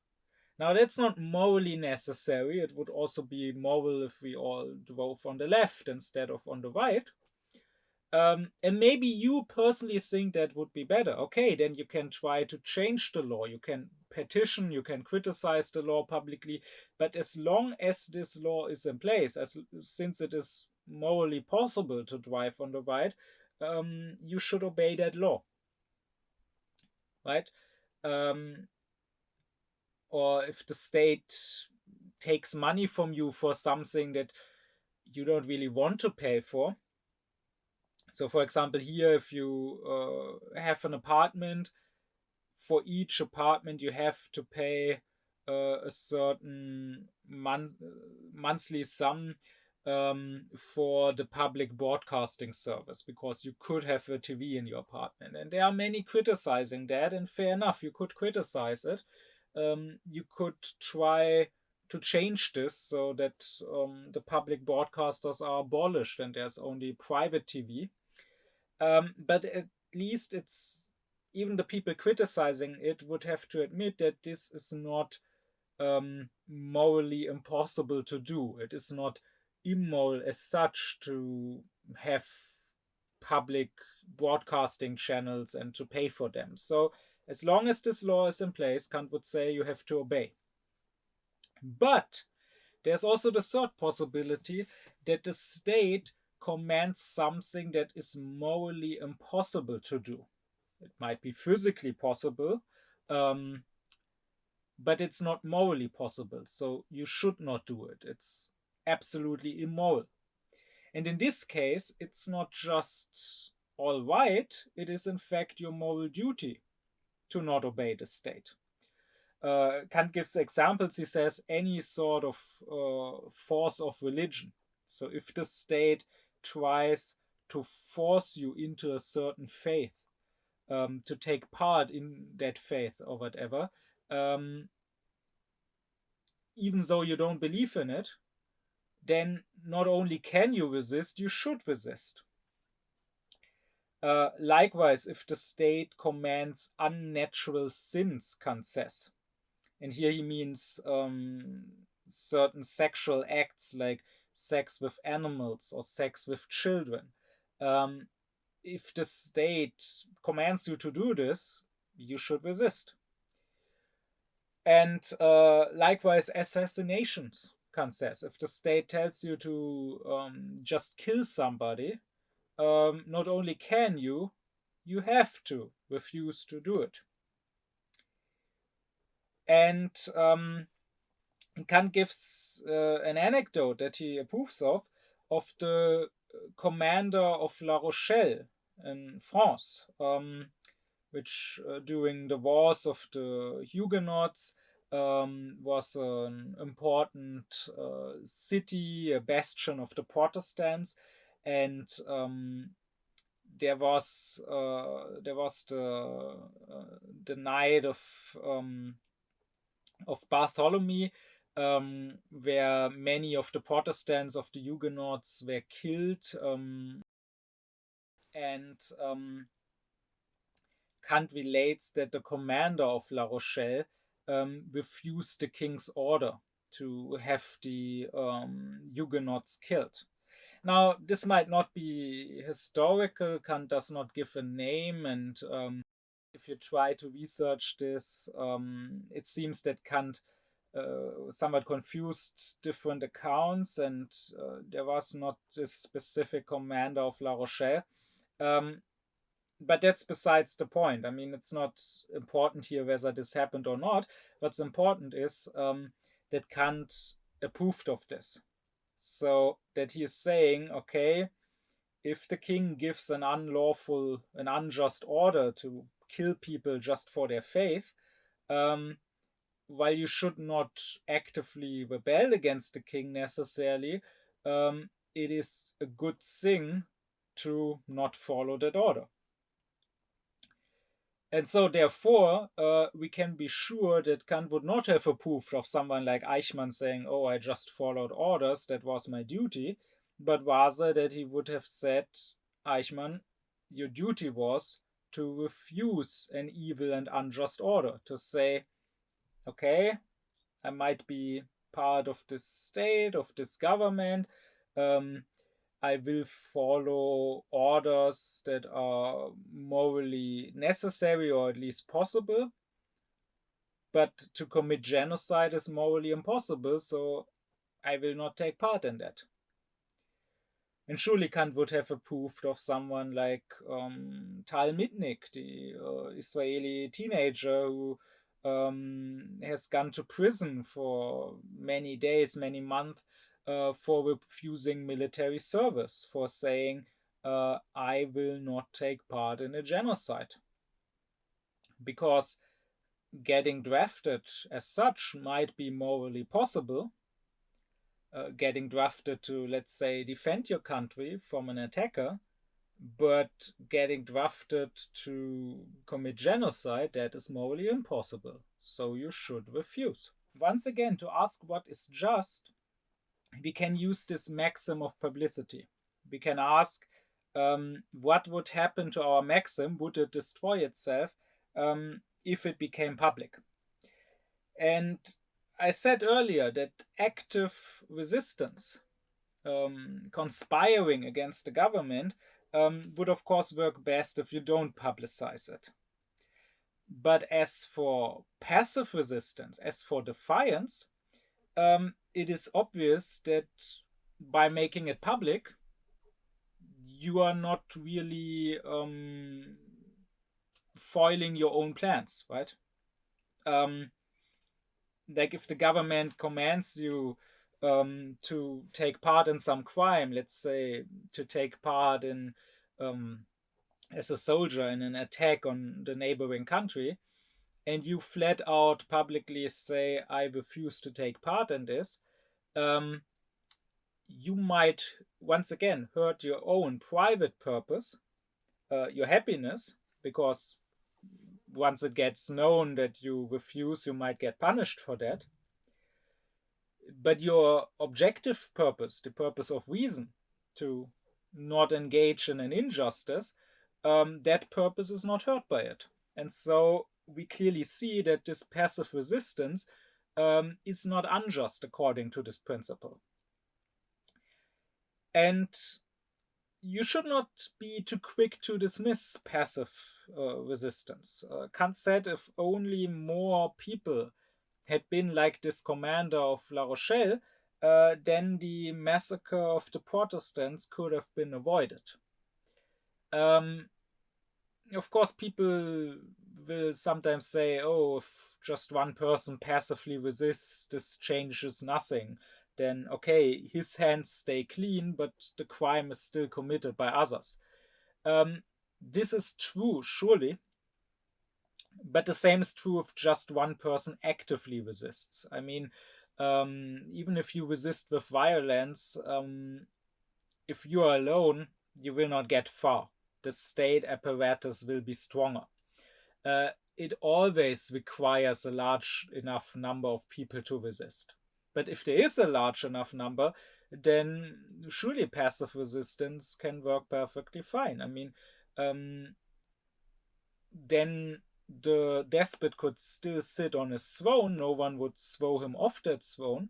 Now, that's not morally necessary. It would also be moral if we all drove on the left instead of on the right. And maybe you personally think that would be better. Okay, then you can try to change the law. You can petition, you can criticize the law publicly. But as long as this law is in place, since it is morally possible to drive on the right, you should obey that law, right? Or if the state takes money from you for something that you don't really want to pay for. So, for example, here, if you have an apartment, for each apartment you have to pay a certain monthly sum for the public broadcasting service, because you could have a TV in your apartment. And there are many criticizing that, and fair enough, you could criticize it. You could try to change this so that the public broadcasters are abolished and there's only private TV. But at least it's even the people criticizing it would have to admit that this is not morally impossible to do. It is not immoral as such to have public broadcasting channels and to pay for them. So as long as this law is in place, Kant would say you have to obey. But there's also the third possibility, that the state commands something that is morally impossible to do. It might be physically possible, but it's not morally possible. So you should not do it. It's absolutely immoral. And in this case, it's not just all right, it is in fact your moral duty to not obey the state. Kant gives examples. He says any sort of force of religion. So if the state tries to force you into a certain faith, to take part in that faith or whatever, even though you don't believe in it, then not only can you resist, you should resist. Likewise, if the state commands unnatural sins, Kant says, and here he means certain sexual acts like sex with animals or sex with children. If the state commands you to do this, you should resist. And likewise, assassinations, Kant says. If the state tells you to just kill somebody, not only can you have to refuse to do it. And Kant gives an anecdote that he approves of the commander of La Rochelle in France, which during the wars of the Huguenots was an important city, a bastion of the Protestants, and there was the night of Bartholomew, where many of the Protestants of the Huguenots were killed, and Kant relates that the commander of La Rochelle refused the king's order to have the Huguenots killed. Now, this might not be historical. Kant does not give a name, and if you try to research this, it seems that Kant somewhat confused different accounts, and there was not this specific commander of La Rochelle. But that's besides the point. I mean, it's not important here whether this happened or not. What's important is that Kant approved of this. So that he is saying, okay, if the king gives an unlawful, an unjust order to kill people just for their faith, while you should not actively rebel against the king necessarily, it is a good thing to not follow that order. And so, therefore, we can be sure that Kant would not have approved of someone like Eichmann saying, oh, I just followed orders, that was my duty, but rather that he would have said, Eichmann, your duty was to refuse an evil and unjust order, to say, okay, I might be part of this state, of this government, I will follow orders that are morally necessary or at least possible. But to commit genocide is morally impossible, so I will not take part in that. And surely Kant would have approved of someone like Tal Mitnick, the Israeli teenager who has gone to prison for many days, many months, for refusing military service, for saying, I will not take part in a genocide. Because getting drafted as such might be morally possible. Getting drafted to, let's say, defend your country from an attacker, but getting drafted to commit genocide, that is morally impossible. So you should refuse. Once again, to ask what is just, we can use this maxim of publicity. We can ask, what would happen to our maxim? Would it destroy itself if it became public? And I said earlier that active resistance, conspiring against the government, would of course work best if you don't publicize it. But as for passive resistance, as for defiance, it is obvious that by making it public, you are not really foiling your own plans, right? Like if the government commands you to take part in some crime, let's say to take part in as a soldier in an attack on the neighboring country, and you flat out publicly say, I refuse to take part in this, you might once again hurt your own private purpose, your happiness, because once it gets known that you refuse, you might get punished for that. But your objective purpose, the purpose of reason, to not engage in an injustice, that purpose is not hurt by it. And so we clearly see that this passive resistance is not unjust according to this principle. And you should not be too quick to dismiss passive resistance. Kant said if only more people had been like this commander of La Rochelle, then the massacre of the Protestants could have been avoided. Of course, people will sometimes say, oh, if just one person passively resists, this changes nothing. Then, okay, his hands stay clean, but the crime is still committed by others. This is true, surely, but the same is true if just one person actively resists. I mean, even if you resist with violence, if you are alone, you will not get far. The state apparatus will be stronger. It always requires a large enough number of people to resist. But if there is a large enough number, then surely passive resistance can work perfectly fine. I mean, then the despot could still sit on his throne, no one would throw him off that throne,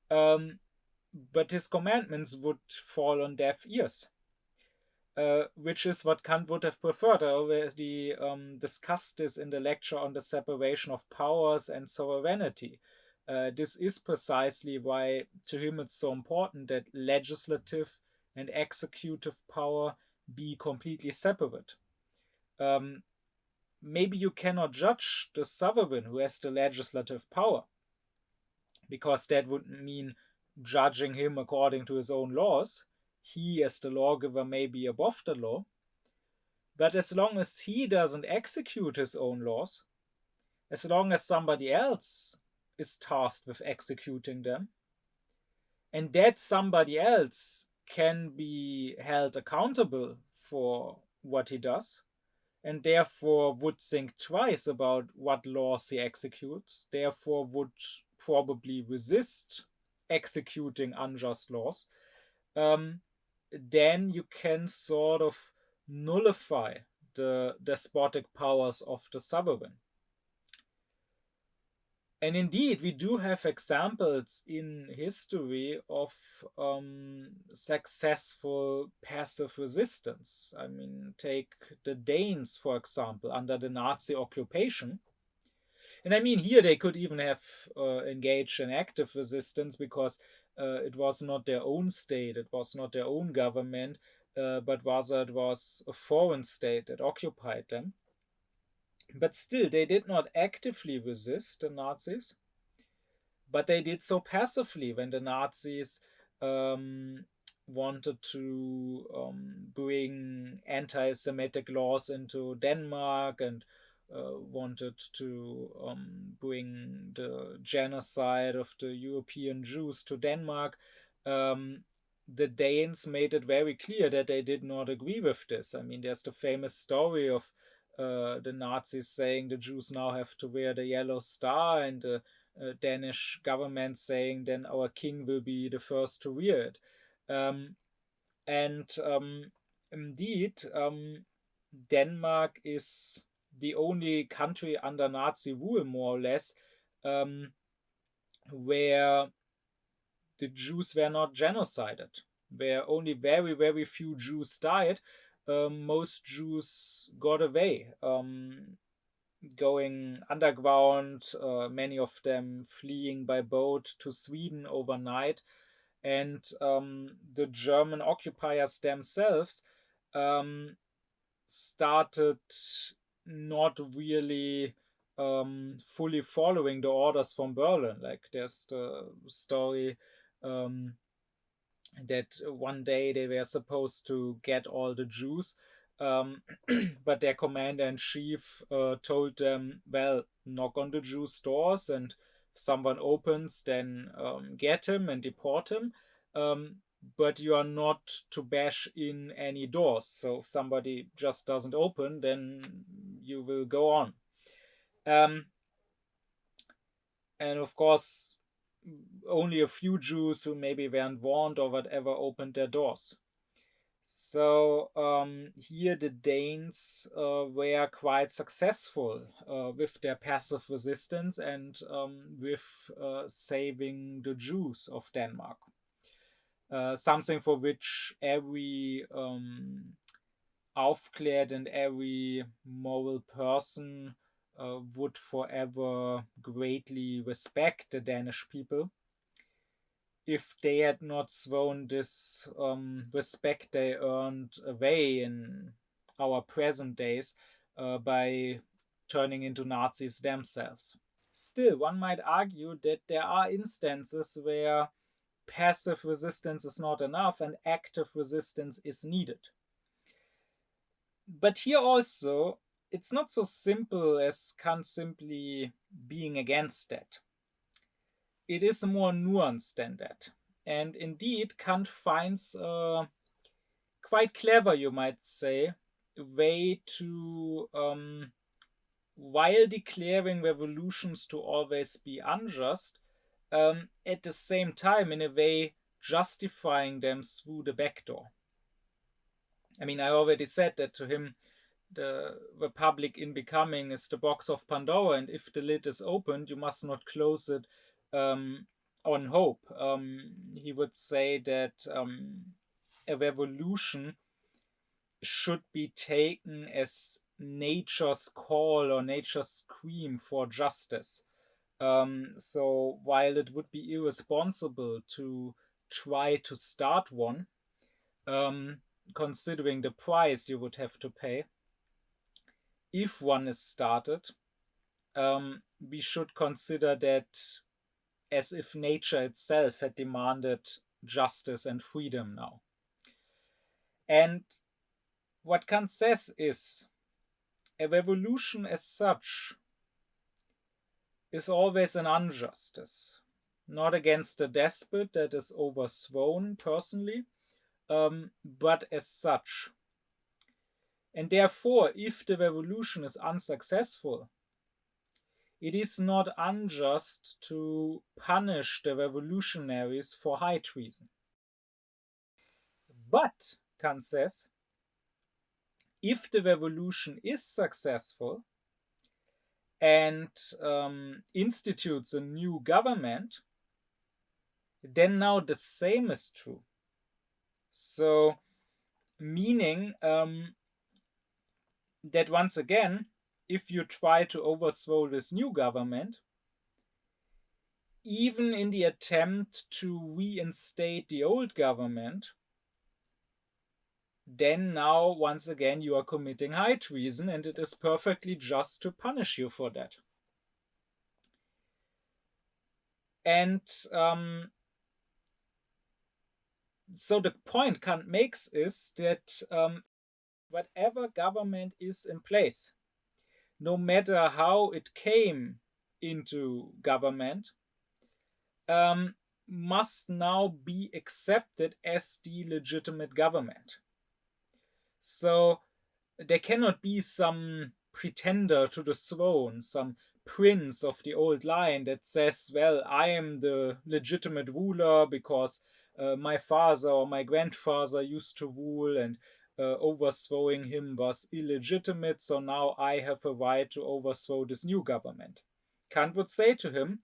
but his commandments would fall on deaf ears. Which is what Kant would have preferred. I already discussed this in the lecture on the separation of powers and sovereignty. This is precisely why to him it's so important that legislative and executive power be completely separate. Maybe you cannot judge the sovereign who has the legislative power, because that would mean judging him according to his own laws. He, as the lawgiver, may be above the law, but as long as he doesn't execute his own laws, as long as somebody else is tasked with executing them, and that somebody else can be held accountable for what he does, and therefore would think twice about what laws he executes, therefore would probably resist executing unjust laws, then you can sort of nullify the despotic powers of the sovereign. And indeed, we do have examples in history of successful passive resistance. I mean, take the Danes, for example, under the Nazi occupation. And I mean, here they could even have engaged in active resistance because it was not their own state, it was not their own government, but rather it was a foreign state that occupied them. But still, they did not actively resist the Nazis, but they did so passively when the Nazis wanted to bring anti-Semitic laws into Denmark and wanted to bring the genocide of the European Jews to Denmark. The Danes made it very clear that they did not agree with this. I mean, there's the famous story of the Nazis saying the Jews now have to wear the yellow star, and the Danish government saying then our king will be the first to wear it. Indeed, Denmark is the only country under Nazi rule, more or less, where the Jews were not genocided, where only very, very few Jews died. Most Jews got away, going underground, many of them fleeing by boat to Sweden overnight. And the German occupiers themselves started not really fully following the orders from Berlin. Like there's the story that one day they were supposed to get all the Jews, but their commander-in-chief told them, well, knock on the Jews' doors, and if someone opens, then get him and deport him. But you are not to bash in any doors. So if somebody just doesn't open, then you will go on. And of course, only a few Jews who maybe weren't warned or whatever opened their doors. So here the Danes were quite successful with their passive resistance and with saving the Jews of Denmark. Something for which every aufklärt and every moral person would forever greatly respect the Danish people. If they had not thrown this respect they earned away in our present days by turning into Nazis themselves. Still, one might argue that there are instances where passive resistance is not enough and active resistance is needed. But here also, it's not so simple as Kant simply being against that. It is more nuanced than that. And indeed, Kant finds quite clever, you might say, a way to, while declaring revolutions to always be unjust, at the same time, in a way, justifying them through the back door. I mean, I already said that to him, the Republic in becoming is the box of Pandora, and if the lid is opened, you must not close it on hope. He would say that a revolution should be taken as nature's call or nature's scream for justice. So while it would be irresponsible to try to start one, considering the price you would have to pay, if one is started, we should consider that as if nature itself had demanded justice and freedom now. And what Kant says is, a revolution as such is always an injustice, not against a despot that is overthrown personally, but as such. And therefore, if the revolution is unsuccessful, it is not unjust to punish the revolutionaries for high treason. But, Kant says, if the revolution is successful and institutes a new government, then now the same is true. So, meaning that once again, if you try to overthrow this new government, even in the attempt to reinstate the old government, then now, once again, you are committing high treason, and it is perfectly just to punish you for that. And so the point Kant makes is that whatever government is in place, no matter how it came into government, must now be accepted as the legitimate government. So there cannot be some pretender to the throne, some prince of the old line that says, well, I am the legitimate ruler because my father or my grandfather used to rule, and overthrowing him was illegitimate, so now I have a right to overthrow this new government. Kant would say to him,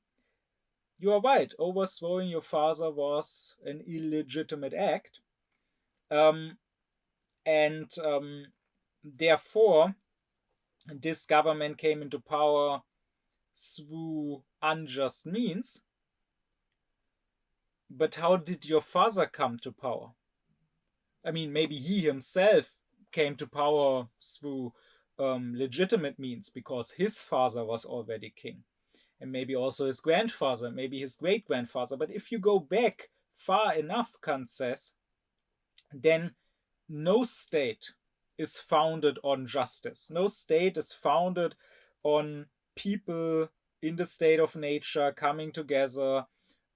you are right, overthrowing your father was an illegitimate act. Therefore, this government came into power through unjust means. But how did your father come to power? I mean, maybe he himself came to power through legitimate means because his father was already king. And maybe also his grandfather, maybe his great-grandfather. But if you go back far enough, Kant says, then no state is founded on justice. No state is founded on people in the state of nature coming together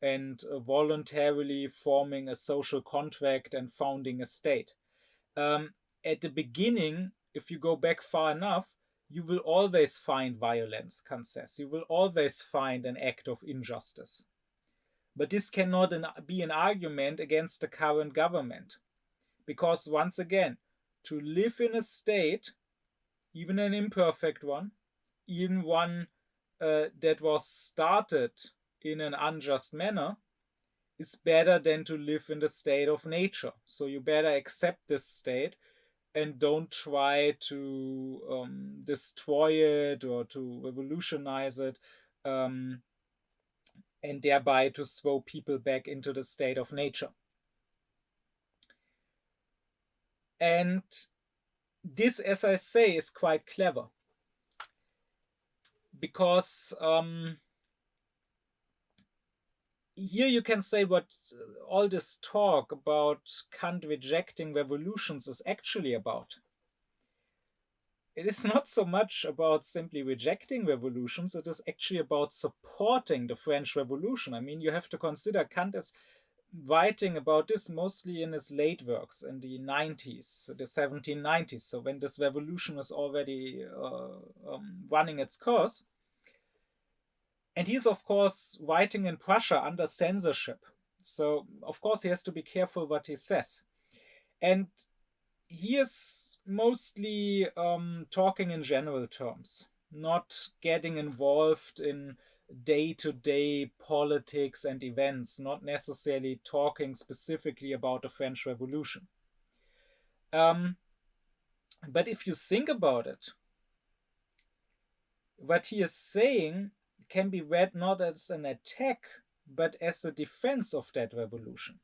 and voluntarily forming a social contract and founding a state. At the beginning, if you go back far enough, you will always find violence, Kant says. You will always find an act of injustice. But this cannot be an argument against the current government, Because once again, to live in a state, even an imperfect one, even one that was started in an unjust manner, is better than to live in the state of nature. So you better accept this state and don't try to destroy it or to revolutionize it, and thereby to throw people back into the state of nature. And this, as I say, is quite clever, because here you can say what all this talk about Kant rejecting revolutions is actually about. It is not so much about simply rejecting revolutions, it is actually about supporting the French Revolution. I mean, you have to consider Kant is writing about this mostly in his late works in the 90s, the 1790s, so when this revolution is already running its course. And he's, of course, writing in Prussia under censorship. So, of course, he has to be careful what he says. And he is mostly talking in general terms, not getting involved in day-to-day politics and events, not necessarily talking specifically about the French Revolution. But if you think about it, what he is saying can be read not as an attack, but as a defense of that revolution.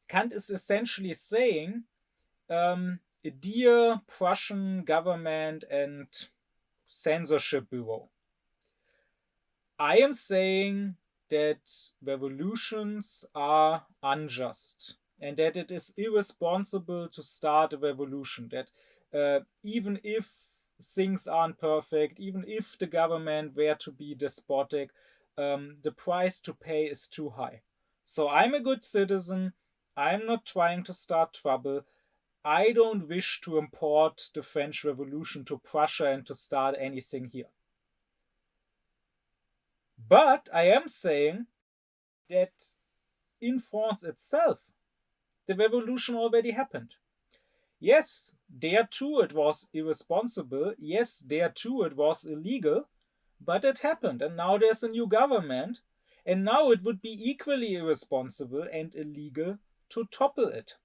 Kant is essentially saying, dear Prussian government and censorship bureau, I am saying that revolutions are unjust and that it is irresponsible to start a revolution, that even if things aren't perfect, even if the government were to be despotic, the price to pay is too high. So I'm a good citizen. I'm not trying to start trouble. I don't wish to import the French Revolution to Prussia and to start anything here. But I am saying that in France itself, the revolution already happened. Yes, there too it was irresponsible. Yes, there too it was illegal. But it happened, and now there's a new government, and now it would be equally irresponsible and illegal to topple it.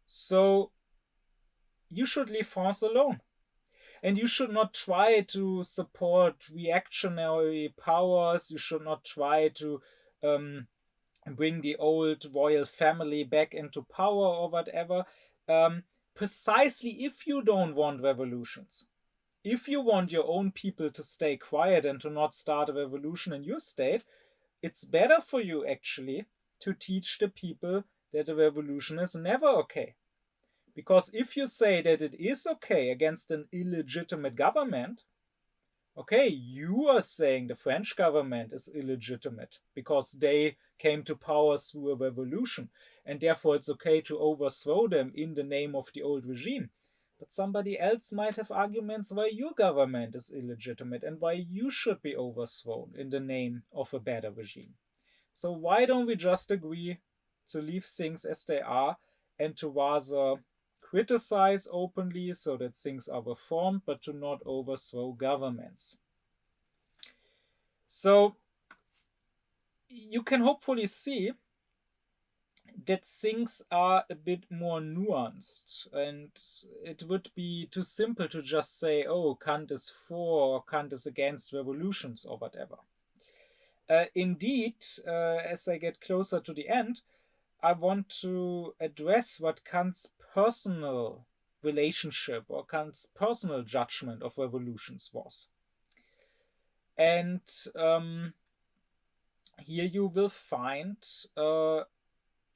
So you should leave France alone. And you should not try to support reactionary powers. You should not try to bring the old royal family back into power or whatever. Precisely if you don't want revolutions. If you want your own people to stay quiet and to not start a revolution in your state, it's better for you actually to teach the people that a revolution is never okay. Because if you say that it is okay against an illegitimate government, okay, you are saying the French government is illegitimate because they came to power through a revolution, and therefore it's okay to overthrow them in the name of the old regime. But somebody else might have arguments why your government is illegitimate and why you should be overthrown in the name of a better regime. So why don't we just agree to leave things as they are and to rather criticize openly so that things are reformed, but to not overthrow governments? So you can hopefully see that things are a bit more nuanced, and it would be too simple to just say, oh, Kant is for or Kant is against revolutions or whatever. Indeed, as I get closer to the end, I want to address what Kant's personal relationship or Kant's personal judgment of revolutions was. And here you will find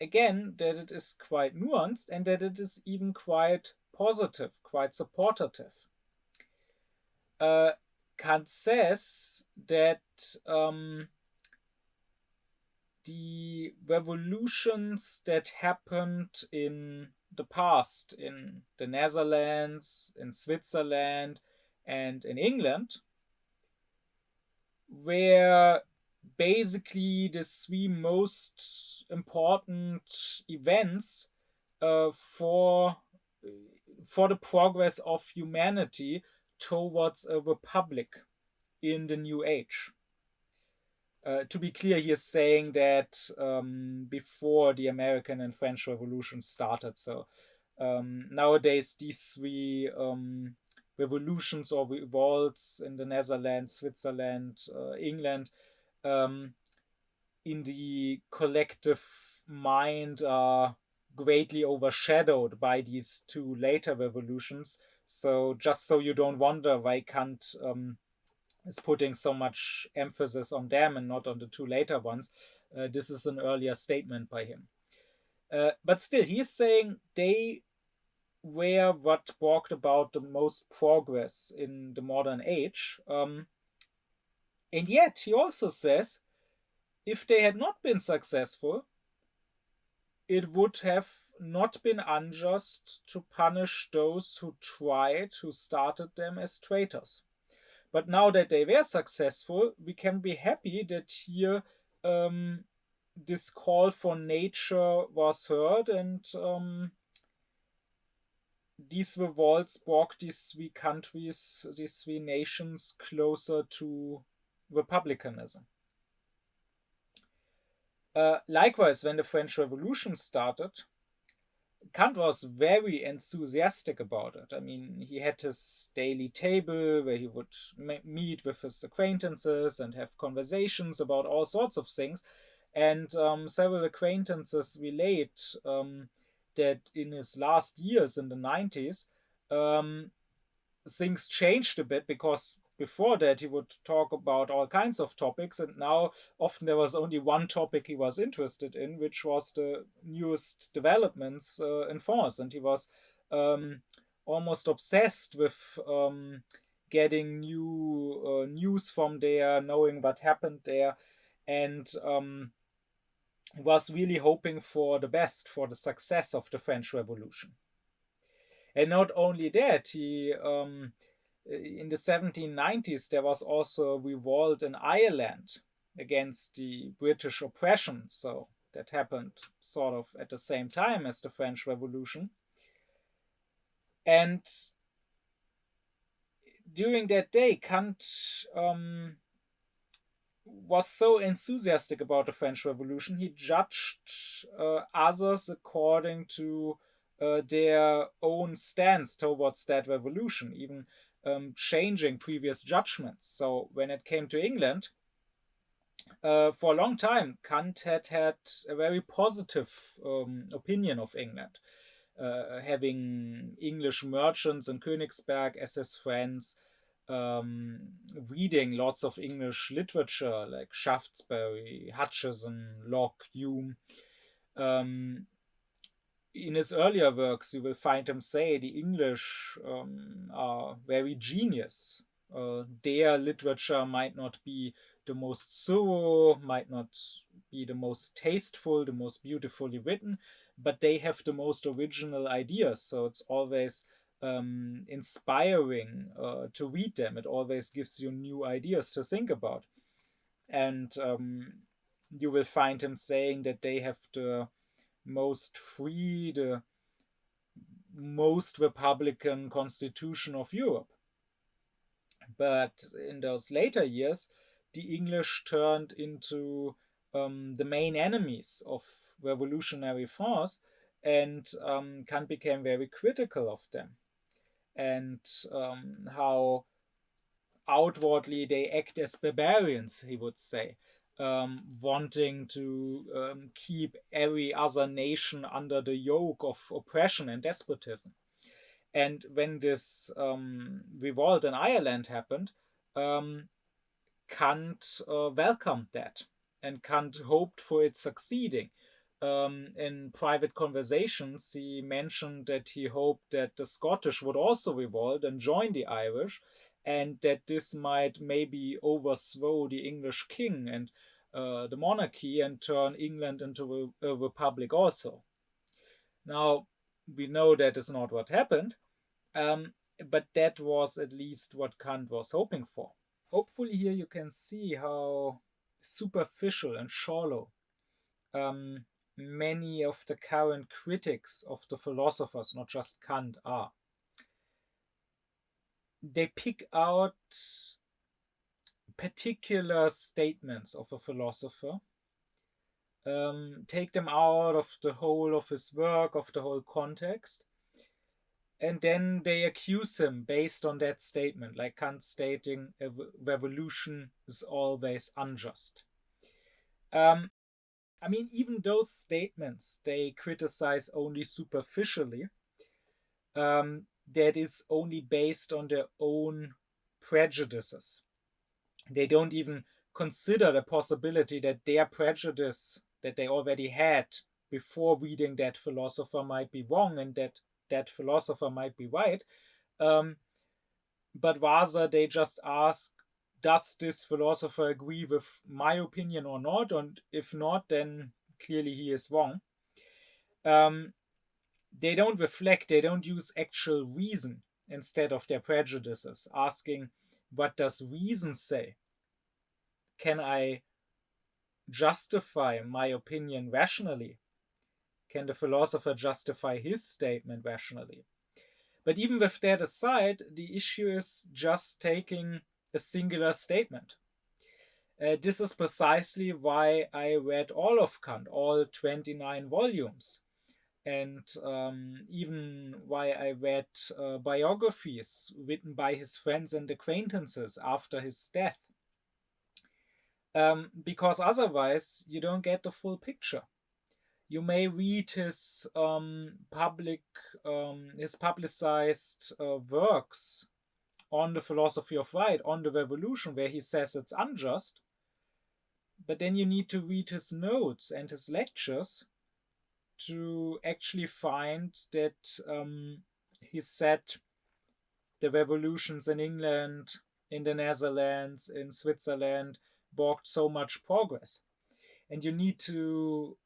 again that it is quite nuanced and that it is even quite positive, quite supportive. Kant says that the revolutions that happened in the past in the Netherlands, in Switzerland, and in England were basically the three most important events for the progress of humanity towards a republic in the new age. To be clear, he is saying that before the American and French Revolution started. So nowadays, these three revolutions or revolts in the Netherlands, Switzerland, England, in the collective mind are greatly overshadowed by these two later revolutions. So just so you don't wonder why Kant is putting so much emphasis on them and not on the two later ones, this is an earlier statement by him. But still, he's saying they were what brought about the most progress in the modern age. And yet, he also says if they had not been successful, it would have not been unjust to punish those who tried, who started them as traitors. But now that they were successful, we can be happy that here this call for nature was heard, and these revolts brought these three countries, these three nations closer to republicanism. Likewise, when the French Revolution started, Kant was very enthusiastic about it. I mean, he had his daily table where he would meet with his acquaintances and have conversations about all sorts of things. And several acquaintances relate that in his last years in the 90s, things changed a bit, because before that he would talk about all kinds of topics, and now often there was only one topic he was interested in, which was the newest developments in France, and he was almost obsessed with getting new news from there, knowing what happened there, and was really hoping for the best, for the success of the French Revolution. And not only that, he in the 1790s, there was also a revolt in Ireland against the British oppression. So that happened sort of at the same time as the French Revolution. And during that day, Kant was so enthusiastic about the French Revolution, he judged others according to their own stance towards that revolution, even changing previous judgments. So when it came to England, for a long time, Kant had a very positive opinion of England, having English merchants in Königsberg as his friends, reading lots of English literature like Shaftesbury, Hutcheson, Locke, Hume. In his earlier works, you will find him say the English are very genius. Their literature might not be the most thorough, might not be the most tasteful, the most beautifully written, but they have the most original ideas. So it's always inspiring to read them. It always gives you new ideas to think about. And you will find him saying that they have the most free, the most republican constitution of Europe. But in those later years, the English turned into the main enemies of revolutionary France, and Kant became very critical of them, and how outwardly they act as barbarians, he would say, wanting to keep every other nation under the yoke of oppression and despotism. And when this revolt in Ireland happened, Kant welcomed that, and Kant hoped for its succeeding. In private conversations, he mentioned that he hoped that the Scottish would also revolt and join the Irish, and that this might maybe overthrow the English king and the monarchy and turn England into a republic also. Now, we know that is not what happened, but that was at least what Kant was hoping for. Hopefully here you can see how superficial and shallow many of the current critics of the philosophers, not just Kant, are. They pick out particular statements of a philosopher, take them out of the whole of his work, of the whole context, and then they accuse him based on that statement, like Kant stating a revolution is always unjust. I mean, even those statements they criticize only superficially. That is only based on their own prejudices. They don't even consider the possibility that their prejudice that they already had before reading that philosopher might be wrong and that that philosopher might be right. But rather they just ask, does this philosopher agree with my opinion or not? And if not, then clearly he is wrong. They don't reflect, they don't use actual reason instead of their prejudices, asking, what does reason say? Can I justify my opinion rationally? Can the philosopher justify his statement rationally? But even with that aside, the issue is just taking a singular statement. This is precisely why I read all of Kant, all 29 volumes. And even why I read biographies written by his friends and acquaintances after his death. Because otherwise you don't get the full picture. You may read his publicized works on the philosophy of right, on the revolution, where he says it's unjust, but then you need to read his notes and his lectures to actually find that he said the revolutions in England, in the Netherlands, in Switzerland brought so much progress. And you need to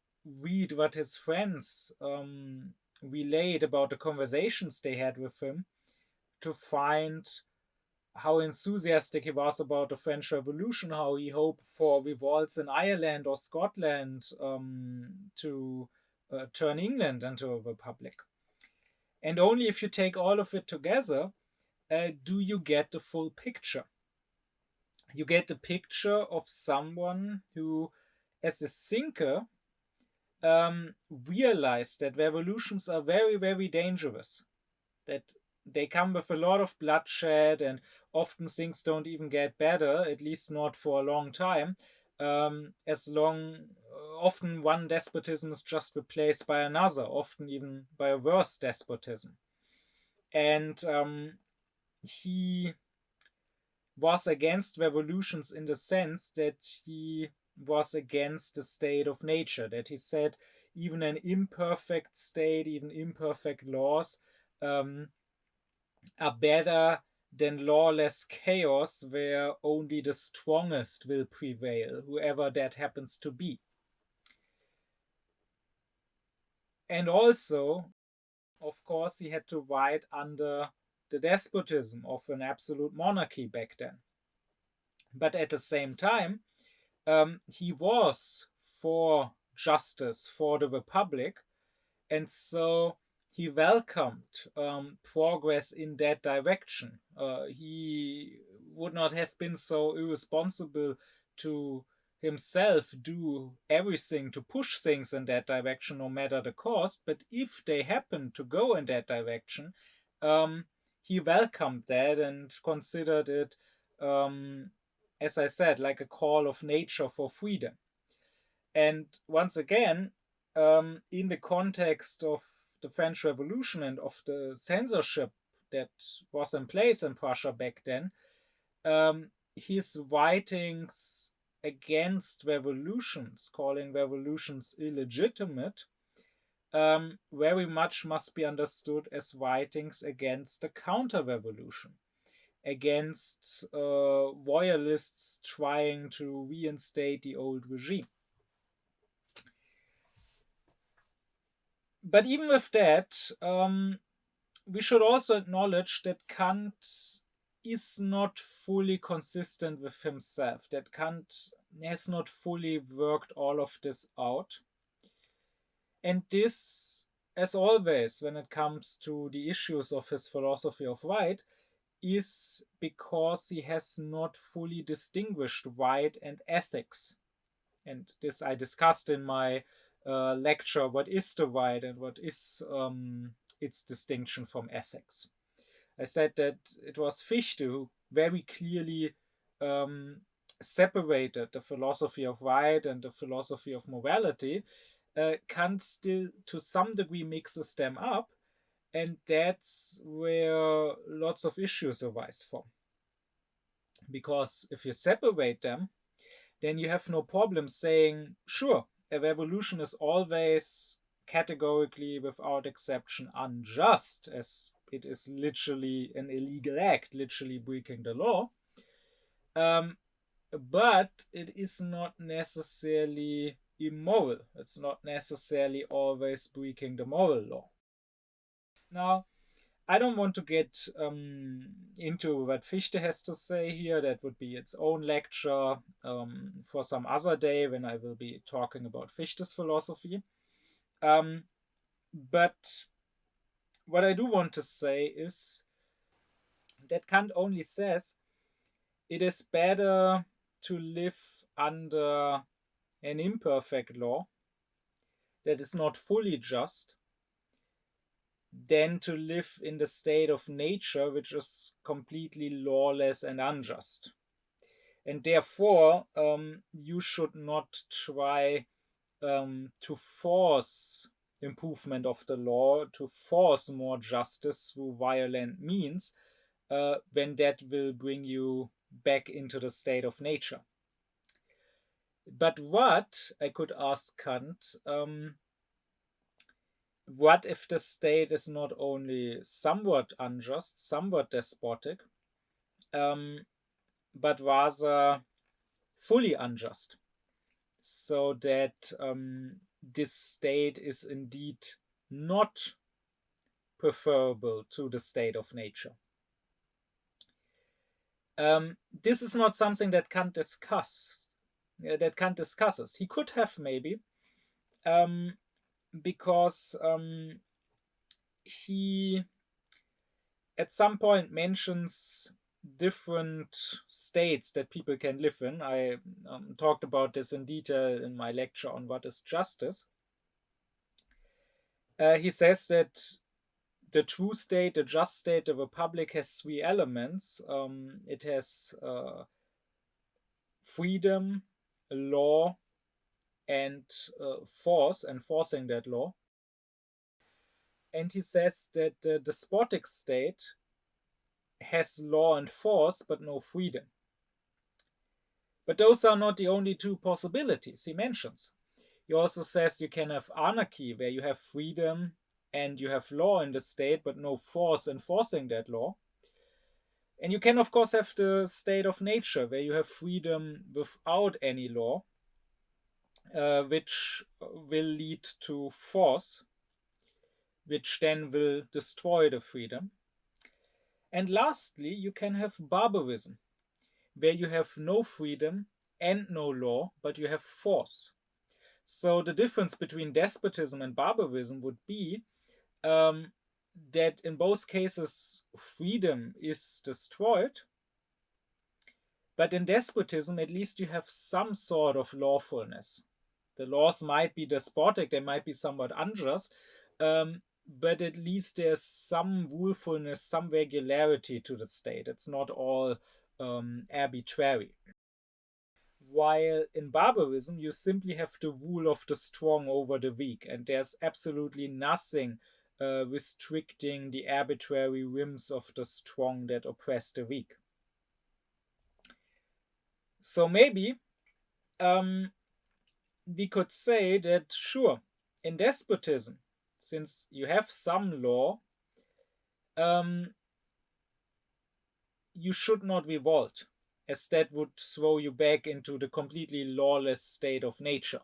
read what his friends relayed about the conversations they had with him to find how enthusiastic he was about the French Revolution, how he hoped for revolts in Ireland or Scotland to turn England into a republic. And only if you take all of it together do you get the full picture. You get the picture of someone who, as a thinker, realized that revolutions are very, very dangerous, that they come with a lot of bloodshed, and often things don't even get better, at least not for a long time. Often one despotism is just replaced by another, often even by a worse despotism. And he was against revolutions in the sense that he was against the state of nature, that he said even an imperfect state, even imperfect laws are better than lawless chaos where only the strongest will prevail, whoever that happens to be. And also, of course, he had to write under the despotism of an absolute monarchy back then. But at the same time, he was for justice, for the republic, and so he welcomed progress in that direction. He would not have been so irresponsible to himself do everything to push things in that direction, no matter the cost. But if they happened to go in that direction, he welcomed that and considered it, as I said, like a call of nature for freedom. And once again, in the context of the French Revolution and of the censorship that was in place in Prussia back then, his writings against revolutions, calling revolutions illegitimate, very much must be understood as writings against the counter-revolution, against royalists trying to reinstate the old regime. But even with that, we should also acknowledge that Kant is not fully consistent with himself, that Kant has not fully worked all of this out. And this, as always, when it comes to the issues of his philosophy of right, is because he has not fully distinguished right and ethics. And this I discussed in my lecture, what is the right and what is its distinction from ethics. I said that it was Fichte who very clearly um, separated the philosophy of right and the philosophy of morality. Kant still, to some degree, mixes them up, and that's where lots of issues arise from. Because if you separate them, then you have no problem saying, sure, a revolution is always categorically, without exception, unjust, as it is literally an illegal act, literally breaking the law. But it is not necessarily immoral. It's not necessarily always breaking the moral law. Now, I don't want to get into what Fichte has to say here. That would be its own lecture for some other day when I will be talking about Fichte's philosophy. But what I do want to say is that Kant only says it is better to live under an imperfect law that is not fully just than to live in the state of nature, which is completely lawless and unjust. And therefore, you should not try to force improvement of the law, to force more justice through violent means, when that will bring you back into the state of nature. But what, I could ask Kant, what if the state is not only somewhat unjust, somewhat despotic, but rather fully unjust, so that this state is indeed not preferable to the state of nature? This is not something that Kant discusses. He could have, maybe, because he at some point mentions different states that people can live in. I talked about this in detail in my lecture on what is justice. He says that the true state, the just state, the republic has three elements. It has freedom, law, and force, enforcing that law. And he says that the despotic state has law and force, but no freedom. But those are not the only two possibilities he mentions. He also says you can have anarchy, where you have freedom and you have law in the state, but no force enforcing that law. And you can, of course, have the state of nature, where you have freedom without any law, which will lead to force, which then will destroy the freedom. And lastly, you can have barbarism, where you have no freedom and no law, but you have force. So the difference between despotism and barbarism would be that in both cases freedom is destroyed, but in despotism at least you have some sort of lawfulness. The laws might be despotic, they might be somewhat unjust, but at least there's some rulefulness, some regularity to the state. It's not all arbitrary. While in barbarism, you simply have the rule of the strong over the weak, and there's absolutely nothing restricting the arbitrary whims of the strong that oppress the weak. So maybe we could say that, sure, in despotism, since you have some law, you should not revolt, as that would throw you back into the completely lawless state of nature.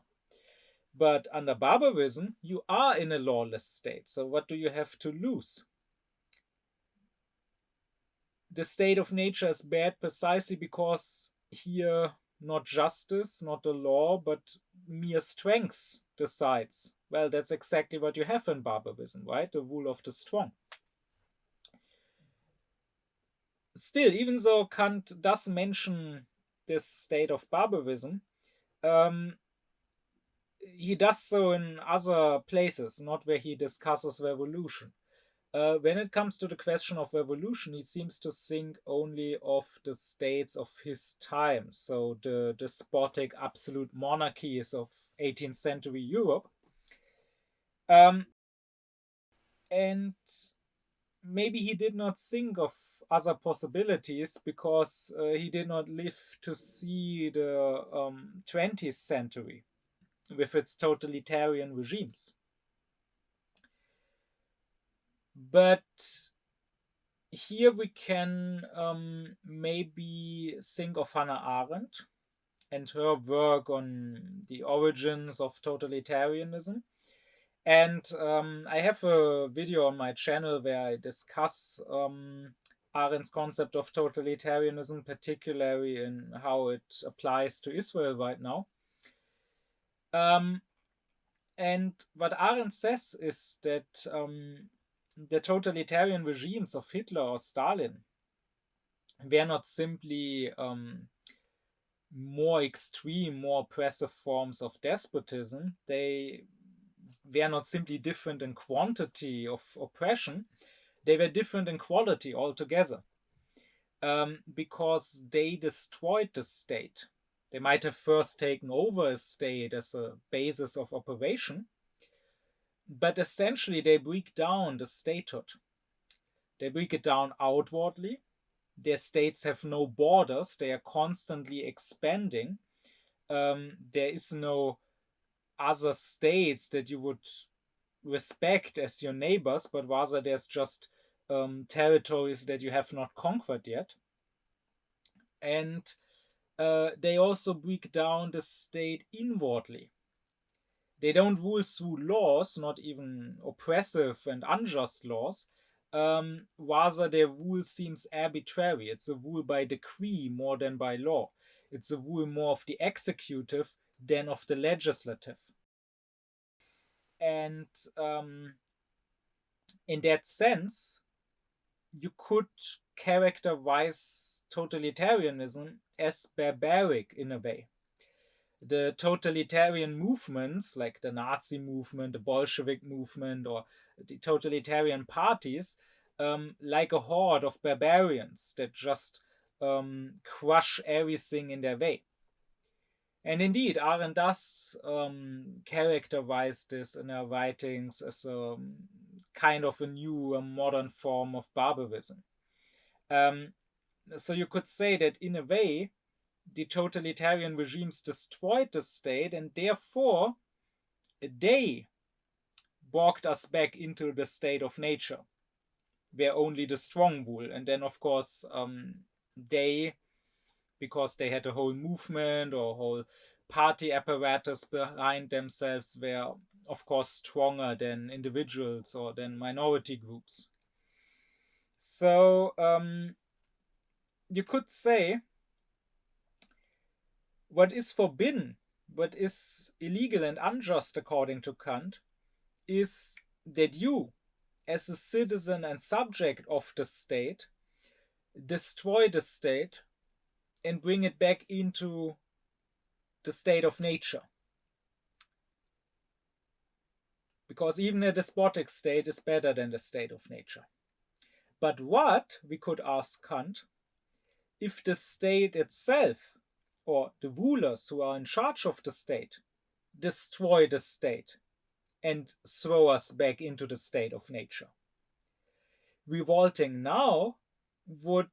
But under barbarism, you are in a lawless state. So what do you have to lose? The state of nature is bad precisely because here not justice, not the law, but mere strength decides Well, that's exactly what you have in barbarism, right? The rule of the strong. Still, even though Kant does mention this state of barbarism, um, he does so in other places, not where he discusses revolution. When it comes to the question of revolution, he seems to think only of the states of his time, so the despotic absolute monarchies of 18th century Europe. Um, and maybe he did not think of other possibilities because he did not live to see the 20th century with its totalitarian regimes. But here we can maybe think of Hannah Arendt and her work on the origins of totalitarianism. And I have a video on my channel where I discuss Arendt's concept of totalitarianism, particularly in how it applies to Israel right now. And what Arendt says is that the totalitarian regimes of Hitler or Stalin were not simply more extreme, more oppressive forms of despotism. They were not simply different in quantity of oppression, they were different in quality altogether. Because they destroyed the state. They might have first taken over a state as a basis of operation, but essentially they break down the statehood. They break it down outwardly. Their states have no borders, they are constantly expanding. There is no other states that you would respect as your neighbors, but rather there's just territories that you have not conquered yet. And they also break down the state inwardly. They don't rule through laws, not even oppressive and unjust laws. Rather, their rule seems arbitrary. It's a rule by decree more than by law. It's a rule more of the executive than of the legislative. And in that sense, you could characterize totalitarianism as barbaric in a way. The totalitarian movements, like the Nazi movement, the Bolshevik movement, or the totalitarian parties, like a horde of barbarians that just crush everything in their way. And indeed, Arendt does characterize this in her writings as a kind of a new modern form of barbarism. So you could say that in a way, the totalitarian regimes destroyed the state, and therefore they walked us back into the state of nature, where only the strong rule. And then, of course, they, because they had a whole movement or a whole party apparatus behind themselves, were, of course, stronger than individuals or than minority groups. So you could say what is forbidden, what is illegal and unjust according to Kant, is that you, as a citizen and subject of the state, destroy the state and bring it back into the state of nature. Because even a despotic state is better than the state of nature. But what, we could ask Kant, if the state itself, or the rulers who are in charge of the state, destroy the state and throw us back into the state of nature? Revolting now would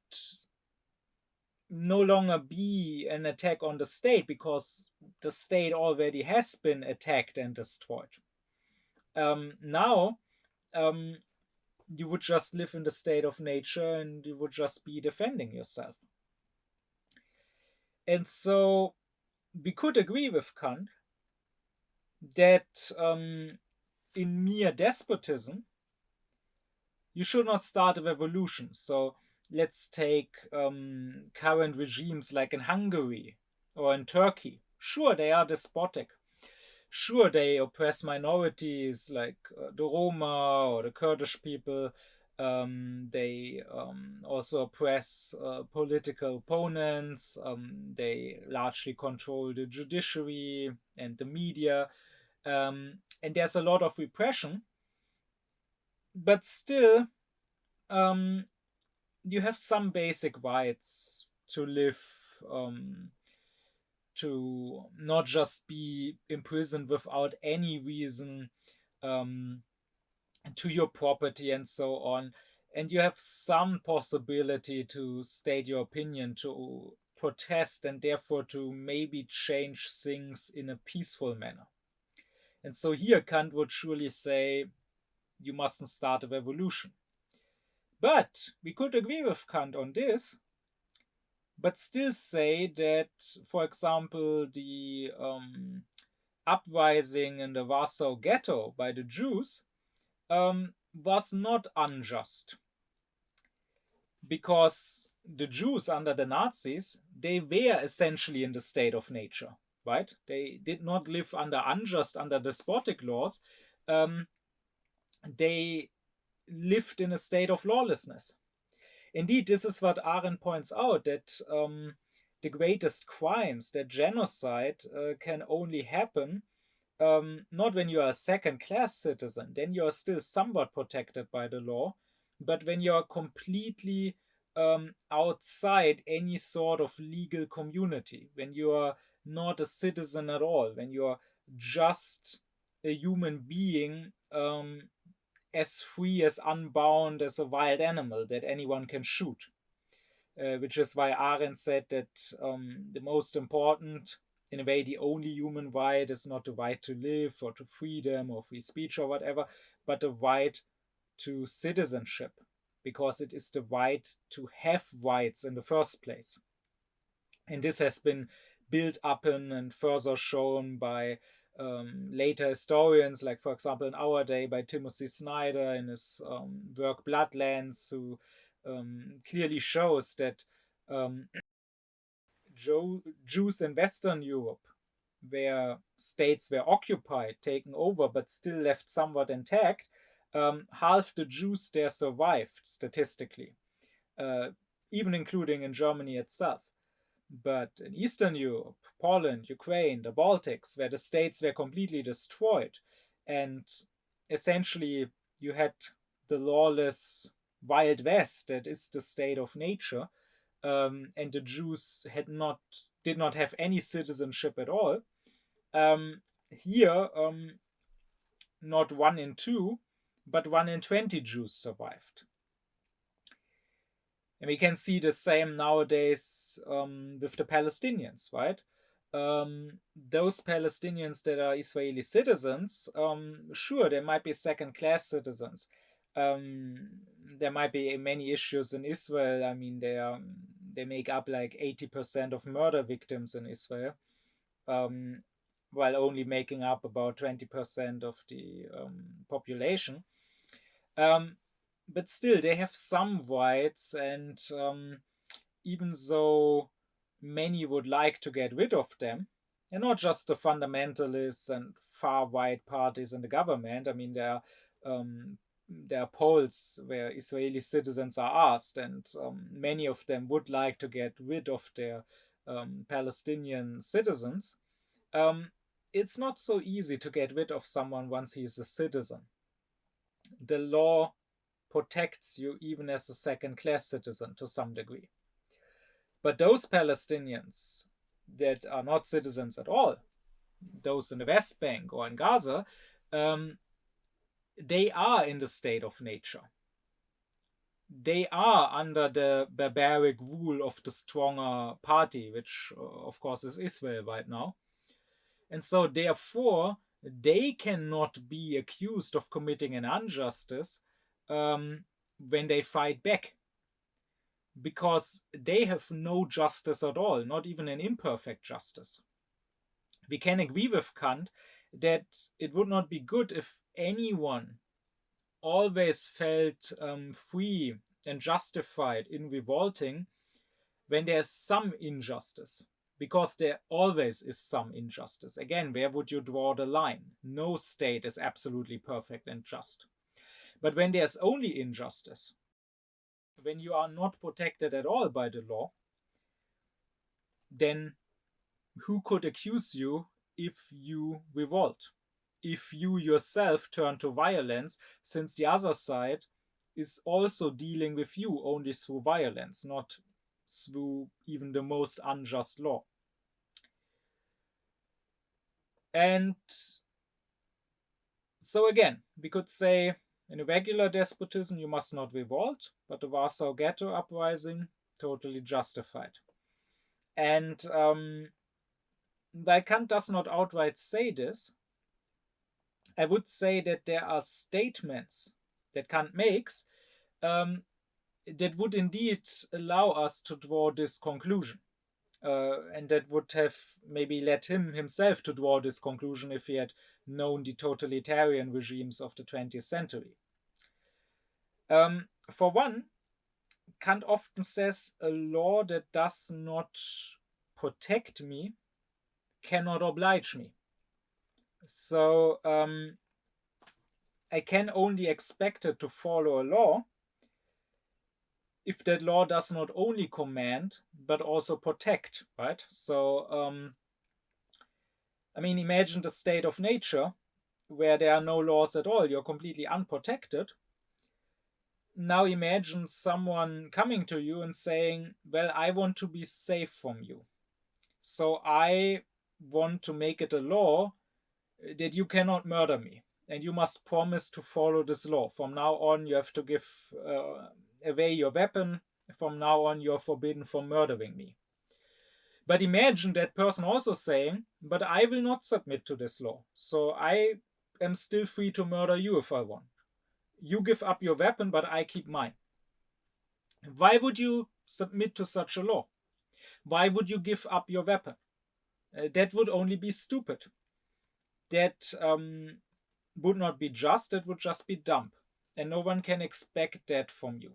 no longer be an attack on the state because the state already has been attacked and destroyed. Now, you would just live in the state of nature and you would just be defending yourself. And so we could agree with Kant that in mere despotism, you should not start a revolution. So let's take current regimes like in Hungary or in Turkey. Sure, they are despotic. Sure, they oppress minorities like the Roma or the Kurdish people. They also oppress political opponents. They largely control the judiciary and the media. And there's a lot of repression, but still, um, you have some basic rights to live, to not just be imprisoned without any reason, um, to your property and so on. And you have some possibility to state your opinion, to protest, and therefore to maybe change things in a peaceful manner. And so here Kant would surely say you mustn't start a revolution. But we could agree with Kant on this, but still say that, for example, the uprising in the Warsaw Ghetto by the Jews was not unjust, because the Jews under the Nazis, they were essentially in the state of nature, right? They did not live under despotic laws. They lived in a state of lawlessness. Indeed, this is what Arendt points out, that the greatest crimes, that genocide, can only happen not when you are a second-class citizen, then you are still somewhat protected by the law, but when you are completely outside any sort of legal community, when you are not a citizen at all, when you are just a human being, as free, as unbound as a wild animal that anyone can shoot. Which is why Arendt said that the most important, in a way, the only human right is not the right to live or to freedom or free speech or whatever, but the right to citizenship, because it is the right to have rights in the first place. And this has been built up and further shown by later historians, like, for example, in our day by Timothy Snyder in his work Bloodlands, who clearly shows that Jews in Western Europe, where states were occupied, taken over, but still left somewhat intact, half the Jews there survived statistically, even including in Germany itself. But in Eastern Europe, Poland, Ukraine, the Baltics, where the states were completely destroyed, and essentially you had the lawless Wild West that is the state of nature, and the Jews did not have any citizenship at all. Here, not 1 in 2, but 1 in 20 Jews survived. And we can see the same nowadays with the Palestinians, right? Those Palestinians that are Israeli citizens, sure, they might be second-class citizens. There might be many issues in Israel. I mean, they make up like 80% of murder victims in Israel, while only making up about 20% of the population. But still, they have some rights, and even though many would like to get rid of them, and not just the fundamentalists and far-right parties in the government. I mean, there are polls where Israeli citizens are asked, and many of them would like to get rid of their Palestinian citizens. It's not so easy to get rid of someone once he is a citizen. The law protects you even as a second-class citizen to some degree. But those Palestinians that are not citizens at all, those in the West Bank or in Gaza, they are in the state of nature. They are under the barbaric rule of the stronger party, which of course is Israel right now. And so therefore, they cannot be accused of committing an injustice when they fight back, because they have no justice at all, not even an imperfect justice. We can agree with Kant that it would not be good if anyone always felt free and justified in revolting when there's some injustice. because there always is some injustice. Again, where would you draw the line? No state is absolutely perfect and just. But when there's only injustice, when you are not protected at all by the law, then who could accuse you if you revolt? If you yourself turn to violence, since the other side is also dealing with you only through violence, not through even the most unjust law. And so again, we could say in a regular despotism you must not revolt, but the Warsaw Ghetto uprising, totally justified. And while Kant does not outright say this, I would say that there are statements that Kant makes that would indeed allow us to draw this conclusion. And that would have maybe led him himself to draw this conclusion if he had known the totalitarian regimes of the 20th century. For one, Kant often says a law that does not protect me cannot oblige me. So I can only expect it to follow a law if that law does not only command but also protect, right? So I mean, imagine the state of nature where there are no laws at all, you're completely unprotected. Now imagine someone coming to you and saying, well, I want to be safe from you, so I want to make it a law that you cannot murder me, and you must promise to follow this law. From now on, you have to give away your weapon. From now on, you're forbidden from murdering me. But imagine that person also saying, but I will not submit to this law, so I am still free to murder you if I want. You give up your weapon, but I keep mine. Why would you submit to such a law? Why would you give up your weapon? That would only be stupid. That would not be just, that would just be dumb. And no one can expect that from you.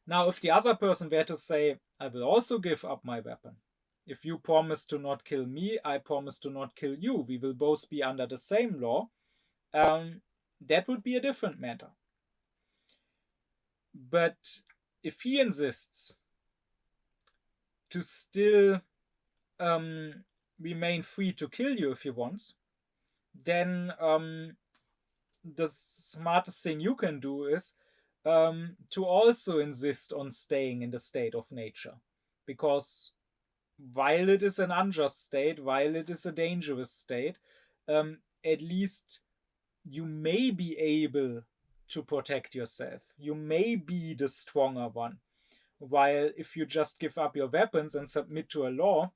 Now, if the other person were to say, I will also give up my weapon. If you promise to not kill me, I promise to not kill you. We will both be under the same law. That would be a different matter. But if he insists to still remain free to kill you if he wants, then the smartest thing you can do is to also insist on staying in the state of nature. Because while it is an unjust state, while it is a dangerous state, at least you may be able to protect yourself. You may be the stronger one. While if you just give up your weapons and submit to a law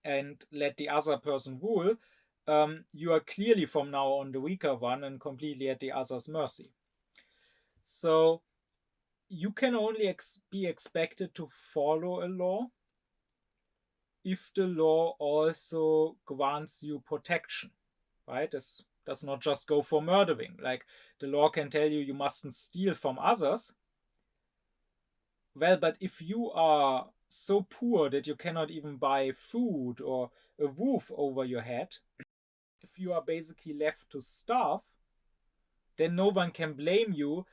and let the other person rule, you are clearly from now on the weaker one and completely at the other's mercy. So you can only be expected to follow a law if the law also grants you protection, right? This does not just go for murdering. Like, the law can tell you you mustn't steal from others. Well, but if you are so poor that you cannot even buy food or a roof over your head, if you are basically left to starve, then no one can blame you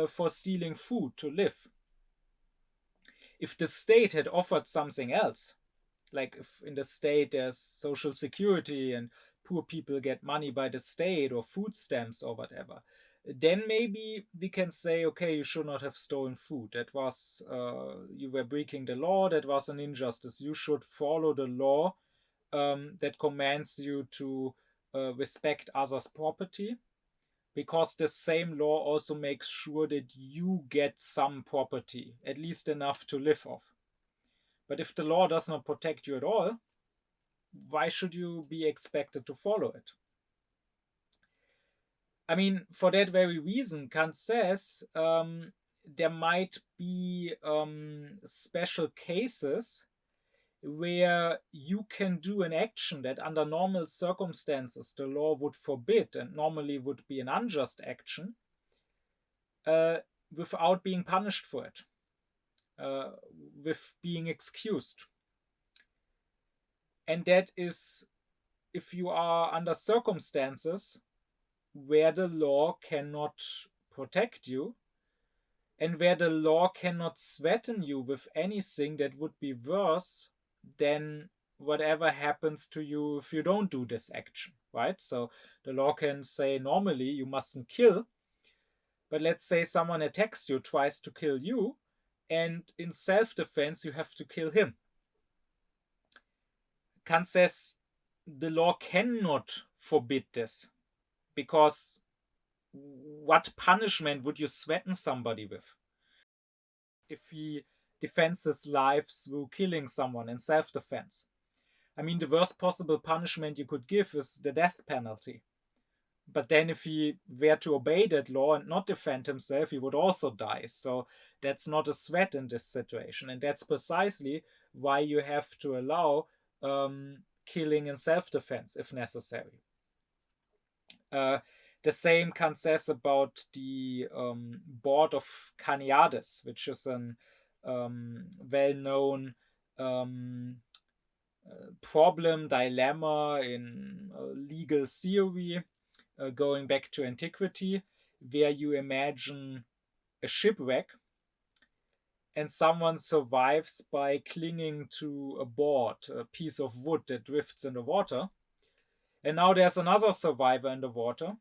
for stealing food to live. If the state had offered something else, like if in the state there's social security and poor people get money by the state or food stamps or whatever, then maybe we can say, okay, you should not have stolen food. That was, you were breaking the law. That was an injustice. You should follow the law that commands you to respect others' property, because the same law also makes sure that you get some property, at least enough to live off. But if the law does not protect you at all, why should you be expected to follow it? I mean, for that very reason, Kant says there might be special cases where you can do an action that under normal circumstances the law would forbid and normally would be an unjust action without being punished for it, with being excused. And that is if you are under circumstances where the law cannot protect you and where the law cannot threaten you with anything that would be worse than whatever happens to you if you don't do this action, right? So the law can say normally you mustn't kill, but let's say someone attacks you, tries to kill you, and in self-defense you have to kill him. Kant says the law cannot forbid this, because what punishment would you threaten somebody with if he defends his life through killing someone in self-defense? I mean, the worst possible punishment you could give is the death penalty. But then if he were to obey that law and not defend himself, he would also die. So that's not a threat in this situation. And that's precisely why you have to allow killing in self-defense if necessary. The same Kant says about the board of Carneades, which is a well-known problem, dilemma in legal theory, going back to antiquity, where you imagine a shipwreck and someone survives by clinging to a board, a piece of wood that drifts in the water. And now there's another survivor in the water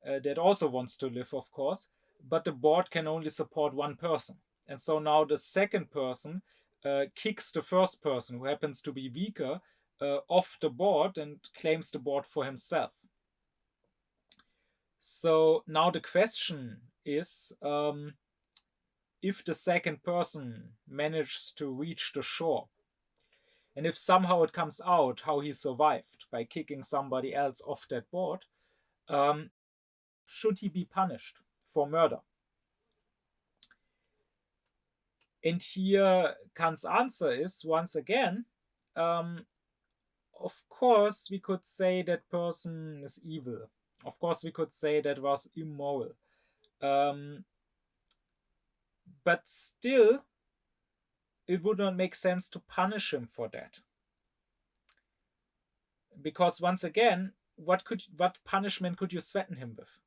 that also wants to live, of course, but the board can only support one person. And so now the second person kicks the first person, who happens to be weaker, off the board and claims the board for himself. So now the question is, if the second person manages to reach the shore, and if somehow it comes out how he survived by kicking somebody else off that board, should he be punished for murder? And here Kant's answer is, once again, of course we could say that person is evil. Of course we could say that was immoral. But still, it would not make sense to punish him for that. Because once again, what punishment could you threaten him with?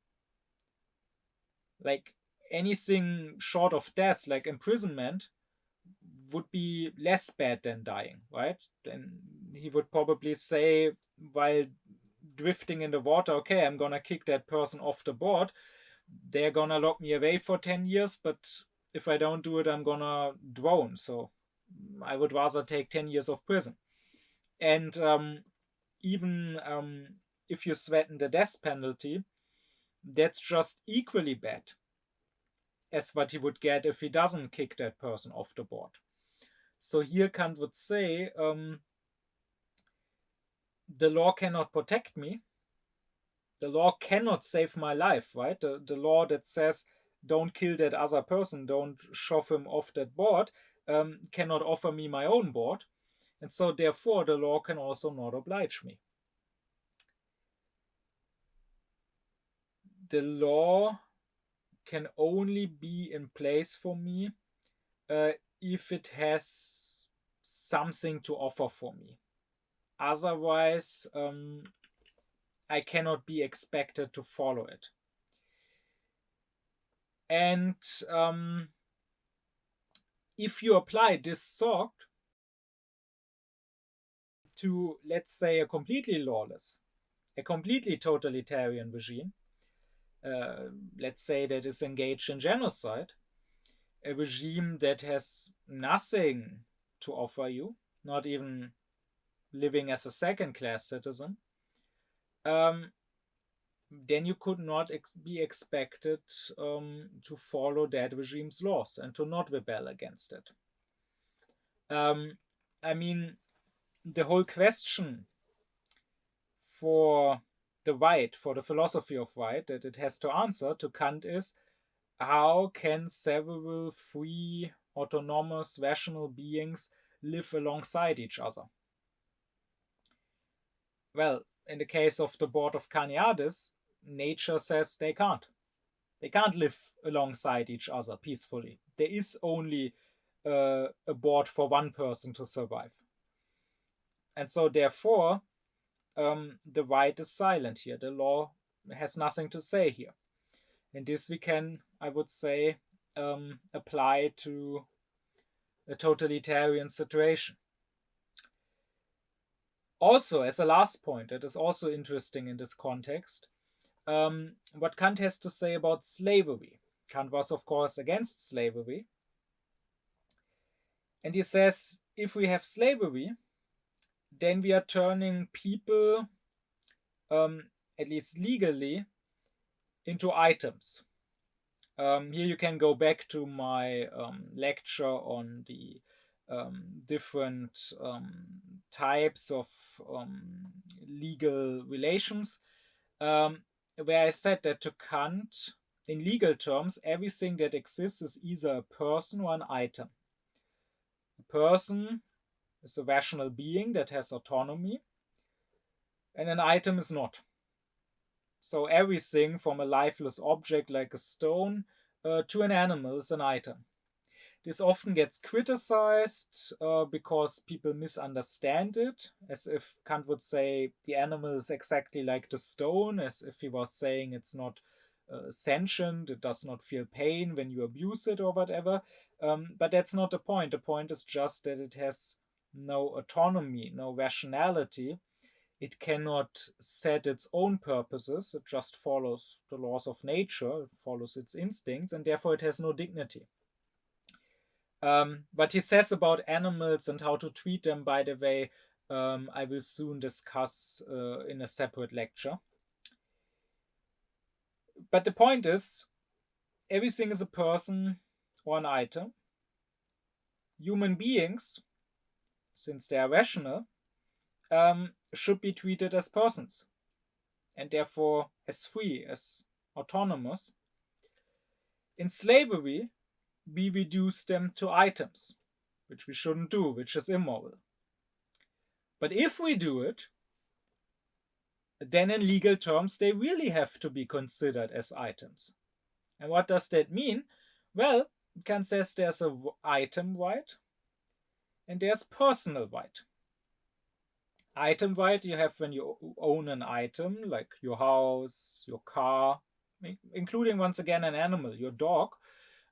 Like anything short of death, like imprisonment, would be less bad than dying, right? Then he would probably say, while drifting in the water, okay, I'm gonna kick that person off the board. They're gonna lock me away for 10 years, but if I don't do it, I'm gonna drown. So I would rather take 10 years of prison. And even if you threaten the death penalty, that's just equally bad as what he would get if he doesn't kick that person off the board. So here Kant would say, the law cannot protect me. The law cannot save my life, right? The law that says don't kill that other person, don't shove him off that board, cannot offer me my own board. And so therefore the law can also not oblige me. The law can only be in place for me if it has something to offer for me. Otherwise, I cannot be expected to follow it. And if you apply this thought to, let's say, a completely lawless, a completely totalitarian regime, let's say that is engaged in genocide, a regime that has nothing to offer you, not even living as a second-class citizen, then you could not be expected to follow that regime's laws and to not rebel against it. I mean, the whole question for the right, for the philosophy of right, that it has to answer to Kant is, how can several free, autonomous, rational beings live alongside each other? Well, in the case of the board of Carneades, nature says they can't. They can't live alongside each other peacefully. There is only a board for one person to survive. And so therefore, the right is silent here. The law has nothing to say here. And this we can, I would say, apply to a totalitarian situation. Also, as a last point, that is also interesting in this context, what Kant has to say about slavery. Kant was, of course, against slavery. And he says, if we have slavery, then we are turning people, at least legally, into items. Here you can go back to my lecture on the different types of legal relations, where I said that to Kant, in legal terms, everything that exists is either a person or an item. A person is a rational being that has autonomy, and an item is not. So everything from a lifeless object like a stone to an animal is an item. This often gets criticized because people misunderstand it, as if Kant would say the animal is exactly like the stone, as if he was saying it's not sentient, it does not feel pain when you abuse it or whatever. But that's not the point. The point is just that it has no autonomy, no rationality. It cannot set its own purposes. It just follows the laws of nature, it follows its instincts, and therefore it has no dignity. But he says about animals and how to treat them, by the way, I will soon discuss in a separate lecture. But the point is, everything is a person or an item. Human beings, since they are rational, should be treated as persons and therefore as free, as autonomous. In slavery, we reduce them to items, which we shouldn't do, which is immoral. But if we do it, then in legal terms, they really have to be considered as items. And what does that mean? Well, Kant says there's an item right and there's personal right. Item right you have when you own an item, like your house, your car, including once again an animal, your dog.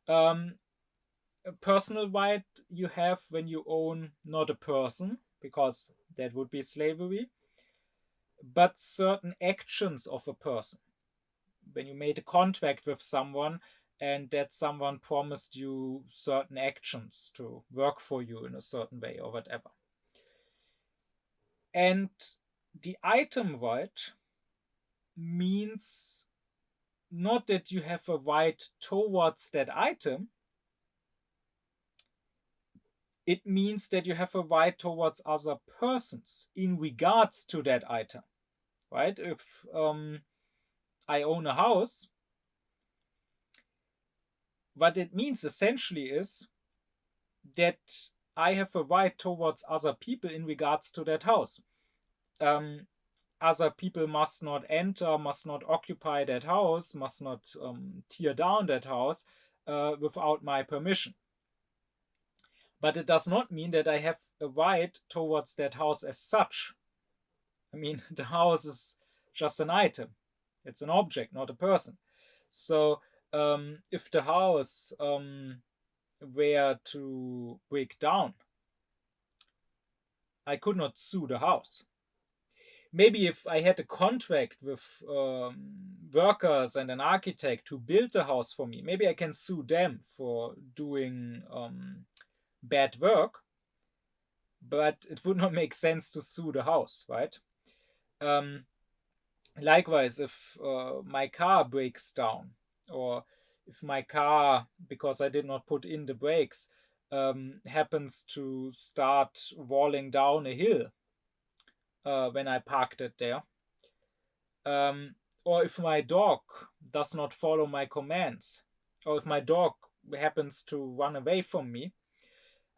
A personal right you have when you own not a person, because that would be slavery, but certain actions of a person. When you made a contract with someone and that someone promised you certain actions to work for you in a certain way or whatever. And the item right means not that you have a right towards that item. It means that you have a right towards other persons in regards to that item, right? If I own a house, what it means essentially is that I have a right towards other people in regards to that house. Other people must not enter, must not occupy that house, must not tear down that house without my permission. But it does not mean that I have a right towards that house as such. I mean, the house is just an item. It's an object, not a person. So if the house were to break down, I could not sue the house. Maybe if I had a contract with workers and an architect who built the house for me, maybe I can sue them for doing bad work, but it would not make sense to sue the house, right? Likewise, if my car breaks down, or if my car, because I did not put in the brakes, happens to start rolling down a hill when I parked it there, or if my dog does not follow my commands, or if my dog happens to run away from me,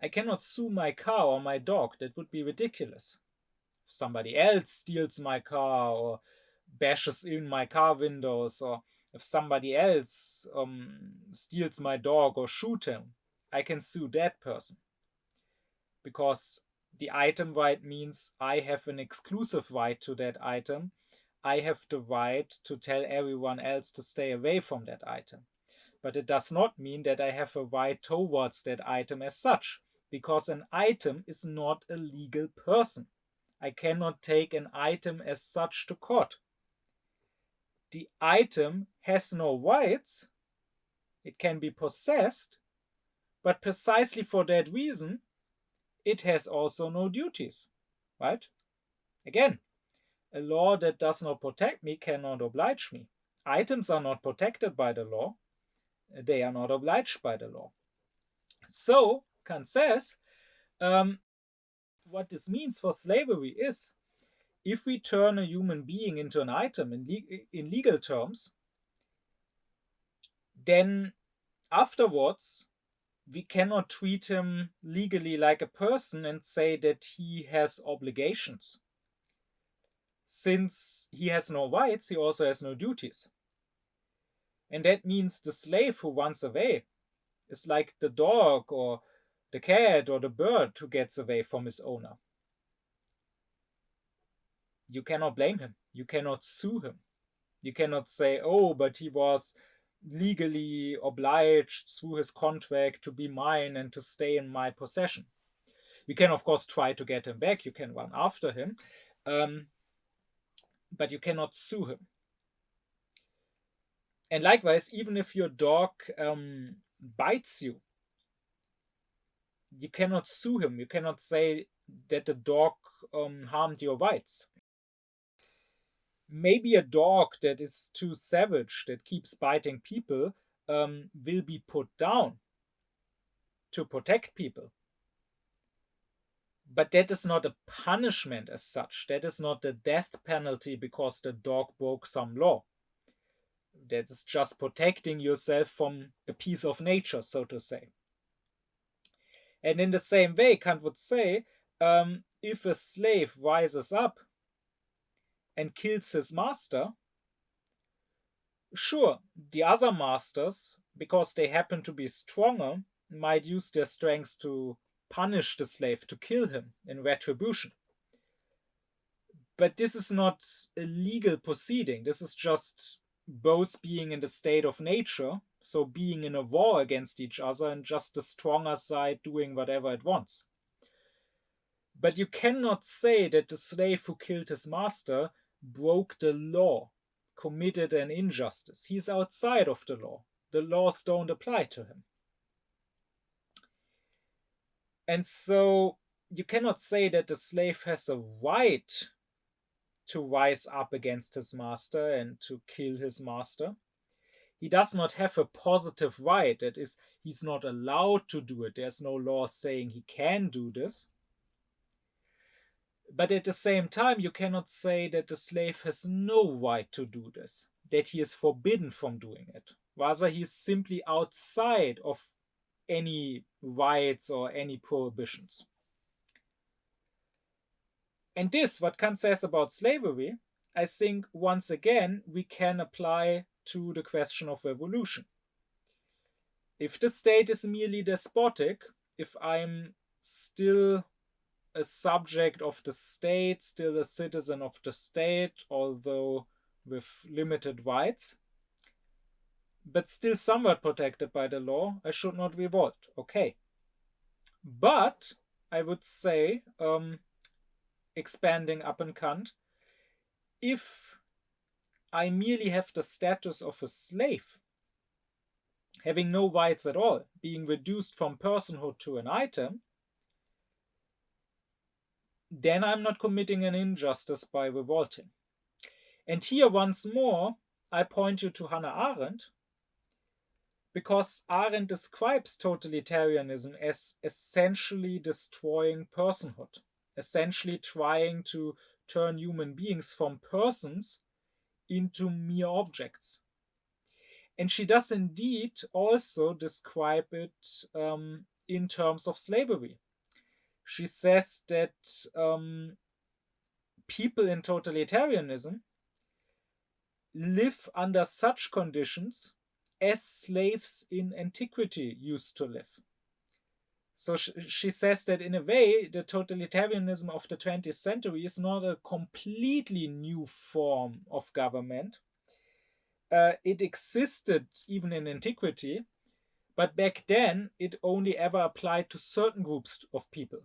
I cannot sue my car or my dog. That would be ridiculous. If somebody else steals my car or bashes in my car windows, or if somebody else steals my dog or shoot him, I can sue that person because The item right means I have an exclusive right to that item. I have the right to tell everyone else to stay away from that item. But it does not mean that I have a right towards that item as such, because an item is not a legal person. I cannot take an item as such to court. The item has no rights. It can be possessed, but precisely for that reason, it has also no duties, right? Again, a law that does not protect me cannot oblige me. Items are not protected by the law. They are not obliged by the law. So, Kant says, what this means for slavery is, if we turn a human being into an item in legal terms, then afterwards, we cannot treat him legally like a person and say that he has obligations. Since he has no rights, he also has no duties. And that means the slave who runs away is like the dog or the cat or the bird who gets away from his owner. You cannot blame him. You cannot sue him. You cannot say, oh, but he was legally obliged through his contract to be mine and to stay in my possession. You can, of course, try to get him back. You can run after him, but you cannot sue him. And likewise, even if your dog bites you, you cannot sue him. You cannot say that the dog harmed your rights. Maybe a dog that is too savage, that keeps biting people, will be put down to protect people. But that is not a punishment as such. That is not the death penalty because the dog broke some law. That is just protecting yourself from a piece of nature, so to say. And in the same way, Kant would say, if a slave rises up and kills his master, sure, the other masters, because they happen to be stronger, might use their strength to punish the slave, to kill him in retribution. But this is not a legal proceeding. This is just both being in the state of nature, so being in a war against each other, and just the stronger side doing whatever it wants. But you cannot say that the slave who killed his master broke the law, committed an injustice. He's outside of the law. The laws don't apply to him. And so you cannot say that the slave has a right to rise up against his master and to kill his master. He does not have a positive right. That is, he's not allowed to do it. There's no law saying he can do this. But at the same time, you cannot say that the slave has no right to do this, that he is forbidden from doing it. Rather, he is simply outside of any rights or any prohibitions. And this, what Kant says about slavery, I think once again we can apply to the question of revolution. If the state is merely despotic, if I'm still a subject of the state, still a citizen of the state, although with limited rights, but still somewhat protected by the law, I should not revolt. Okay. But I would say, expanding up in Kant, if I merely have the status of a slave, having no rights at all, being reduced from personhood to an item, then I'm not committing an injustice by revolting. And here once more, I point you to Hannah Arendt, because Arendt describes totalitarianism as essentially destroying personhood, essentially trying to turn human beings from persons into mere objects. And she does indeed also describe it in terms of slavery. She says that people in totalitarianism live under such conditions as slaves in antiquity used to live. So she says that in a way, the totalitarianism of the 20th century is not a completely new form of government. It existed even in antiquity, but back then it only ever applied to certain groups of people.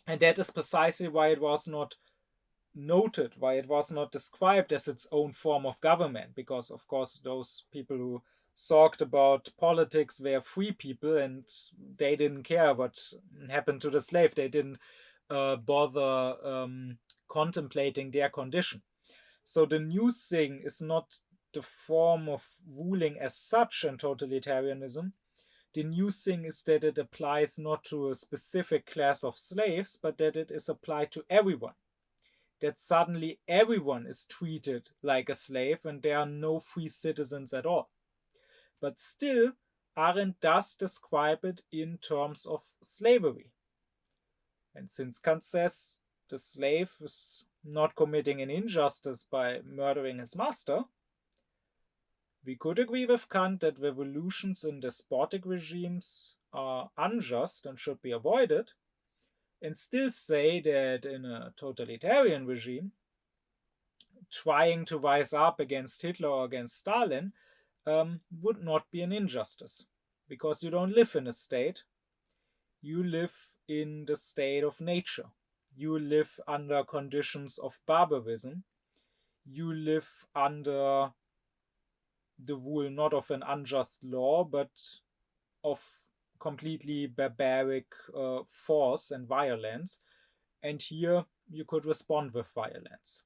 And that is precisely why it was not noted, why it was not described as its own form of government, because of course those people who talked about politics were free people and they didn't care what happened to the slave. They didn't bother contemplating their condition. So the new thing is not the form of ruling as such in totalitarianism. The new thing is that it applies not to a specific class of slaves, but that it is applied to everyone. That suddenly everyone is treated like a slave and there are no free citizens at all. But still, Arendt does describe it in terms of slavery. And since Kant says the slave is not committing an injustice by murdering his master, we could agree with Kant that revolutions in despotic regimes are unjust and should be avoided, and still say that in a totalitarian regime, trying to rise up against Hitler or against Stalin would not be an injustice, because you don't live in a state, you live in the state of nature. You live under conditions of barbarism. You live under the rule not of an unjust law, but of completely barbaric force and violence. And here you could respond with violence.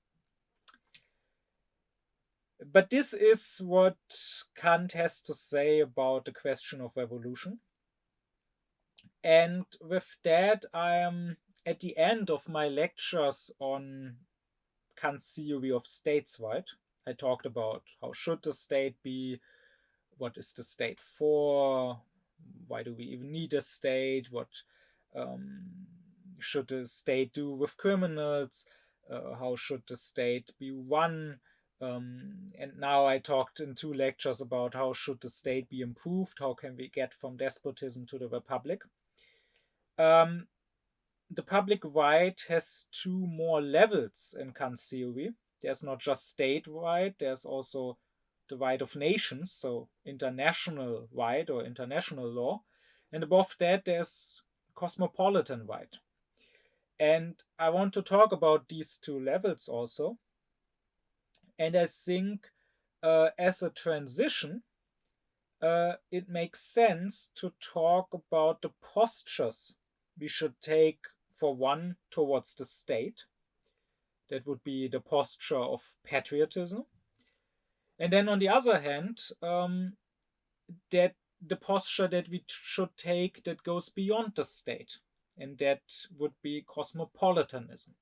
But this is what Kant has to say about the question of revolution. And with that, I am at the end of my lectures on Kant's theory of states right. I talked about how should the state be, what is the state for, why do we even need a state, what should the state do with criminals, how should the state be run, and now I talked in 2 lectures about how should the state be improved, how can we get from despotism to the republic. The public right has 2 more levels in Kant's theory. There's not just state right, there's also the right of nations, so international right or international law. And above that, there's cosmopolitan right. And I want to talk about these 2 levels also. And I think as a transition, it makes sense to talk about the postures we should take, for one, towards the state. That would be the posture of patriotism. And then on the other hand, that the posture that we should take that goes beyond the state, and that would be cosmopolitanism.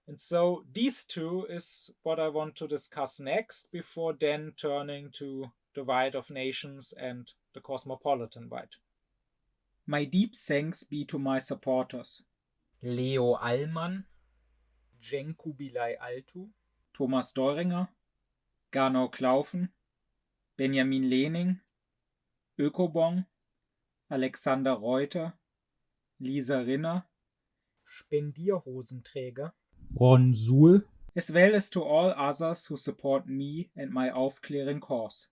And so these 2 is what I want to discuss next, before then turning to the right of nations and the cosmopolitan right. My deep thanks be to my supporters: Leo Allmann, Cenkubilay Altu, Thomas Doringer, Gernot Klaufen, Benjamin Lehning, Ökobong, Alexander Reuter, Lisa Rinner, Spendierhosenträger, Ron Suhl, as well as to all others who support me and my aufkläring cause.